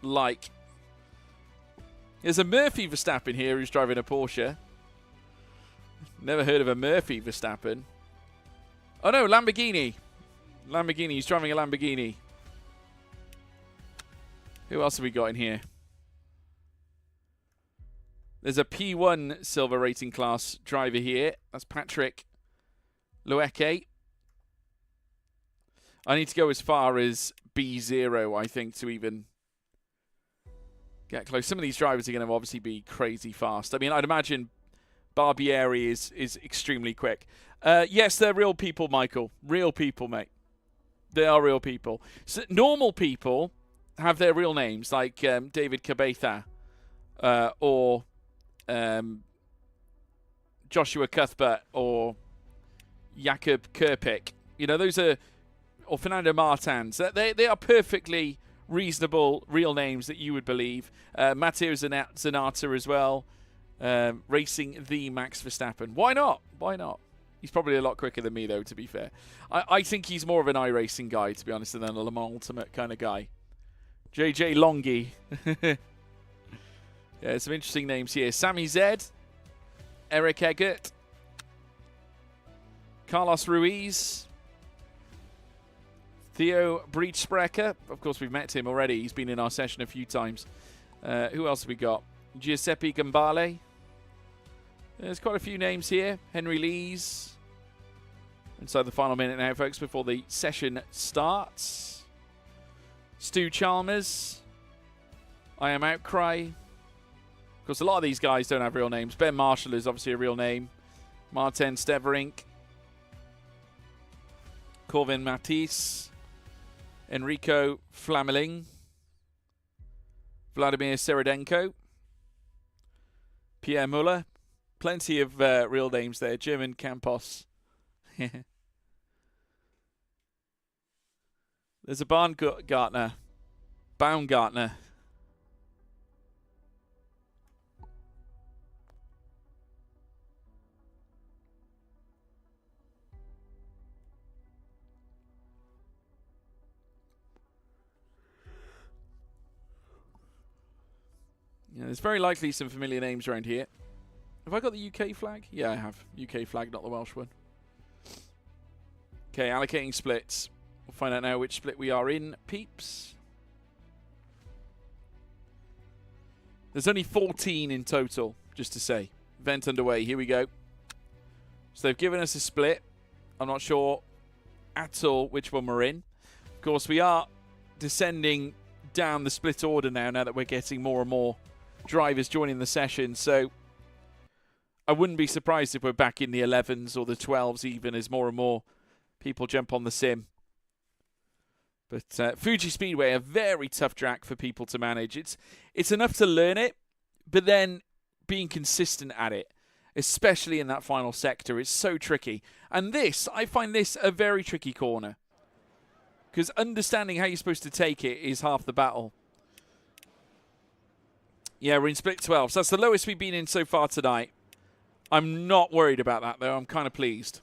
like... There's a Murphy Verstappen here who's driving a Porsche. Never heard of a Murphy Verstappen. Oh no, Lamborghini. Lamborghini, he's driving a Lamborghini. Who else have we got in here? There's a P1 silver rating class driver here. That's Patrick Loeke. I need to go as far as B0, I think, to even get close. Some of these drivers are going to obviously be crazy fast. I mean, I'd imagine Barbieri is extremely quick. Yes, they're real people, Michael. Real people, mate. They are real people. So normal people have their real names, like David Cabeza or Joshua Cuthbert or Jakob Kerpik. You know, those are... Or Fernando Martins. They are perfectly reasonable real names that you would believe. Matteo Zanata as well. Racing the Max Verstappen. Why not? Why not? He's probably a lot quicker than me, though, to be fair. I think he's more of an iRacing guy, to be honest, than a Le Mans Ultimate kind of guy. JJ Longy. Yeah, some interesting names here. Sami Zed. Eric Eggert. Carlos Ruiz. Theo Breechsprecher. Of course, we've met him already. He's been in our session a few times. Who else have we got? Giuseppe Gambale. There's quite a few names here. Henry Lees. Inside the final minute now, folks, before the session starts. Stu Chalmers. I Am Outcry. Of course, a lot of these guys don't have real names. Ben Marshall is obviously a real name. Martin Steverink. Corvin Matisse. Enrico Flameling. Vladimir Seredenko. Pierre Muller. Plenty of real names there. German Campos. There's a Baumgartner. Yeah, there's very likely some familiar names around here. Have I got the UK flag? Yeah, I have. UK flag, not the Welsh one. Okay, allocating splits. We'll find out now which split we are in, peeps. There's only 14 in total, just to say. Event underway. Here we go. So they've given us a split. I'm not sure at all which one we're in. Of course, we are descending down the split order now that we're getting more and more drivers joining the session. So I wouldn't be surprised if we're back in the 11s or the 12s even as more and more people jump on the sim. But Fuji Speedway, a very tough track for people to manage. It's enough to learn it, but then being consistent at it, especially in that final sector, is so tricky. And I find this a very tricky corner. Because understanding how you're supposed to take it is half the battle. Yeah, we're in split 12. So that's the lowest we've been in so far tonight. I'm not worried about that, though. I'm kind of pleased.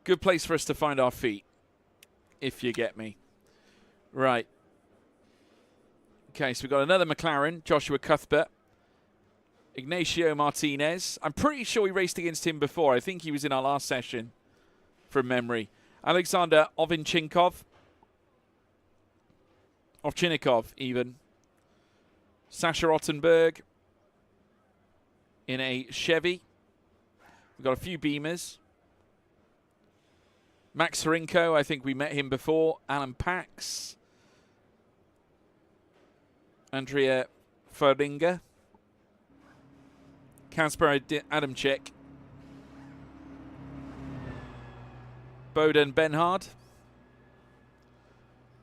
Good place for us to find our feet, if you get me. Right. Okay, so we've got another McLaren, Joshua Cuthbert. Ignacio Martinez. I'm pretty sure we raced against him before. I think he was in our last session, from memory. Alexander Ovchinnikov. Ovchinnikov, even. Sasha Ottenberg in a Chevy. We've got a few Beamers. Max Horinko, I think we met him before. Alan Pax. Andrea Ferdinga. Kasper Adamczyk. Boden Benhard.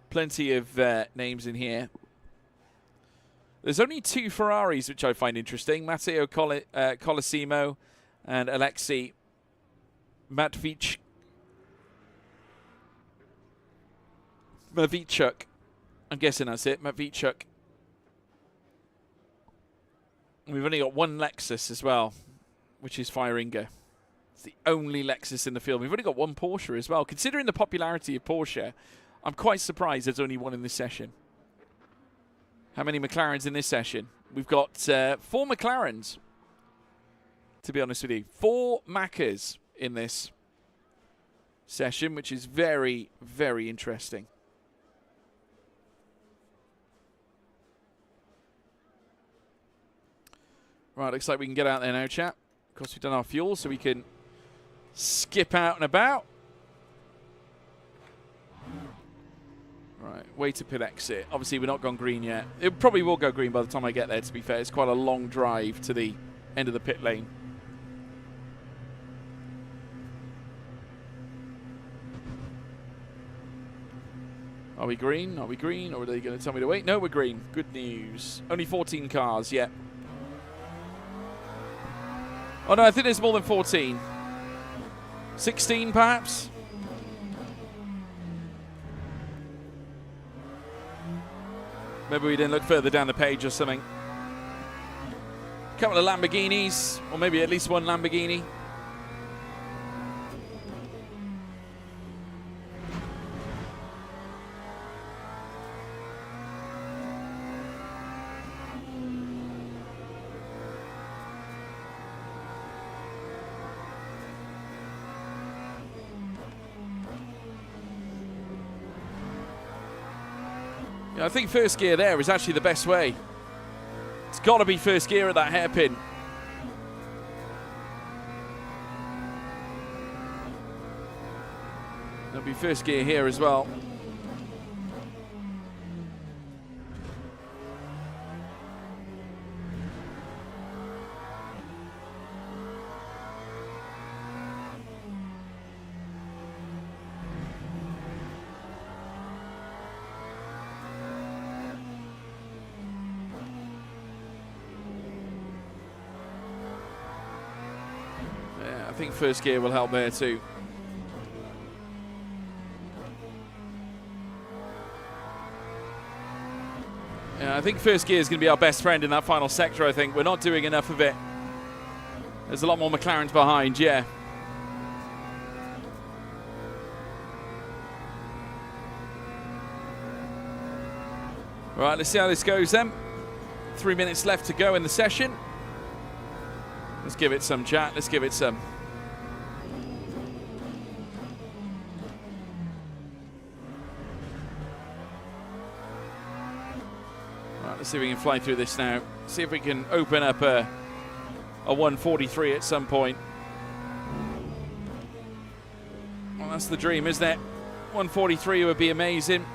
Plenty of names in here. There's only 2 Ferraris, which I find interesting. Matteo Colosimo and Alexei Matvichuk. I'm guessing that's it. Matvichuk. We've only got 1 Lexus as well, which is Feiringa. It's the only Lexus in the field. We've only got 1 Porsche as well. Considering the popularity of Porsche, I'm quite surprised there's only 1 in this session. How many McLarens in this session? We've got 4 McLarens, to be honest with you. 4 Maccas in this session, which is very, very interesting. Right, looks like we can get out there now, chat. Of course, we've done our fuel, so we can skip out and about. Right, way to pit exit. Obviously, we're not gone green yet. It probably will go green by the time I get there, to be fair. It's quite a long drive to the end of the pit lane. Are we green? Are we green? Or are they going to tell me to wait? No, we're green. Good news. Only 14 cars, yeah. Oh, no, I think there's more than 14. 16, perhaps? Maybe we didn't look further down the page or something. A couple of Lamborghinis, or maybe at least 1 Lamborghini. Yeah, I think first gear there is actually the best way. It's got to be first gear at that hairpin. There'll be first gear here as well. Yeah, I think first gear will help there too. Yeah, I think first gear is going to be our best friend in that final sector, I think. We're not doing enough of it. There's a lot more McLarens behind, yeah. Right, let's see how this goes then. 3 minutes left to go in the session. Let's give it some chat. Let's give it some. Right, let's see if we can fly through this now. See if we can open up a 143 at some point. Well, that's the dream, isn't it? 143 would be amazing.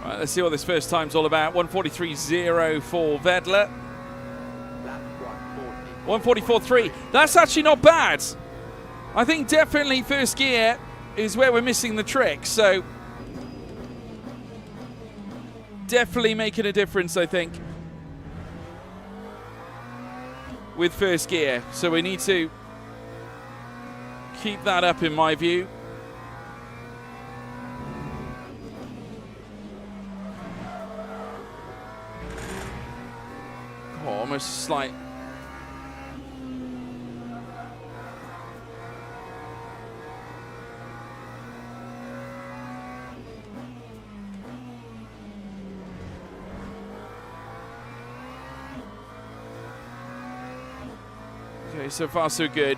Right, let's see what this first time's all about. 143.0 for Vedler. 144.3. That's actually not bad. I think definitely first gear is where we're missing the trick. So definitely making a difference, I think, with first gear. So we need to keep that up in my view. Almost slight. Okay, so far so good.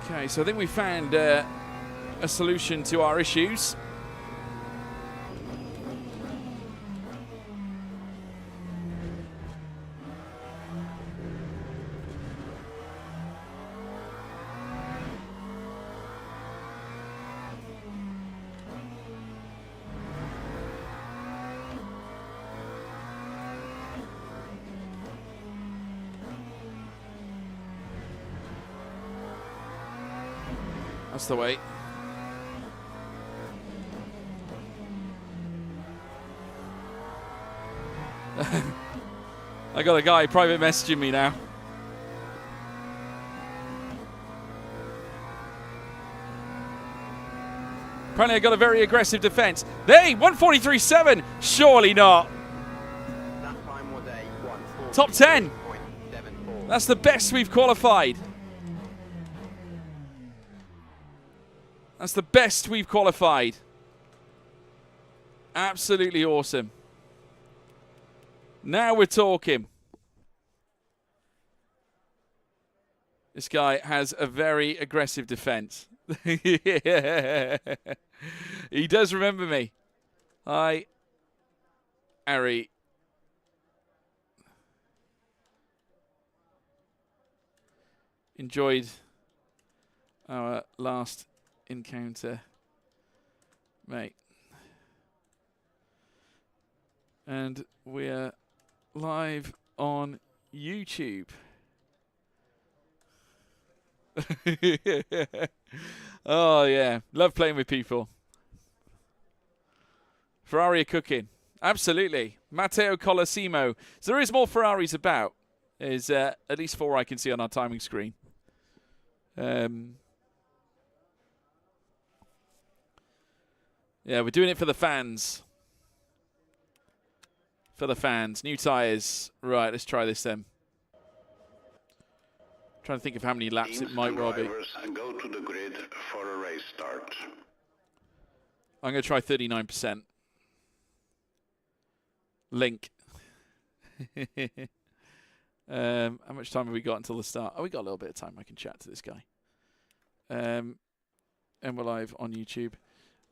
Okay, so I think we found a solution to our issues. That's the way. I got a guy private messaging me now. Apparently I got a very aggressive defense. Hey, 143.7. Surely not. That time was a Top 10. 140.74. That's the best we've qualified. That's the best we've qualified. Absolutely awesome. Now we're talking. This guy has a very aggressive defense. Yeah. He does remember me. Hi, Ari. enjoyed our last encounter, mate. And we're live on YouTube. Oh, yeah. Love playing with people. Ferrari are cooking. Absolutely. Matteo Colosimo. So there is more Ferraris about. There's at least 4 I can see on our timing screen. Yeah, we're doing it for the fans. For the fans. New tyres. Right, let's try this then. Trying to think of how many laps it might well be. Go to the grid for a race start. I'm going to try 39%. Link. How much time have we got until the start? Oh, we got a little bit of time. I can chat to this guy. And we're live on YouTube.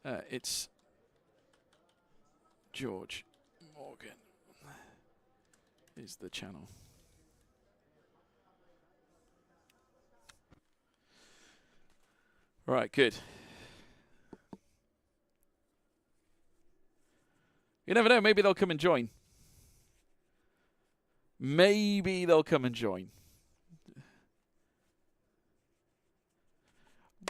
It's George Morgan is the channel. Right, good. You never know. Maybe they'll come and join. Maybe they'll come and join.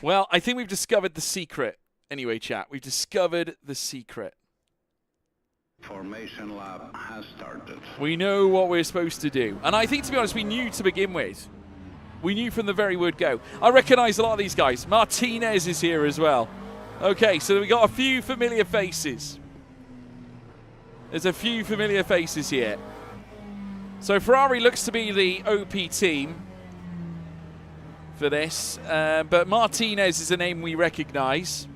Well, I think we've discovered the secret. Anyway, chat, we've discovered the secret. Formation lap has started. We know what we're supposed to do. And I think, to be honest, we knew to begin with. We knew from the very word go. I recognise a lot of these guys. Martinez is here as well. Okay, so we got a few familiar faces. There's a few familiar faces here. So Ferrari looks to be the OP team for this. But Martinez is a name we recognise.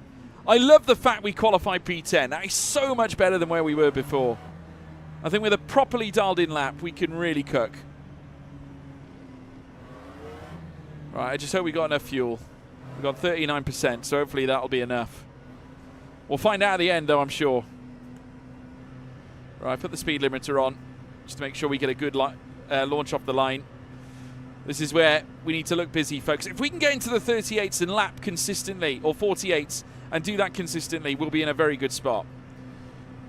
I love the fact we qualified P10. That is so much better than where we were before. I think with a properly dialed in lap, we can really cook. Right, I just hope we got enough fuel. We've got 39%, so hopefully that'll be enough. We'll find out at the end, though, I'm sure. Right, put the speed limiter on, just to make sure we get a good launch off the line. This is where we need to look busy, folks. If we can get into the 38s and lap consistently, or 48s, and do that consistently, we'll be in a very good spot.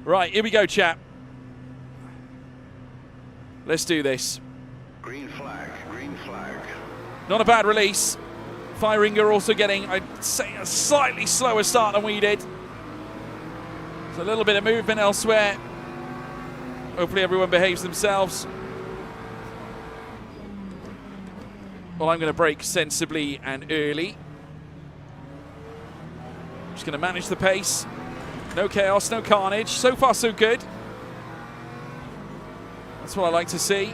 Right, here we go, chat. Let's do this. Green flag, green flag. Not a bad release. Feiringer also getting, I'd say, a slightly slower start than we did. So a little bit of movement elsewhere. Hopefully everyone behaves themselves. Well, I'm going to brake sensibly and early. Just going to manage the pace. No chaos, no carnage. So far, so good. That's what I like to see.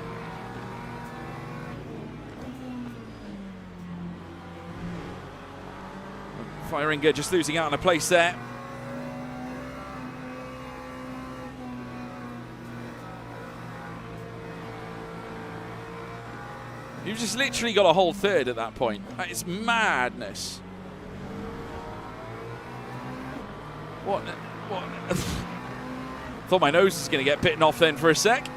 Feiringer just losing out on a place there. You've just literally got a whole third at that point. That is madness. What? Thought my nose was going to get bitten off then for a sec.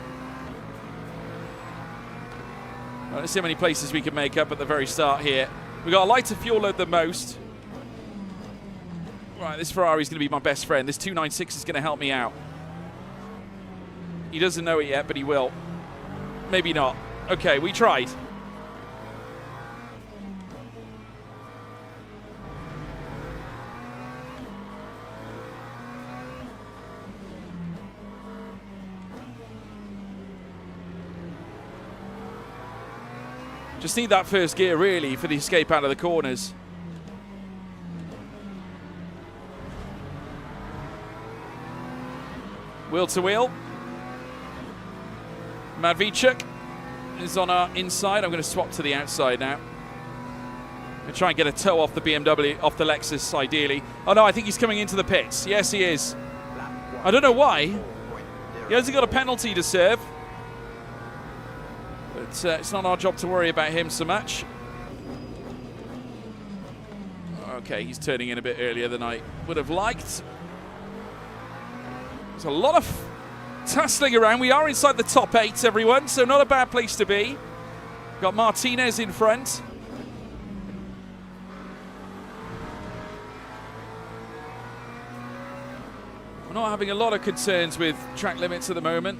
Right, let's see how many places we can make up at the very start here. We've got a lighter fuel load than most. Right, this Ferrari is going to be my best friend. This 296 is going to help me out. He doesn't know it yet, but he will. Maybe not. Okay, we tried. Just need that first gear, really, for the escape out of the corners. Wheel to wheel. Madvichuk is on our inside. I'm going to swap to the outside now. I'm going to try and get a toe off the BMW, off the Lexus, ideally. Oh, no, I think he's coming into the pits. Yes, he is. I don't know why. He hasn't got a penalty to serve. But it's not our job to worry about him so much. Okay, he's turning in a bit earlier than I would have liked. There's a lot of tussling around. We are inside the top 8, everyone, so not a bad place to be. Got Martinez in front. We're not having a lot of concerns with track limits at the moment.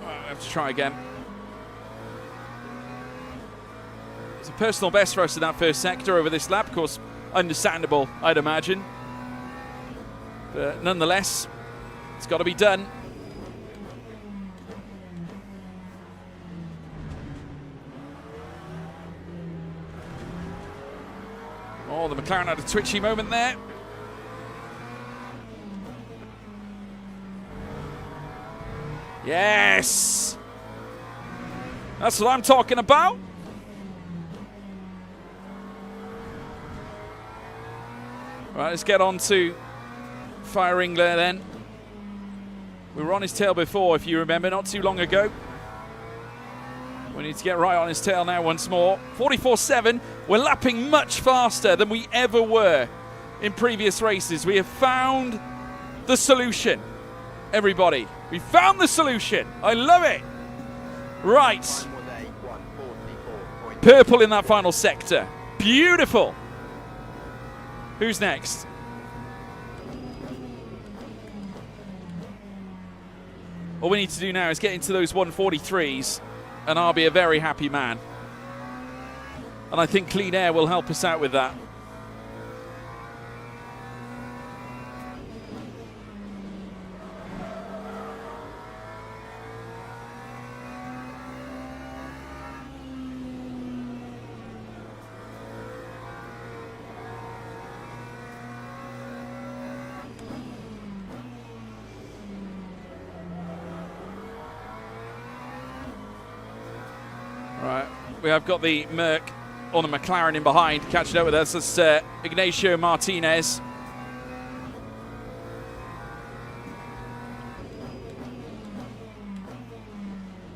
I have to try again. It's a personal best for us in that first sector over this lap. Of course, understandable, I'd imagine. But nonetheless, it's got to be done. Oh, the McLaren had a twitchy moment there. Yes! That's what I'm talking about. Right, let's get on to Fire Ringler then. We were on his tail before, if you remember, not too long ago. We need to get right on his tail now once more. 44.7, we're lapping much faster than we ever were in previous races. We have found the solution, everybody. We found the solution. I love it. Right. Time was a 1:44.8. Purple in that final sector. Beautiful. Who's next? All we need to do now is get into those 143s, and I'll be a very happy man. And I think Clean Air will help us out with that. Right, we have got the Merc on the McLaren in behind, catching up with us. That's Ignacio Martinez.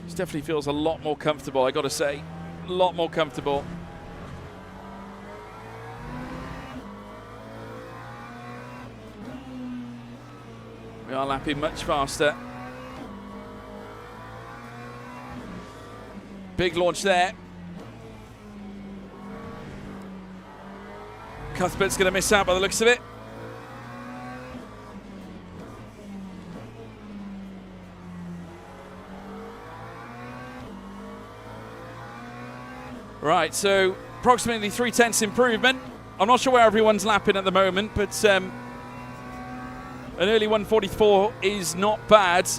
This definitely feels a lot more comfortable, I got to say. A lot more comfortable. We are lapping much faster. Big launch there. Cuthbert's going to miss out by the looks of it. Right, so approximately 3/10 improvement. I'm not sure where everyone's lapping at the moment, but an early 144 is not bad.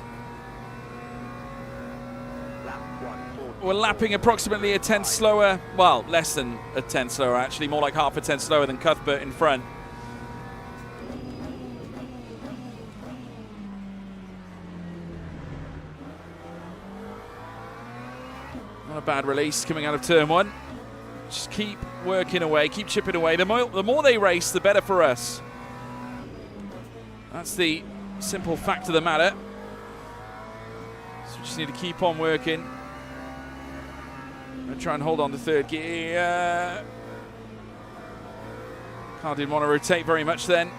We're lapping approximately a tenth slower, well, less than a tenth slower actually, more like half a tenth slower than Cuthbert in front. Not a bad release coming out of turn one. Just keep working away, keep chipping away. The more they race, the better for us. That's the simple fact of the matter. So we just need to keep on working. Try and hold on to third gear. Car didn't want to rotate very much then.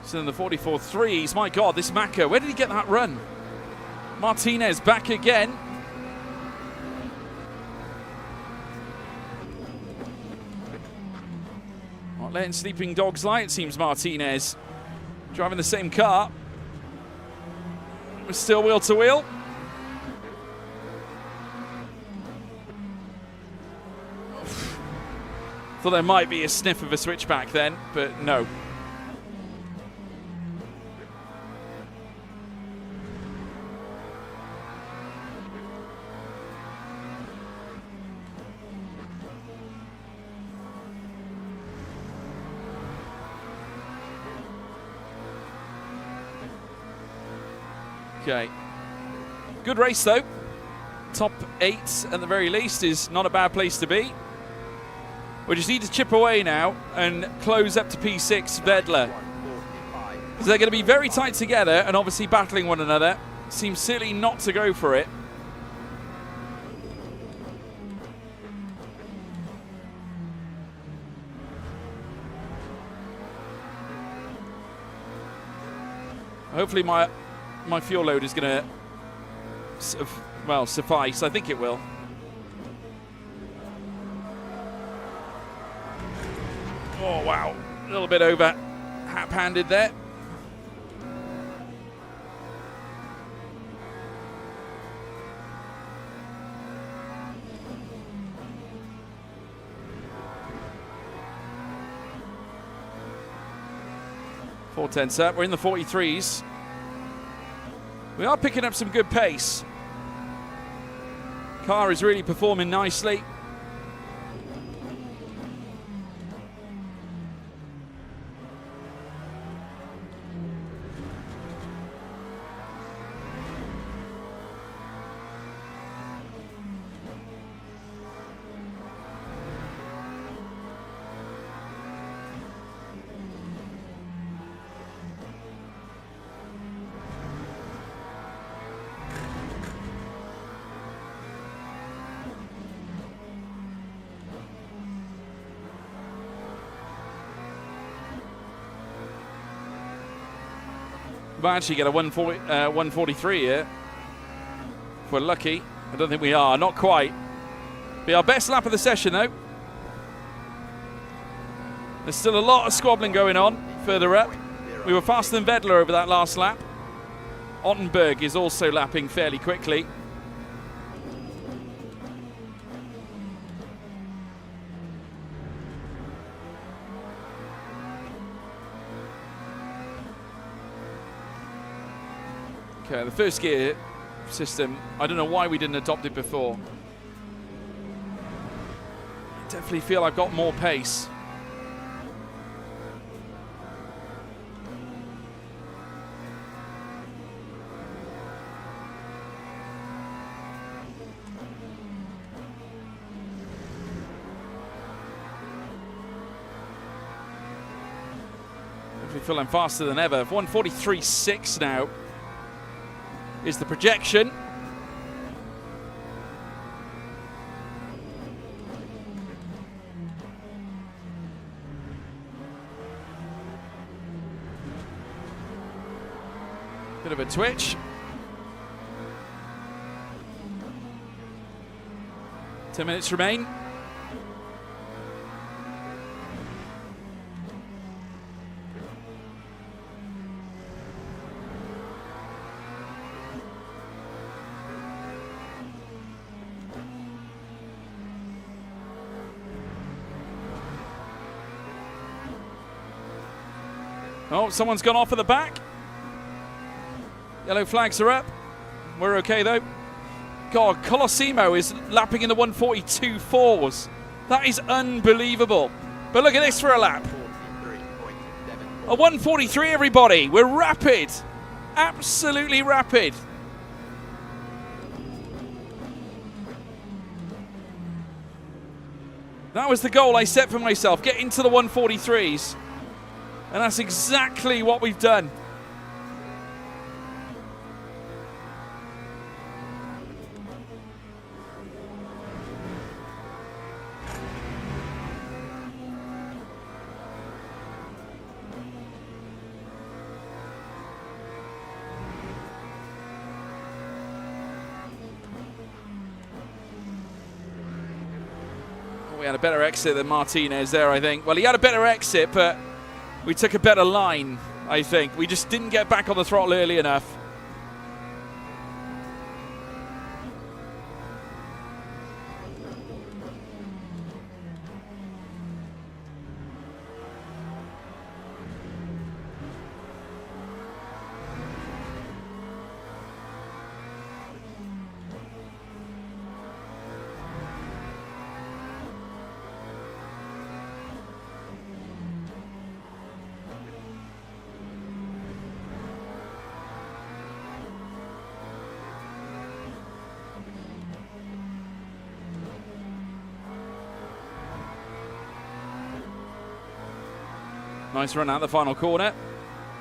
So in the 44.3s, my God, this Maka, where did he get that run? Martinez back again. Not letting sleeping dogs lie, it seems, Martinez. Driving the same car. We're still wheel to wheel. Thought there might be a sniff of a switchback then, but no. Okay. Good race though. Top 8 at the very least is not a bad place to be. We just need to chip away now and close up to P6 Vedler. So they're going to be very tight together and obviously battling one another. Seems silly not to go for it. Hopefully my fuel load is going to, well, suffice. I think it will. Oh, wow. A little bit over hap-handed there. .410 up. We're in the 43s. We are picking up some good pace. Car is really performing nicely. Might actually get a 143 here. If we're lucky. I don't think we are. Not quite. Be our best lap of the session, though. There's still a lot of squabbling going on further up. We were faster than Vedler over that last lap. Ottenberg is also lapping fairly quickly. Okay, the first gear system, I don't know why we didn't adopt it before. I definitely feel I've got more pace. Definitely feel I'm faster than ever. 143.6 now is the projection. Bit of a twitch. 10 minutes remain. Oh, someone's gone off at the back. Yellow flags are up. We're okay, though. God, Colosimo is lapping in the 142.4s. That is unbelievable. But look at this for a lap. A 143, everybody. We're rapid. Absolutely rapid. That was the goal I set for myself. Get into the 143s. And that's exactly what we've done. We had a better exit than Martinez there, I think. Well, he had a better exit, but we took a better line, I think. We just didn't get back on the throttle early enough. Nice run out the final corner.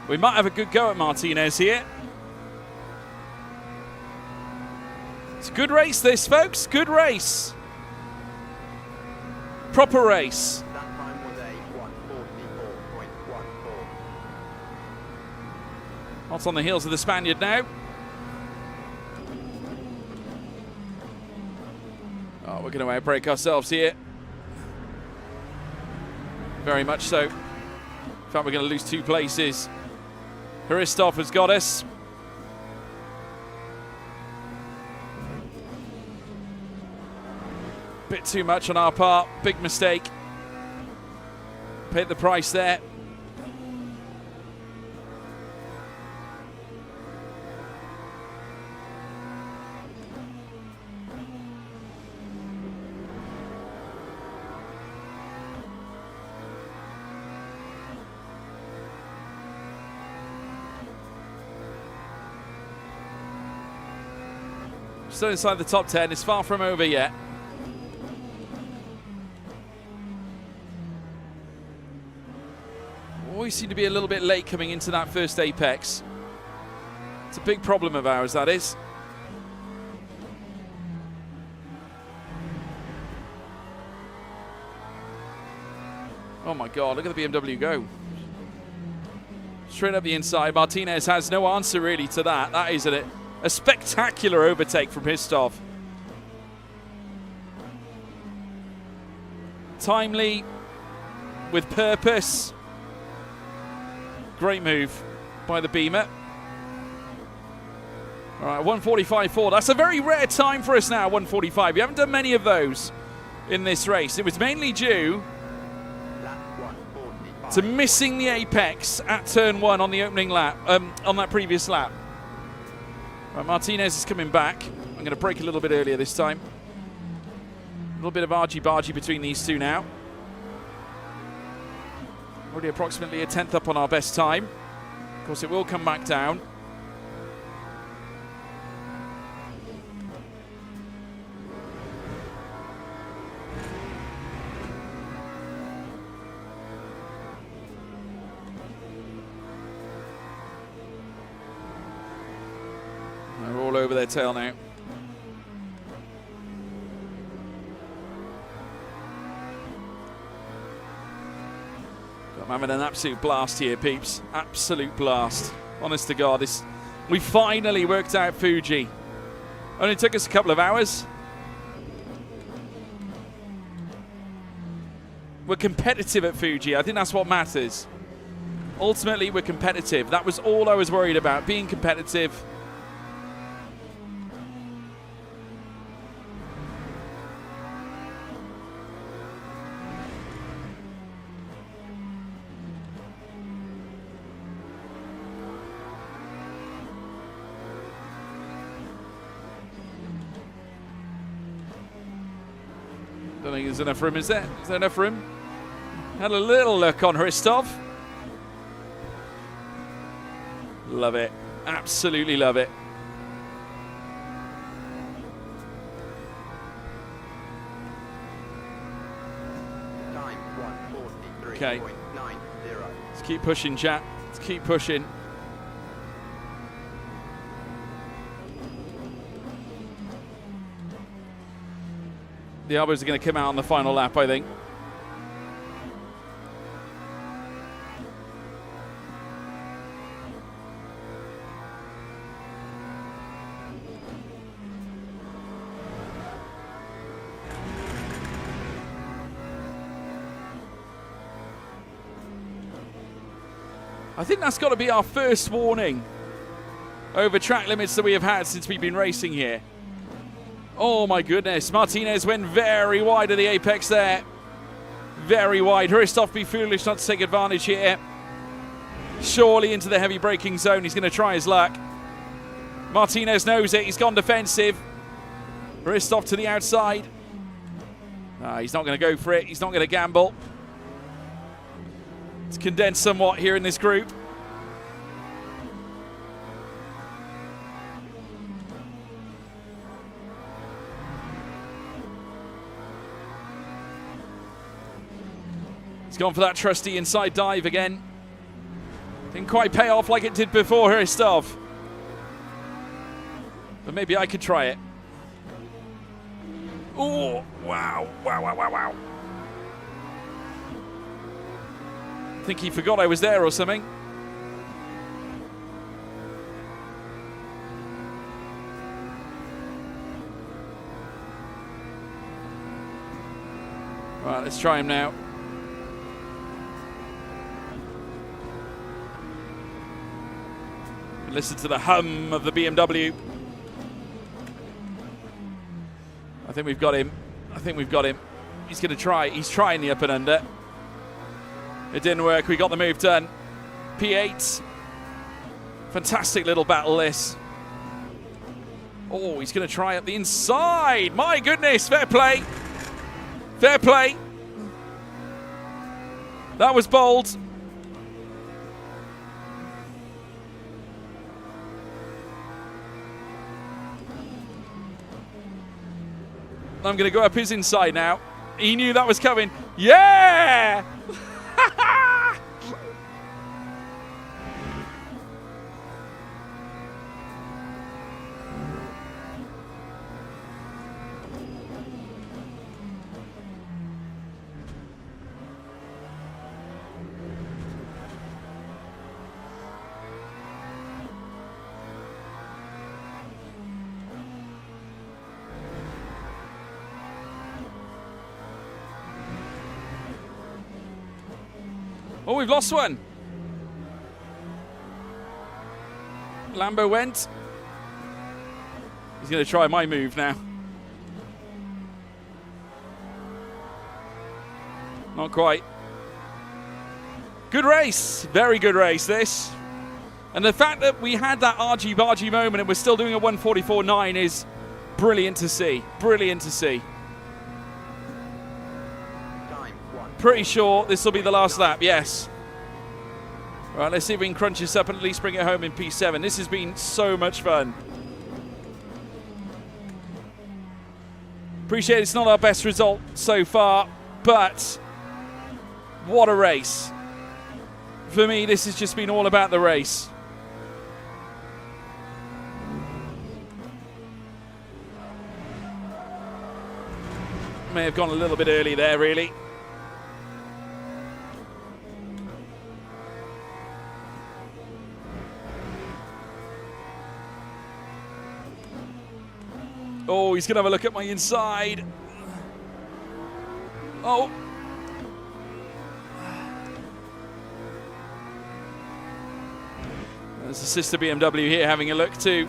We might have a good go at Martinez here. It's a good race this, folks. Good race. Proper race. That time was a 144.14. Hot on the heels of the Spaniard now. Oh, we're going to outbreak ourselves here. Very much so. In fact, we're going to lose 2 places. Hristov has got us. Bit too much on our part. Big mistake. Paid the price there. Still inside the top 10. It's far from over yet. Always seem to be a little bit late coming into that first apex. It's a big problem of ours, that is. Oh my God, look at the BMW go. Straight up the inside. Martinez has no answer really to that. That is a spectacular overtake from Hristov. Timely, with purpose. Great move by the Beamer. All right, 1:45.4. That's a very rare time for us now, 1:45. We haven't done many of those in this race. It was mainly due to missing the apex at turn 1 on the opening lap, on that previous lap. Right, Martinez is coming back. I'm going to brake a little bit earlier this time. A little bit of argy-bargy between these two now. Already approximately a 10th up on our best time. Of course, it will come back down. They're all over their tail now. I'm having an absolute blast here, peeps. Absolute blast. Honest to God, we finally worked out Fuji. Only took us a couple of hours. We're competitive at Fuji. I think that's what matters. Ultimately, we're competitive. That was all I was worried about, being competitive. Don't think there's enough room, is there? Is there enough room? Had a little look on Hristov. Love it. Absolutely love it. Time 1:43.90. Okay. Let's keep pushing, chat. Let's keep pushing. The others are going to come out on the final lap, I think. I think that's got to be our first warning over track limits that we have had since we've been racing here. Oh my goodness, Martinez went very wide of the apex there. Very wide. Hristov be foolish not to take advantage here. Surely into the heavy braking zone. He's going to try his luck. Martinez knows it. He's gone defensive. Hristov to the outside. He's not going to go for it. He's not going to gamble. It's condensed somewhat here in this group. He's gone for that trusty inside dive again. Didn't quite pay off like it did before, Hristov. But maybe I could try it. Oh, wow, wow, wow, wow, wow. I think he forgot I was there or something. Right, let's try him now. Listen to the hum of the BMW. I think we've got him. I think we've got him. He's going to try. He's trying the up and under. It didn't work. We got the move done. P8. Fantastic little battle this. Oh, he's going to try up the inside. My goodness. Fair play. Fair play. That was bold. I'm going to go up his inside now. He knew that was coming. Yeah! Oh, we've lost one. Lambo went. He's going to try my move now. Not quite. Good race. Very good race, this. And the fact that we had that argy-bargy moment and we're still doing a 1:44.9 is brilliant to see. Brilliant to see. Pretty sure this will be the last lap, yes. Right, let's see if we can crunch this up and at least bring it home in P7. This has been so much fun. Appreciate it's not our best result so far, but what a race. For me, this has just been all about the race. May have gone a little bit early there, really. Oh, he's going to have a look at my inside. Oh. There's a sister BMW here having a look too.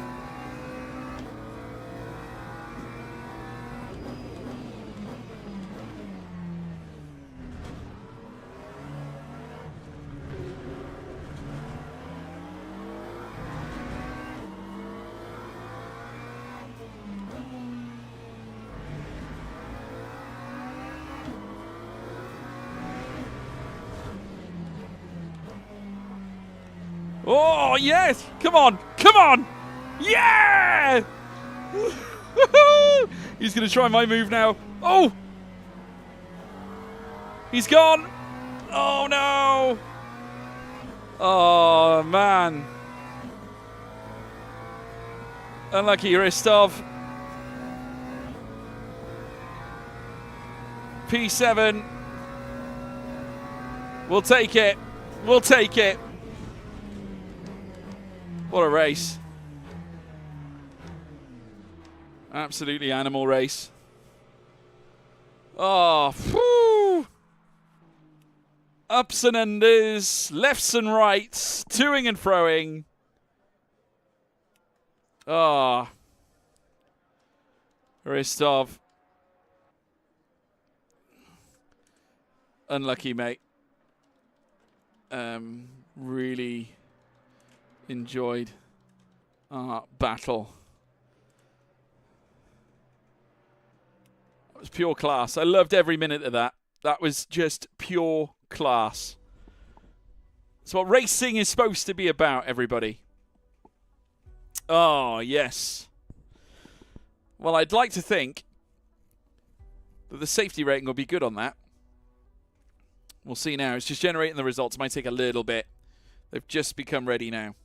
Oh, yes! Come on! Come on! Yeah! He's going to try my move now. Oh! He's gone! Oh, no! Oh, man. Unlucky, Ristov. P7. We'll take it. We'll take it. What a race. Absolutely animal race. Oh, whew. Ups and unders, lefts and rights, toing and froing. Ah. Ristov. Unlucky, mate. Really enjoyed our battle. It was pure class. I loved every minute of that. That was just pure class. It's what racing is supposed to be about, everybody. Oh, yes. Well, I'd like to think that the safety rating will be good on that. We'll see now. It's just generating the results. It might take a little bit. They've just become ready now.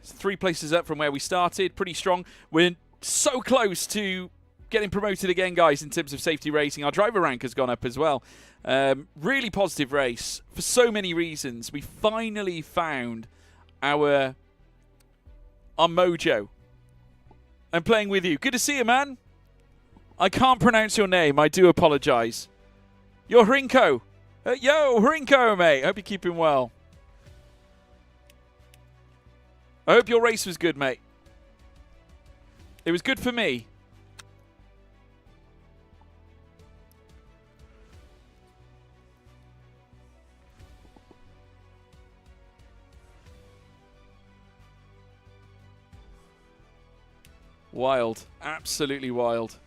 It's 3 places up from where we started. Pretty strong. We're so close to getting promoted again, guys, in terms of safety racing. Our driver rank has gone up as well. Really positive race for so many reasons. We finally found our mojo. I'm playing with you. Good to see you, man. I can't pronounce your name. I do apologise. You're Hrinko. Yo, Hrinko, mate. Hope you're keeping well. I hope your race was good, mate. It was good for me. Wild. Absolutely wild.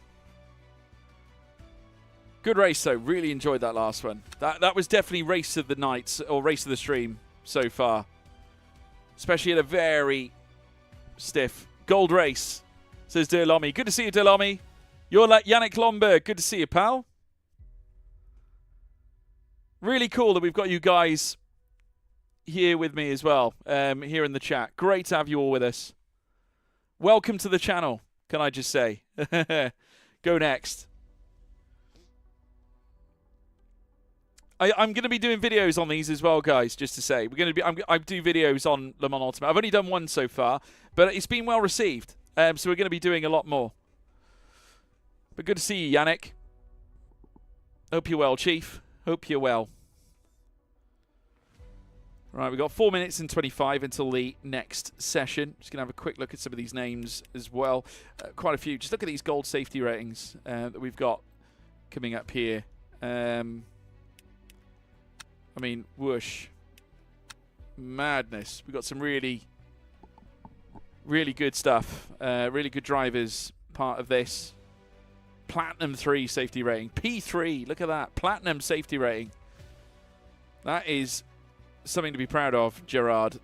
Good race, though. Really enjoyed that last one. That was definitely race of the night, or race of the stream so far. Especially at a very stiff gold race, says Derlomi. Good to see you, Derlomi. You're like Yannick Lomberg. Good to see you, pal. Really cool that we've got you guys here with me as well, here in the chat. Great to have you all with us. Welcome to the channel, can I just say. Go next. I'm going to be doing videos on these as well, guys, just to say. We're going to be I do videos on Le Mans Ultimate. I've only done one so far, but it's been well received. So we're going to be doing a lot more. But good to see you, Yannick. Hope you're well, Chief. Hope you're well. Right, we've got 4 minutes and 25 until the next session. Just going to have a quick look at some of these names as well. Quite a few. Just look at these gold safety ratings that we've got coming up here. I mean, whoosh. Madness. We've got some really, really good stuff. Really good drivers part of this. Platinum 3 safety rating. P3. Look at that. Platinum safety rating. That is something to be proud of, Gerard.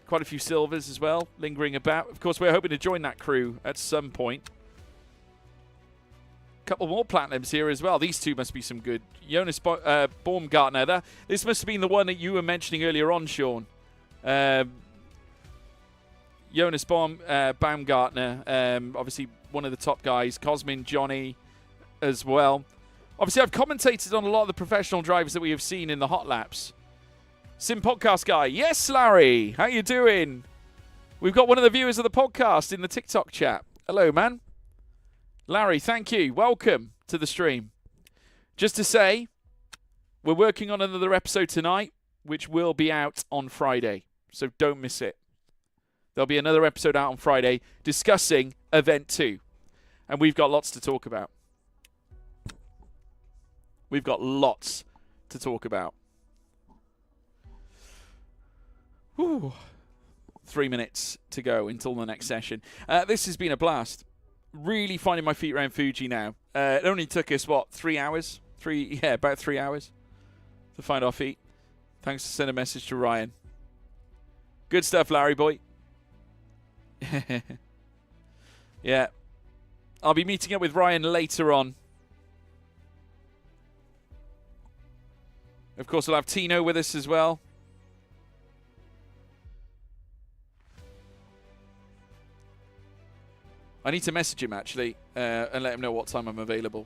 Quite a few silvers as well, lingering about. Of course, we're hoping to join that crew at some point. Couple more platinums here as well. These two must be some good. Jonas Baumgartner. This must have been the one that you were mentioning earlier on, Sean. Jonas Baumgartner, obviously one of the top guys. Cosmin, Johnny as well. Obviously, I've commentated on a lot of the professional drivers that we have seen in the hot laps. Sim Podcast Guy. Yes, Larry. How you doing? We've got one of the viewers of the podcast in the TikTok chat. Hello, man. Larry, thank you. Welcome to the stream. Just to say, we're working on another episode tonight, which will be out on Friday. So don't miss it. There'll be another episode out on Friday discussing Event 2. And we've got lots to talk about. We've got lots to talk about. Whew. 3 minutes to go until the next session. This has been a blast. Really finding my feet around Fuji now. It only took us, what, 3 hours? About 3 hours to find our feet. Thanks for sending a message to Ryan. Good stuff, Larry boy. Yeah. I'll be meeting up with Ryan later on. Of course, we'll have Tino with us as well. I need to message him, actually, and let him know what time I'm available.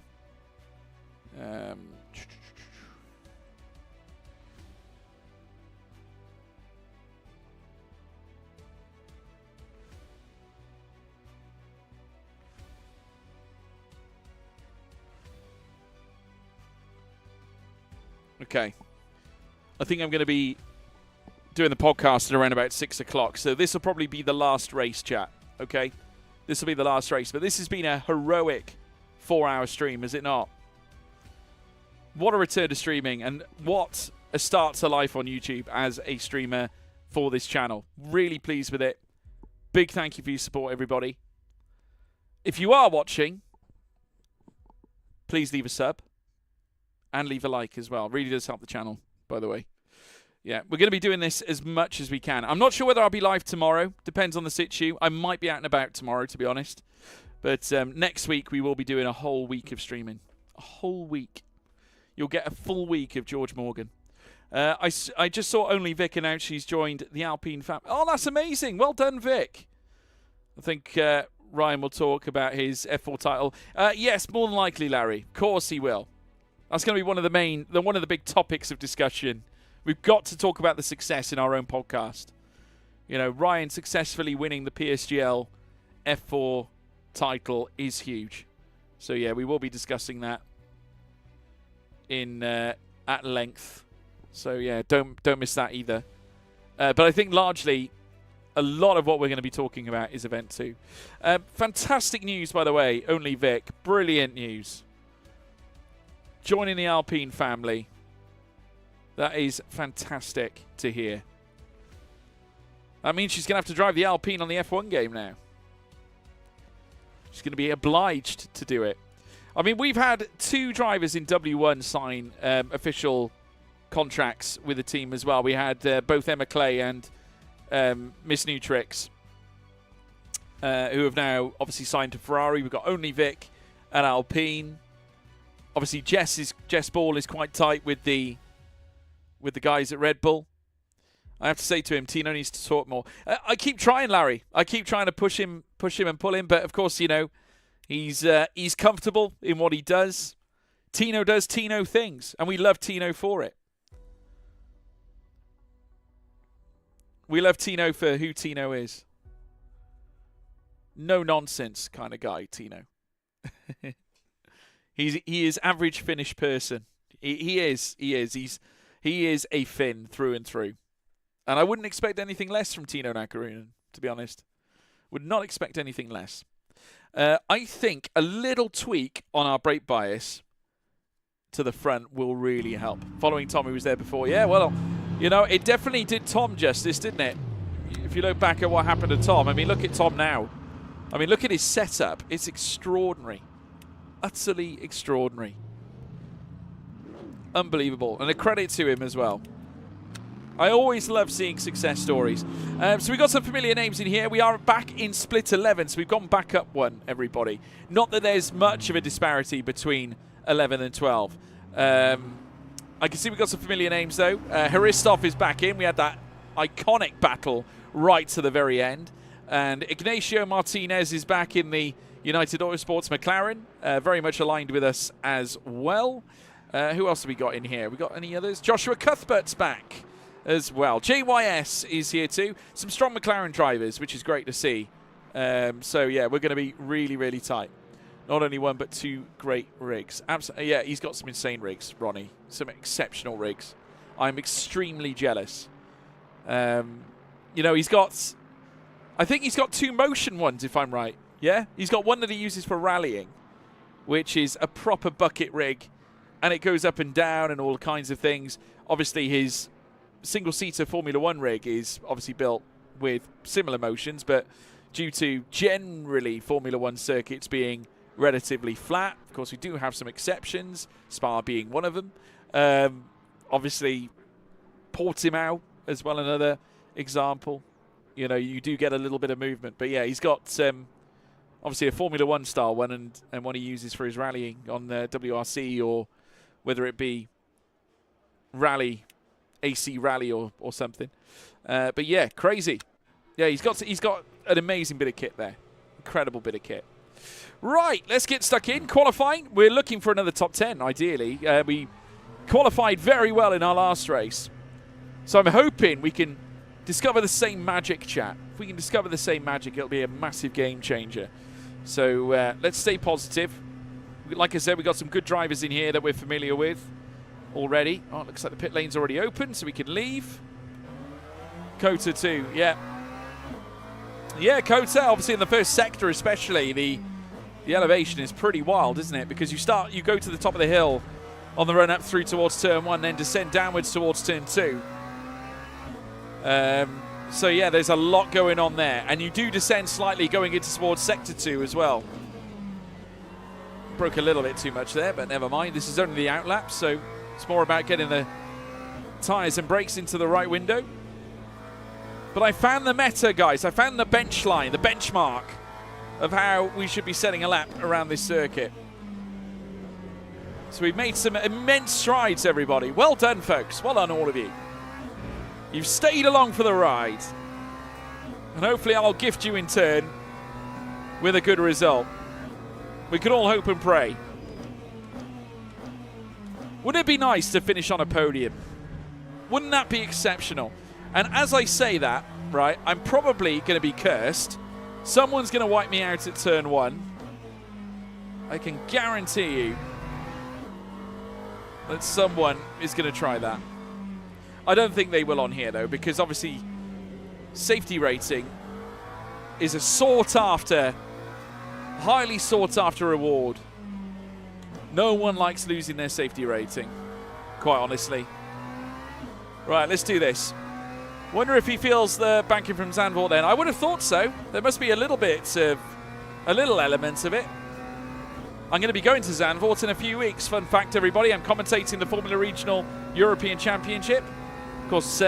Okay. I think I'm going to be doing the podcast at around about 6 o'clock. So this will probably be the last race, chat. Okay? This will be the last race. But this has been a heroic 4-hour stream, is it not? What a return to streaming. And what a start to life on YouTube as a streamer for this channel. Really pleased with it. Big thank you for your support, everybody. If you are watching, please leave a sub. And leave a like as well. Really does help the channel, by the way. Yeah, we're going to be doing this as much as we can. I'm not sure whether I'll be live tomorrow. Depends on the situ. I might be out and about tomorrow, to be honest. But next week, we will be doing a whole week of streaming. A whole week. You'll get a full week of George Morgan. I just saw Only Vic announce she's joined the Alpine family. Oh, that's amazing. Well done, Vic. I think Ryan will talk about his F4 title. Yes, more than likely, Larry. Of course he will. That's going to be one of the big topics of discussion. We've got to talk about the success in our own podcast. You know, Ryan successfully winning the PSGL F4 title is huge. So yeah, we will be discussing that in at length. So yeah, don't miss that either. But I think largely a lot of what we're going to be talking about is Event 2. Fantastic news, by the way, Only Vic. Brilliant news. Joining the Alpine family. That is fantastic to hear. That means she's going to have to drive the Alpine on the F1 game now. She's going to be obliged to do it. I mean, we've had 2 drivers in W1 sign official contracts with the team as well. We had both Emma Clay and Miss Nutrix, who have now obviously signed to Ferrari. We've got Only Vic at Alpine. Obviously, Jess Ball is quite tight with the guys at Red Bull. I have to say to him, Tino needs to talk more. I keep trying, Larry. I keep trying to push him and pull him, but of course, you know, he's comfortable in what he does. Tino does Tino things, and we love Tino for it. We love Tino for who Tino is. No nonsense kind of guy, Tino. He is average Finnish person. He is a Finn through and through. And I wouldn't expect anything less from Tino Nakarunen, to be honest. Would not expect anything less. I think a little tweak on our brake bias to the front will really help. Following Tom, who was there before. Yeah, well, you know, it definitely did Tom justice, didn't it? If you look back at what happened to Tom, I mean, look at Tom now. I mean, look at his setup. It's extraordinary. Utterly extraordinary. Unbelievable. And a credit to him as well. I always love seeing success stories. So we've got some familiar names in here. We are back in Split 11, so we've gone back up one, everybody. Not that there's much of a disparity between 11 and 12. I can see we've got some familiar names, though. Haristov is back in. We had that iconic battle right to the very end. And Ignacio Martinez is back in the United Autosports McLaren. Very much aligned with us as well. Who else have we got in here? We got any others? Joshua Cuthbert's back as well. JYS is here too. Some strong McLaren drivers, which is great to see. So yeah, we're going to be really, really tight. Not only one, but 2 great rigs. Absolutely, yeah, he's got some insane rigs, Ronnie. Some exceptional rigs. I'm extremely jealous. You know, I think he's got 2 motion ones, if I'm right. Yeah? He's got one that he uses for rallying, which is a proper bucket rig. And it goes up and down and all kinds of things. Obviously, his single-seater Formula 1 rig is obviously built with similar motions, but due to generally Formula 1 circuits being relatively flat, of course we do have some exceptions, Spa being one of them. Obviously, Portimao as well, another example. You know, you do get a little bit of movement, but yeah, he's got obviously a Formula 1 style one and one he uses for his rallying on the WRC, or whether it be rally, AC rally or something. But yeah, crazy. Yeah, he's got an amazing bit of kit there. Incredible bit of kit. Right, let's get stuck in. Qualifying, we're looking for another top 10, ideally. We qualified very well in our last race. So I'm hoping we can discover the same magic, chat. If we can discover the same magic, it'll be a massive game changer. So let's stay positive. Like I said, we've got some good drivers in here that we're familiar with already. Oh, it looks like the pit lane's already open, so we can leave. Kota too, yeah. Yeah, Kota, obviously in the first sector especially, the elevation is pretty wild, isn't it? Because you go to the top of the hill on the run up through towards turn 1, then descend downwards towards turn 2. So yeah, there's a lot going on there. And you do descend slightly going into towards sector 2 as well. Broke a little bit too much there, but never mind. This is only the outlap, so it's more about getting the tyres and brakes into the right window. But I found the meta, guys. I found the bench line, the benchmark of how we should be setting a lap around this circuit. So we've made some immense strides, everybody. Well done, folks. Well done, all of you. You've stayed along for the ride. And hopefully I'll gift you in turn with a good result. We can all hope and pray. Wouldn't it be nice to finish on a podium? Wouldn't that be exceptional? And as I say that, right, I'm probably going to be cursed Someone's going to wipe me out at turn 1. I can guarantee you that someone is going to try that. I don't think they will on here, though, because obviously safety rating is a sought-after, highly sought-after reward. No one likes losing their safety rating, quite honestly. Right, let's do this. Wonder if he feels the banking from Zandvoort then. I would have thought so. There must be a little bit of, a little element of it. I'm going to be going to Zandvoort in a few weeks. Fun fact, everybody, I'm commentating the Formula Regional European Championship. Of course,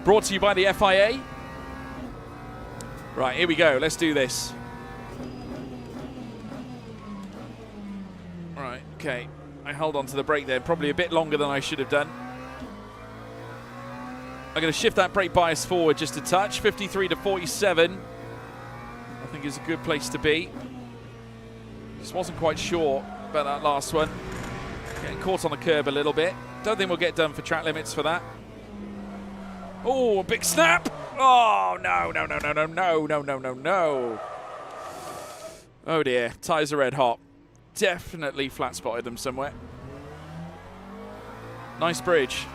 brought to you by the FIA. Right, here we go. Let's do this. Right, okay. I held on to the brake there, probably a bit longer than I should have done. I'm going to shift that brake bias forward just a touch. 53 to 47. I think is a good place to be. Just wasn't quite sure about that last one. Getting caught on the curb a little bit. Don't think we'll get done for track limits for that. Oh, a big snap. Oh, no, no, no, no, no, no, no, no, no, no. Oh, dear. Tyres are red hot. Definitely flat spotted them somewhere. Nice bridge.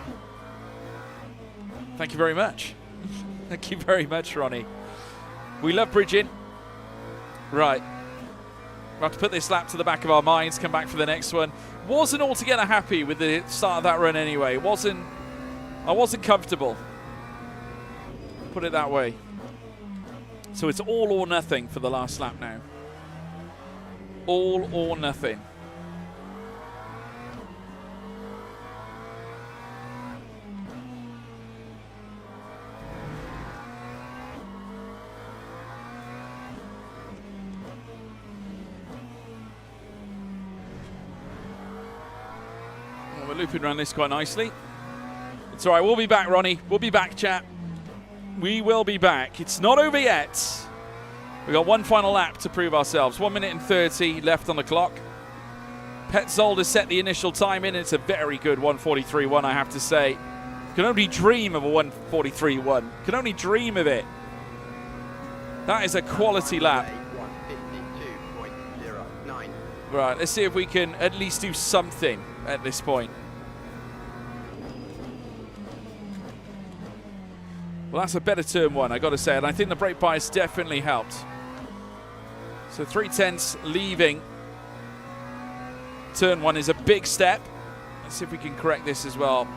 Thank you very much. Thank you very much, Ronnie. We love bridging. Right. We'll have to put this lap to the back of our minds, come back for the next one. Wasn't altogether happy with the start of that run anyway. I wasn't comfortable. Put it that way. So it's all or nothing for the last lap now. All or nothing. Well, we're looping around this quite nicely. It's all right. We'll be back, Ronnie. We'll be back, chat. We will be back. It's not over yet. We've got one final lap to prove ourselves. 1 minute and 30 left on the clock. Petzold has set the initial time in. It's a very good 1:43.1, I have to say. Can only dream of a 1:43.1. Can only dream of it. That is a quality lap. 152.09. Right, let's see if we can at least do something at this point. Well, that's a better turn 1, I got to say, and I think the brake bias definitely helped. So 3/10 leaving. Turn 1 is a big step. Let's see if we can correct this as well.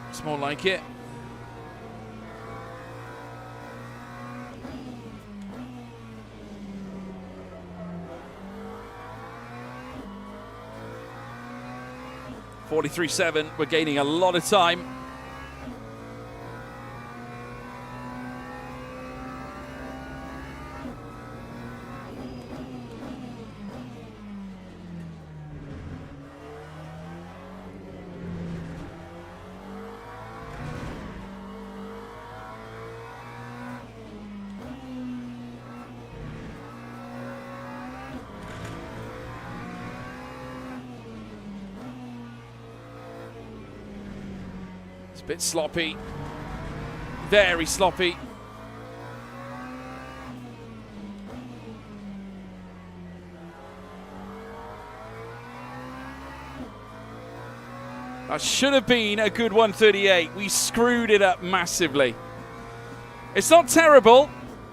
It's more like it. .43.7, we're gaining a lot of time. A bit sloppy, very sloppy. That should have been a good 1:38. We screwed it up massively. It's not terrible.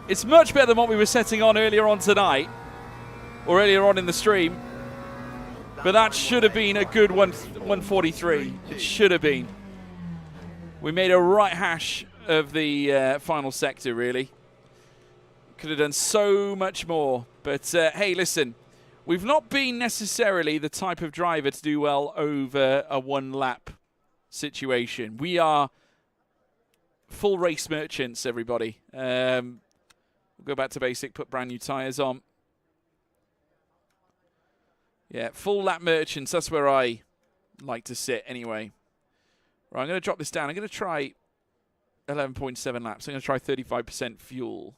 It's much better than what we were setting on earlier on tonight, or earlier on in the stream. But that should have been a good 1:43. It should have been. We made a right hash of the final sector, really. Could have done so much more. But, hey, listen, we've not been necessarily the type of driver to do well over a one-lap situation. We are full race merchants, everybody. We'll go back to basic, put brand new tyres on. Yeah, full lap merchants, that's where I like to sit anyway. Right, I'm going to drop this down. I'm going to try 11.7 laps. I'm going to try 35% fuel.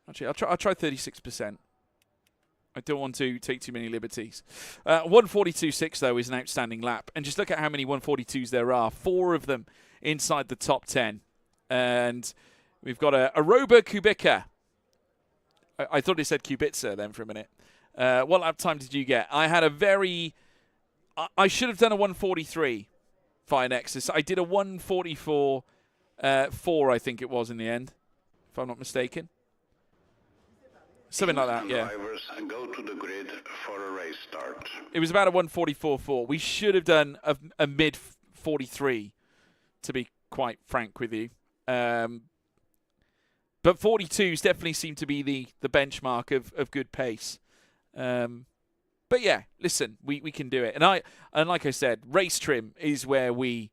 Actually, I'll try 36%. I don't want to take too many liberties. 142.6, though, is an outstanding lap. And just look at how many 142s there are. 4 of them inside the top 10. And we've got a Aroba Kubica. I thought it said Kubica then for a minute. What lap time did you get? I had a very... I should have done a 143 Fire Nexus. I did a 144 4, I think it was in the end, if I'm not mistaken. Something like that, yeah. Drivers go to the grid for a race start. It was about a 144.4. We should have done a mid 43, to be quite frank with you. But 42s definitely seem to be the benchmark of good pace. But yeah, listen, we can do it. And like I said, race trim is where we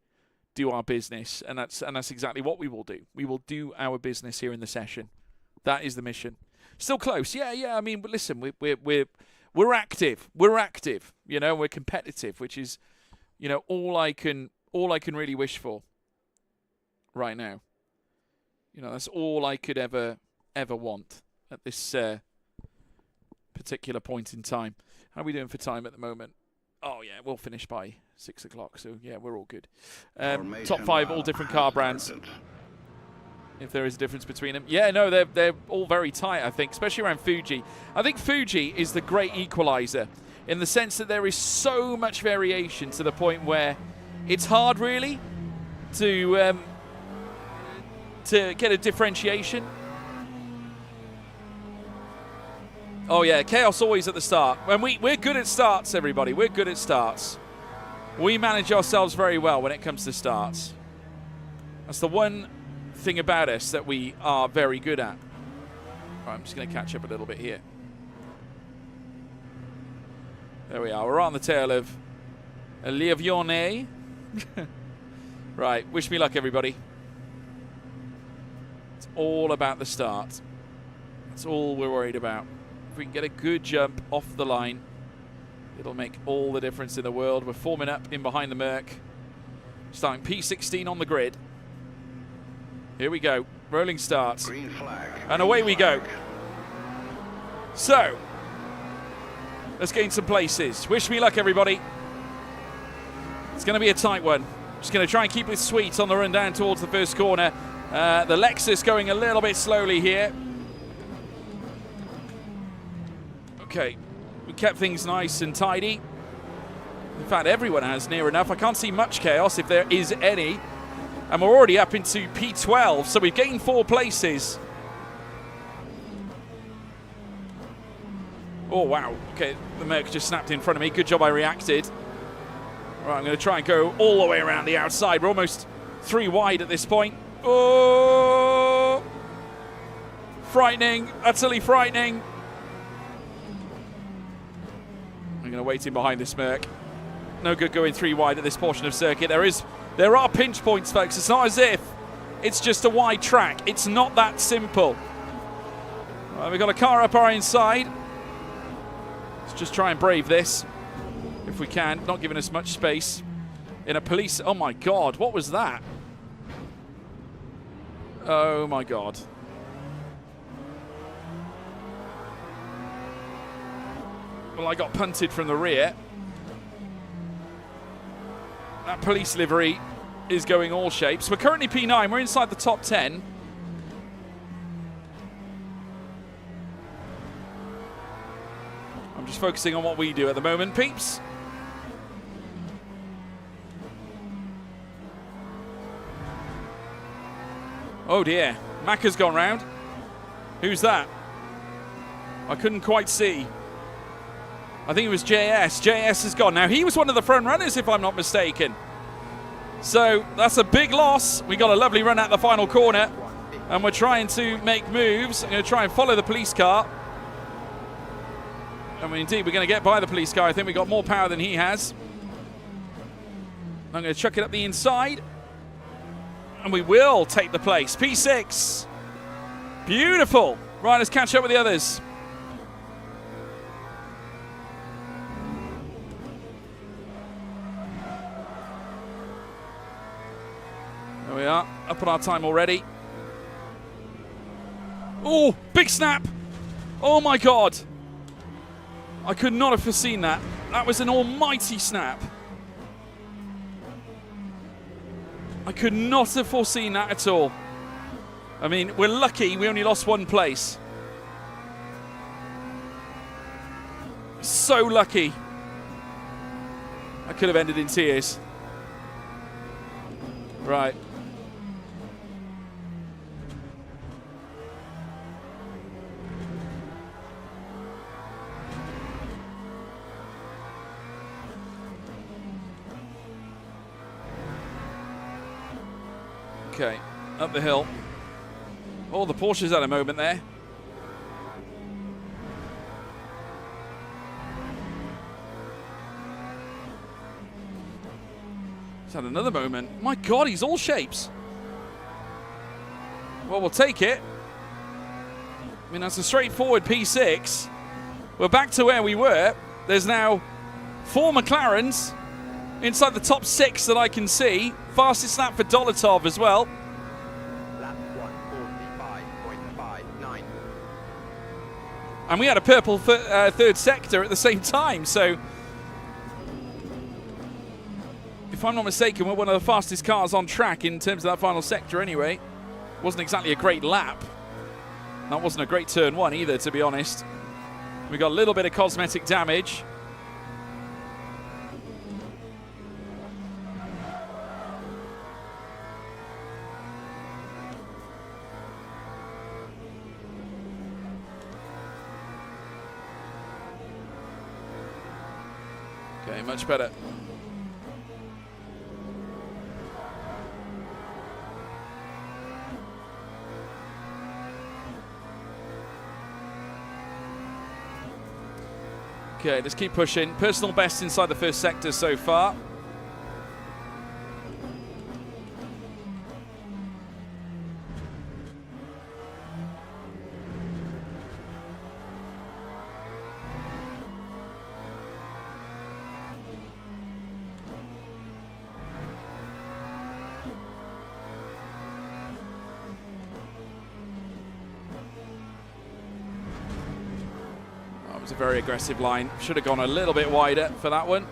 do our business, and that's exactly what we will do. We will do our business here in the session. That is the mission. Still close, yeah. I mean, but listen, we're active. We're active. You know, we're competitive, which is, you know, all I can really wish for right now. You know, that's all I could ever want at this particular point in time. How are we doing for time at the moment? Oh yeah, we'll finish by 6 o'clock. So yeah, we're all good. Top 5, all different car brands. If there is a difference between them. Yeah, no, they're all very tight, I think, especially around Fuji. I think Fuji is the great equalizer in the sense that there is so much variation to the point where it's hard, really, to get a differentiation. Oh, yeah, chaos always at the start. When we're good at starts, everybody. We're good at starts. We manage ourselves very well when it comes to starts. That's the one thing about us that we are very good at. Right, I'm just going to catch up a little bit here. There we are. We're on the tail of Liavione. Right, wish me luck, everybody. It's all about the start. That's all we're worried about. If we can get a good jump off the line, it'll make all the difference in the world. We're forming up in behind the Merc. Starting P16 on the grid. Here we go. Rolling starts. Green flag. And away we go. So, let's gain some places. Wish me luck, everybody. It's going to be a tight one. Just going to try and keep it sweet on the run down towards the first corner. The Lexus going a little bit slowly here. Okay, we kept things nice and tidy. In fact, everyone has near enough. I can't see much chaos if there is any. And we're already up into P12, so we've gained 4 places. Oh, wow. Okay, the Merc just snapped in front of me. Good job I reacted. All right, I'm going to try and go all the way around the outside. We're almost 3 wide at this point. Oh! Frightening. Utterly frightening. I'm going to wait in behind this Merc. No good going 3 wide at this portion of circuit. There are pinch points, folks. It's not as if it's just a wide track. It's not that simple. Right, we've got a car up our inside. Let's just try and brave this if we can. Not giving us much space. In a police... Oh, my God. What was that? Oh, my God. Well, I got punted from the rear. That police livery is going all shapes. We're currently P9. We're inside the top 10. I'm just focusing on what we do at the moment, peeps. Oh, dear. Macca's gone round. Who's that? I couldn't quite see. I think it was JS. JS is gone. Now, he was one of the front runners, if I'm not mistaken. So, that's a big loss. We got a lovely run at the final corner. And we're trying to make moves. I'm going to try and follow the police car. I mean, indeed, we're going to get by the police car. I think we got more power than he has. I'm going to chuck it up the inside. And we will take the place. P6. Beautiful. Right, let's catch up with the others. There we are, up on our time already. Oh, big snap. Oh my God. I could not have foreseen that. That was an almighty snap. I could not have foreseen that at all. I mean, we're lucky we only lost one place. So lucky. I could have ended in tears. Right. Okay, up the hill. Oh, the Porsche's had a moment there. He's had another moment. My God, he's all shapes. Well, we'll take it. I mean, that's a straightforward P6. We're back to where we were. There's now 4 McLarens inside the top 6 that I can see. Fastest lap for Dolotov as well. Lap 1:45.59. And we had a purple third sector at the same time, so if I'm not mistaken, we're one of the fastest cars on track in terms of that final sector anyway. Wasn't exactly a great lap. That wasn't a great turn 1 either, to be honest. We got a little bit of cosmetic damage. Okay, much better. Okay, let's keep pushing. Personal best inside the first sector so far. It's a very aggressive line. Should have gone a little bit wider for that one.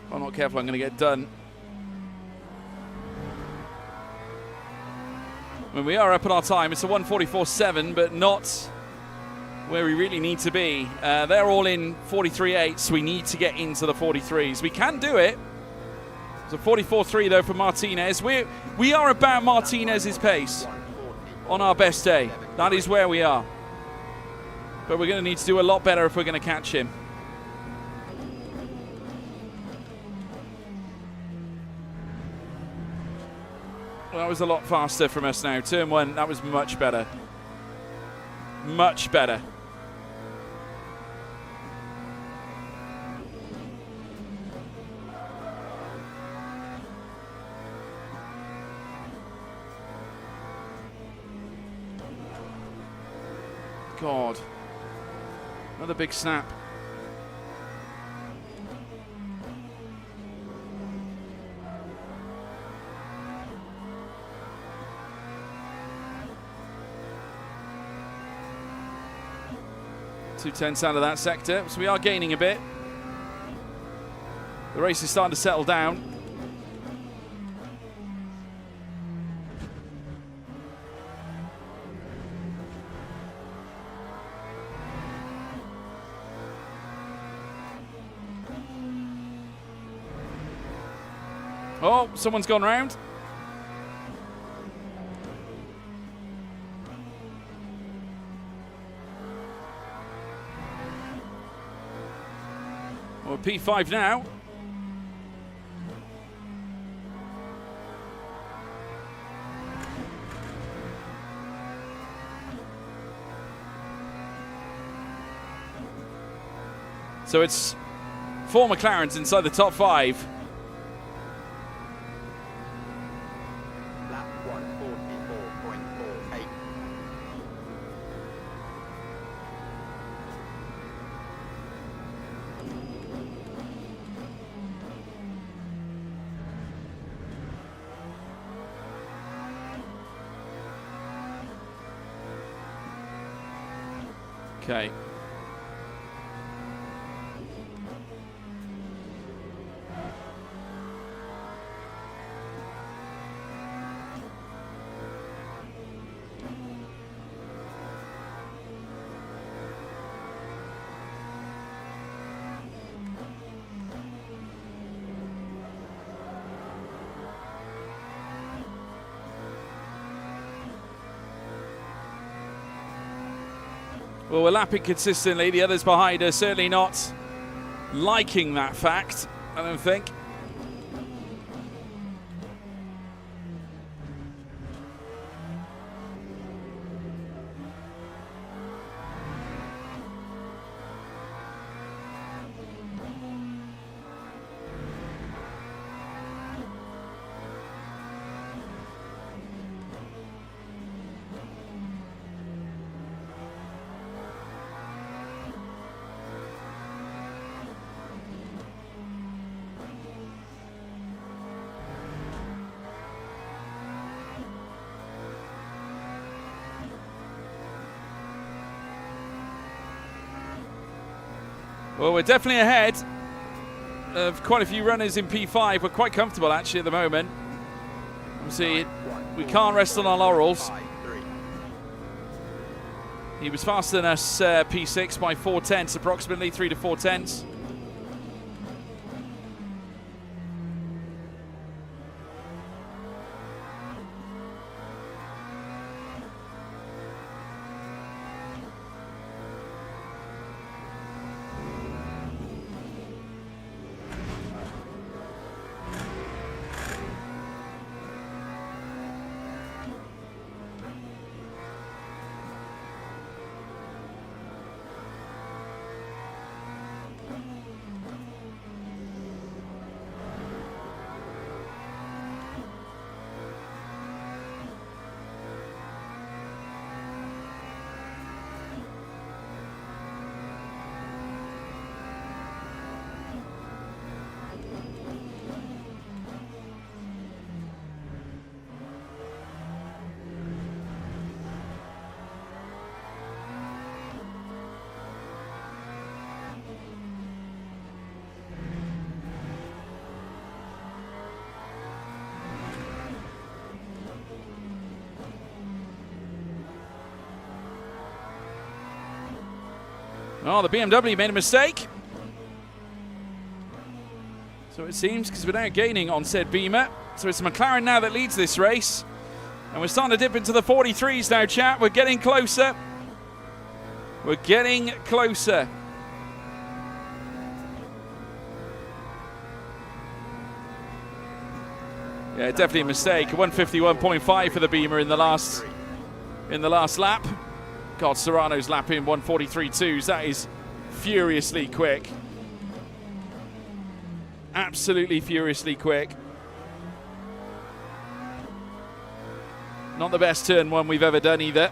If I'm not careful, I'm going to get done. I mean, we are up at our time. It's a 1:44.7, but not where we really need to be. They're all in 43.8s. We need to get into the 43s. We can do it. It's a 44.3 though for Martinez. We are about Martinez's pace on our best day. That is where we are. But we're going to need to do a lot better if we're going to catch him. Well, that was a lot faster from us now. Turn 1, that was much better. Much better. God. Another big snap. Two tenths out of that sector, so we are gaining a bit. The race is starting to settle down. Oh, someone's gone round. Well, P5 now. So it's 4 McLarens inside the top 5. Lap 1:44.48. Okay. Well, we're lapping consistently. The others behind us certainly not liking that fact, I don't think. Well, we're definitely ahead of quite a few runners in P5. We're quite comfortable, actually, at the moment. Obviously, we can't rest on our laurels. He was faster than us P6 by 4/10, approximately 3 to 4/10. Oh, the BMW made a mistake. So it seems, because we're now gaining on said Beamer. So it's McLaren now that leads this race. And we're starting to dip into the 43s now, chat. We're getting closer. We're getting closer. Yeah, definitely a mistake. 151.5 for the Beamer in the last lap. God, Serrano's lapping 143.2s. That is furiously quick. Absolutely furiously quick. Not the best turn one we've ever done either.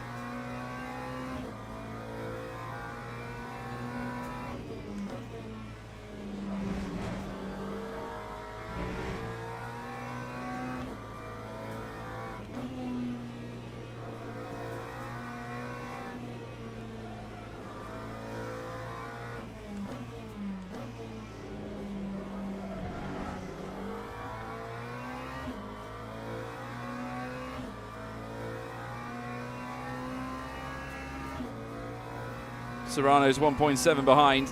Serrano's 1.7 behind.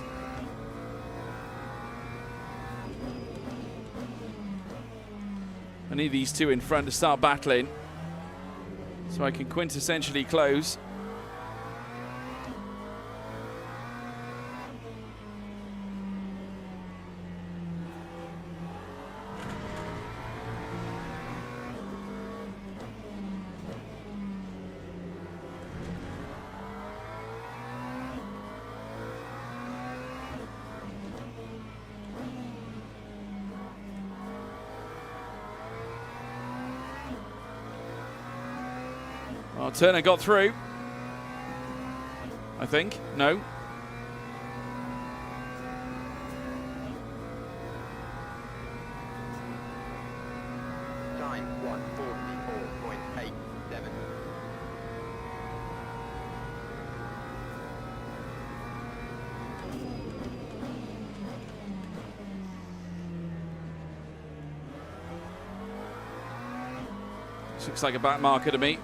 I need these two in front to start battling so I can quintessentially close. Well, Turner got through, I think. No. Time 1:44.87. This looks like a back marker to me.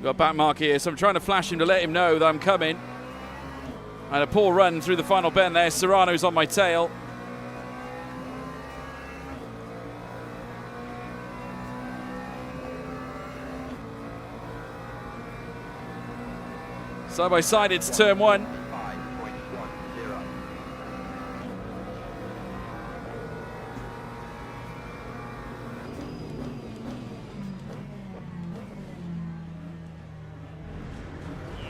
Got back mark here, so I'm trying to flash him to let him know that I'm coming. And a poor run through the final bend there. Serrano's on my tail. Side by side, it's turn one. 5.10.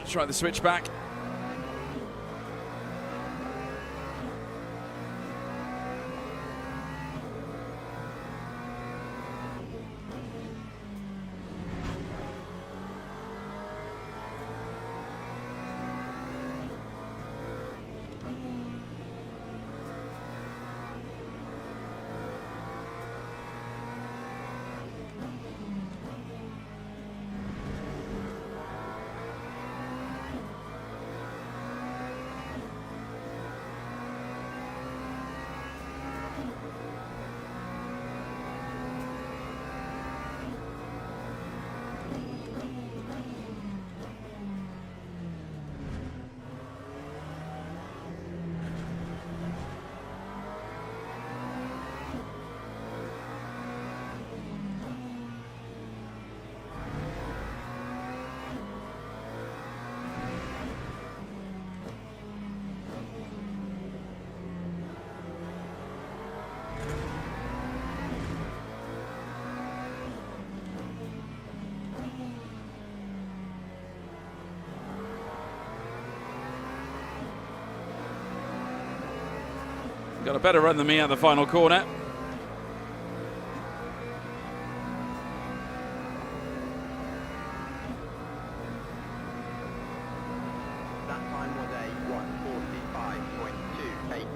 Try the switch back. Got a better run than me at the final corner. That time was a 1:45.28.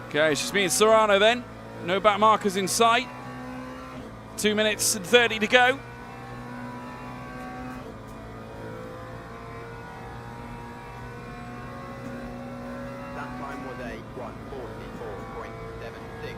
Okay, it's just me and Serrano then. No back markers in sight. 2 minutes and 30 to go. That time was a 1:44.76.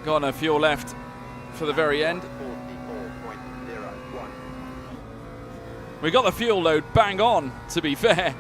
Got no fuel left for the very end. 144.01. We got the fuel load bang on, to be fair.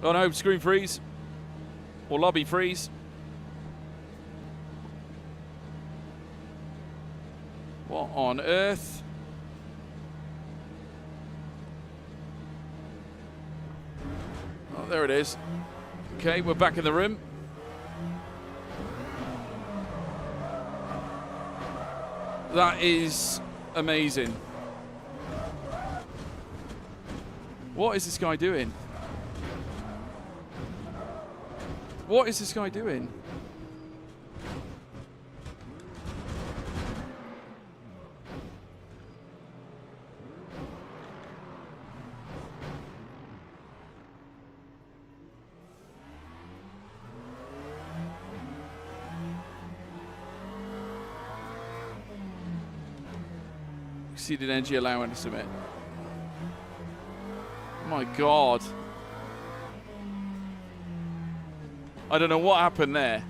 Oh no, screen freeze. Or lobby freeze. What on earth? Oh, there it is. Okay, we're back in the room. That is amazing. What is this guy doing? What is this guy doing? Exceeded energy allowance limit. My God. I don't know what happened there.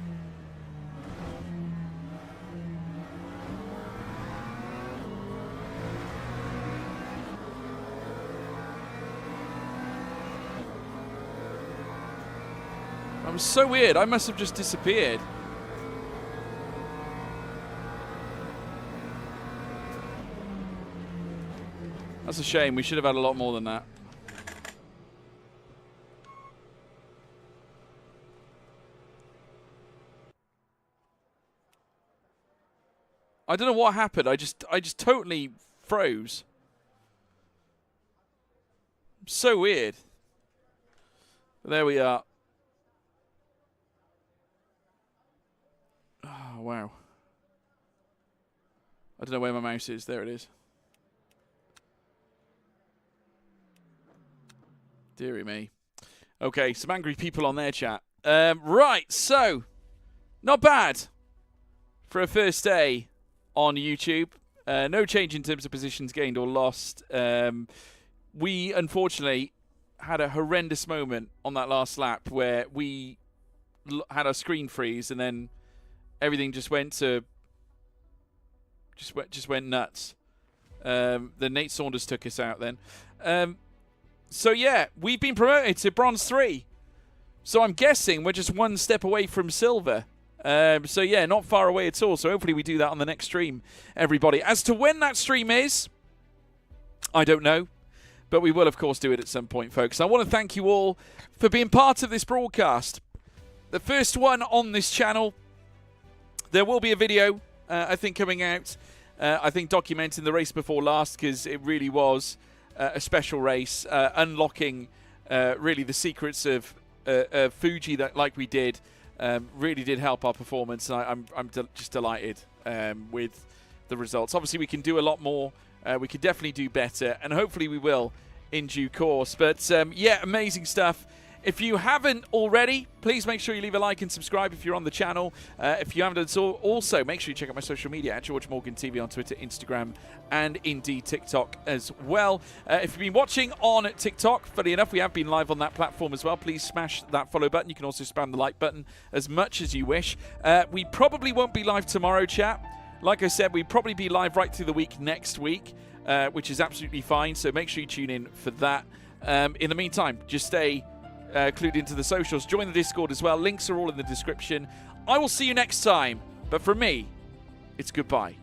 That was so weird. I must have just disappeared. That's a shame. We should have had a lot more than that. I don't know what happened. I just totally froze. So weird. But there we are. Oh, wow. I don't know where my mouse is. There it is. Deary me. Okay, some angry people on their chat. Right, so not bad for a first day on YouTube. No change in terms of positions gained or lost. We unfortunately had a horrendous moment on that last lap where we had our screen freeze and then everything just went to just went nuts. Then Nate Saunders took us out then. So yeah, we've been promoted to Bronze 3. So I'm guessing we're just one step away from Silver. So yeah, not far away at all. So hopefully we do that on the next stream, everybody. As to when that stream is, I don't know. But we will, of course, do it at some point, folks. I want to thank you all for being part of this broadcast. The first one on this channel. There will be a video, I think, coming out. I think documenting the race before last, because it really was a special race. Unlocking, really, the secrets of Fuji, that, like we did, really did help our performance. And I'm just delighted with the results. Obviously, we can do a lot more. We could definitely do better, and hopefully we will in due course. But yeah, amazing stuff. If you haven't already, please make sure you leave a like and subscribe if you're on the channel. If you haven't done so, also make sure you check out my social media at George Morgan TV on Twitter, Instagram, and indeed TikTok as well. If you've been watching on TikTok, funny enough, we have been live on that platform as well. Please smash that follow button. You can also spam the like button as much as you wish. We probably won't be live tomorrow, chat. Like I said, we'd probably be live right through the week next week, which is absolutely fine. So make sure you tune in for that. In the meantime, just stay clued into the socials. Join the Discord as well. Links are all in the description. I will see you next time. But from me, it's goodbye.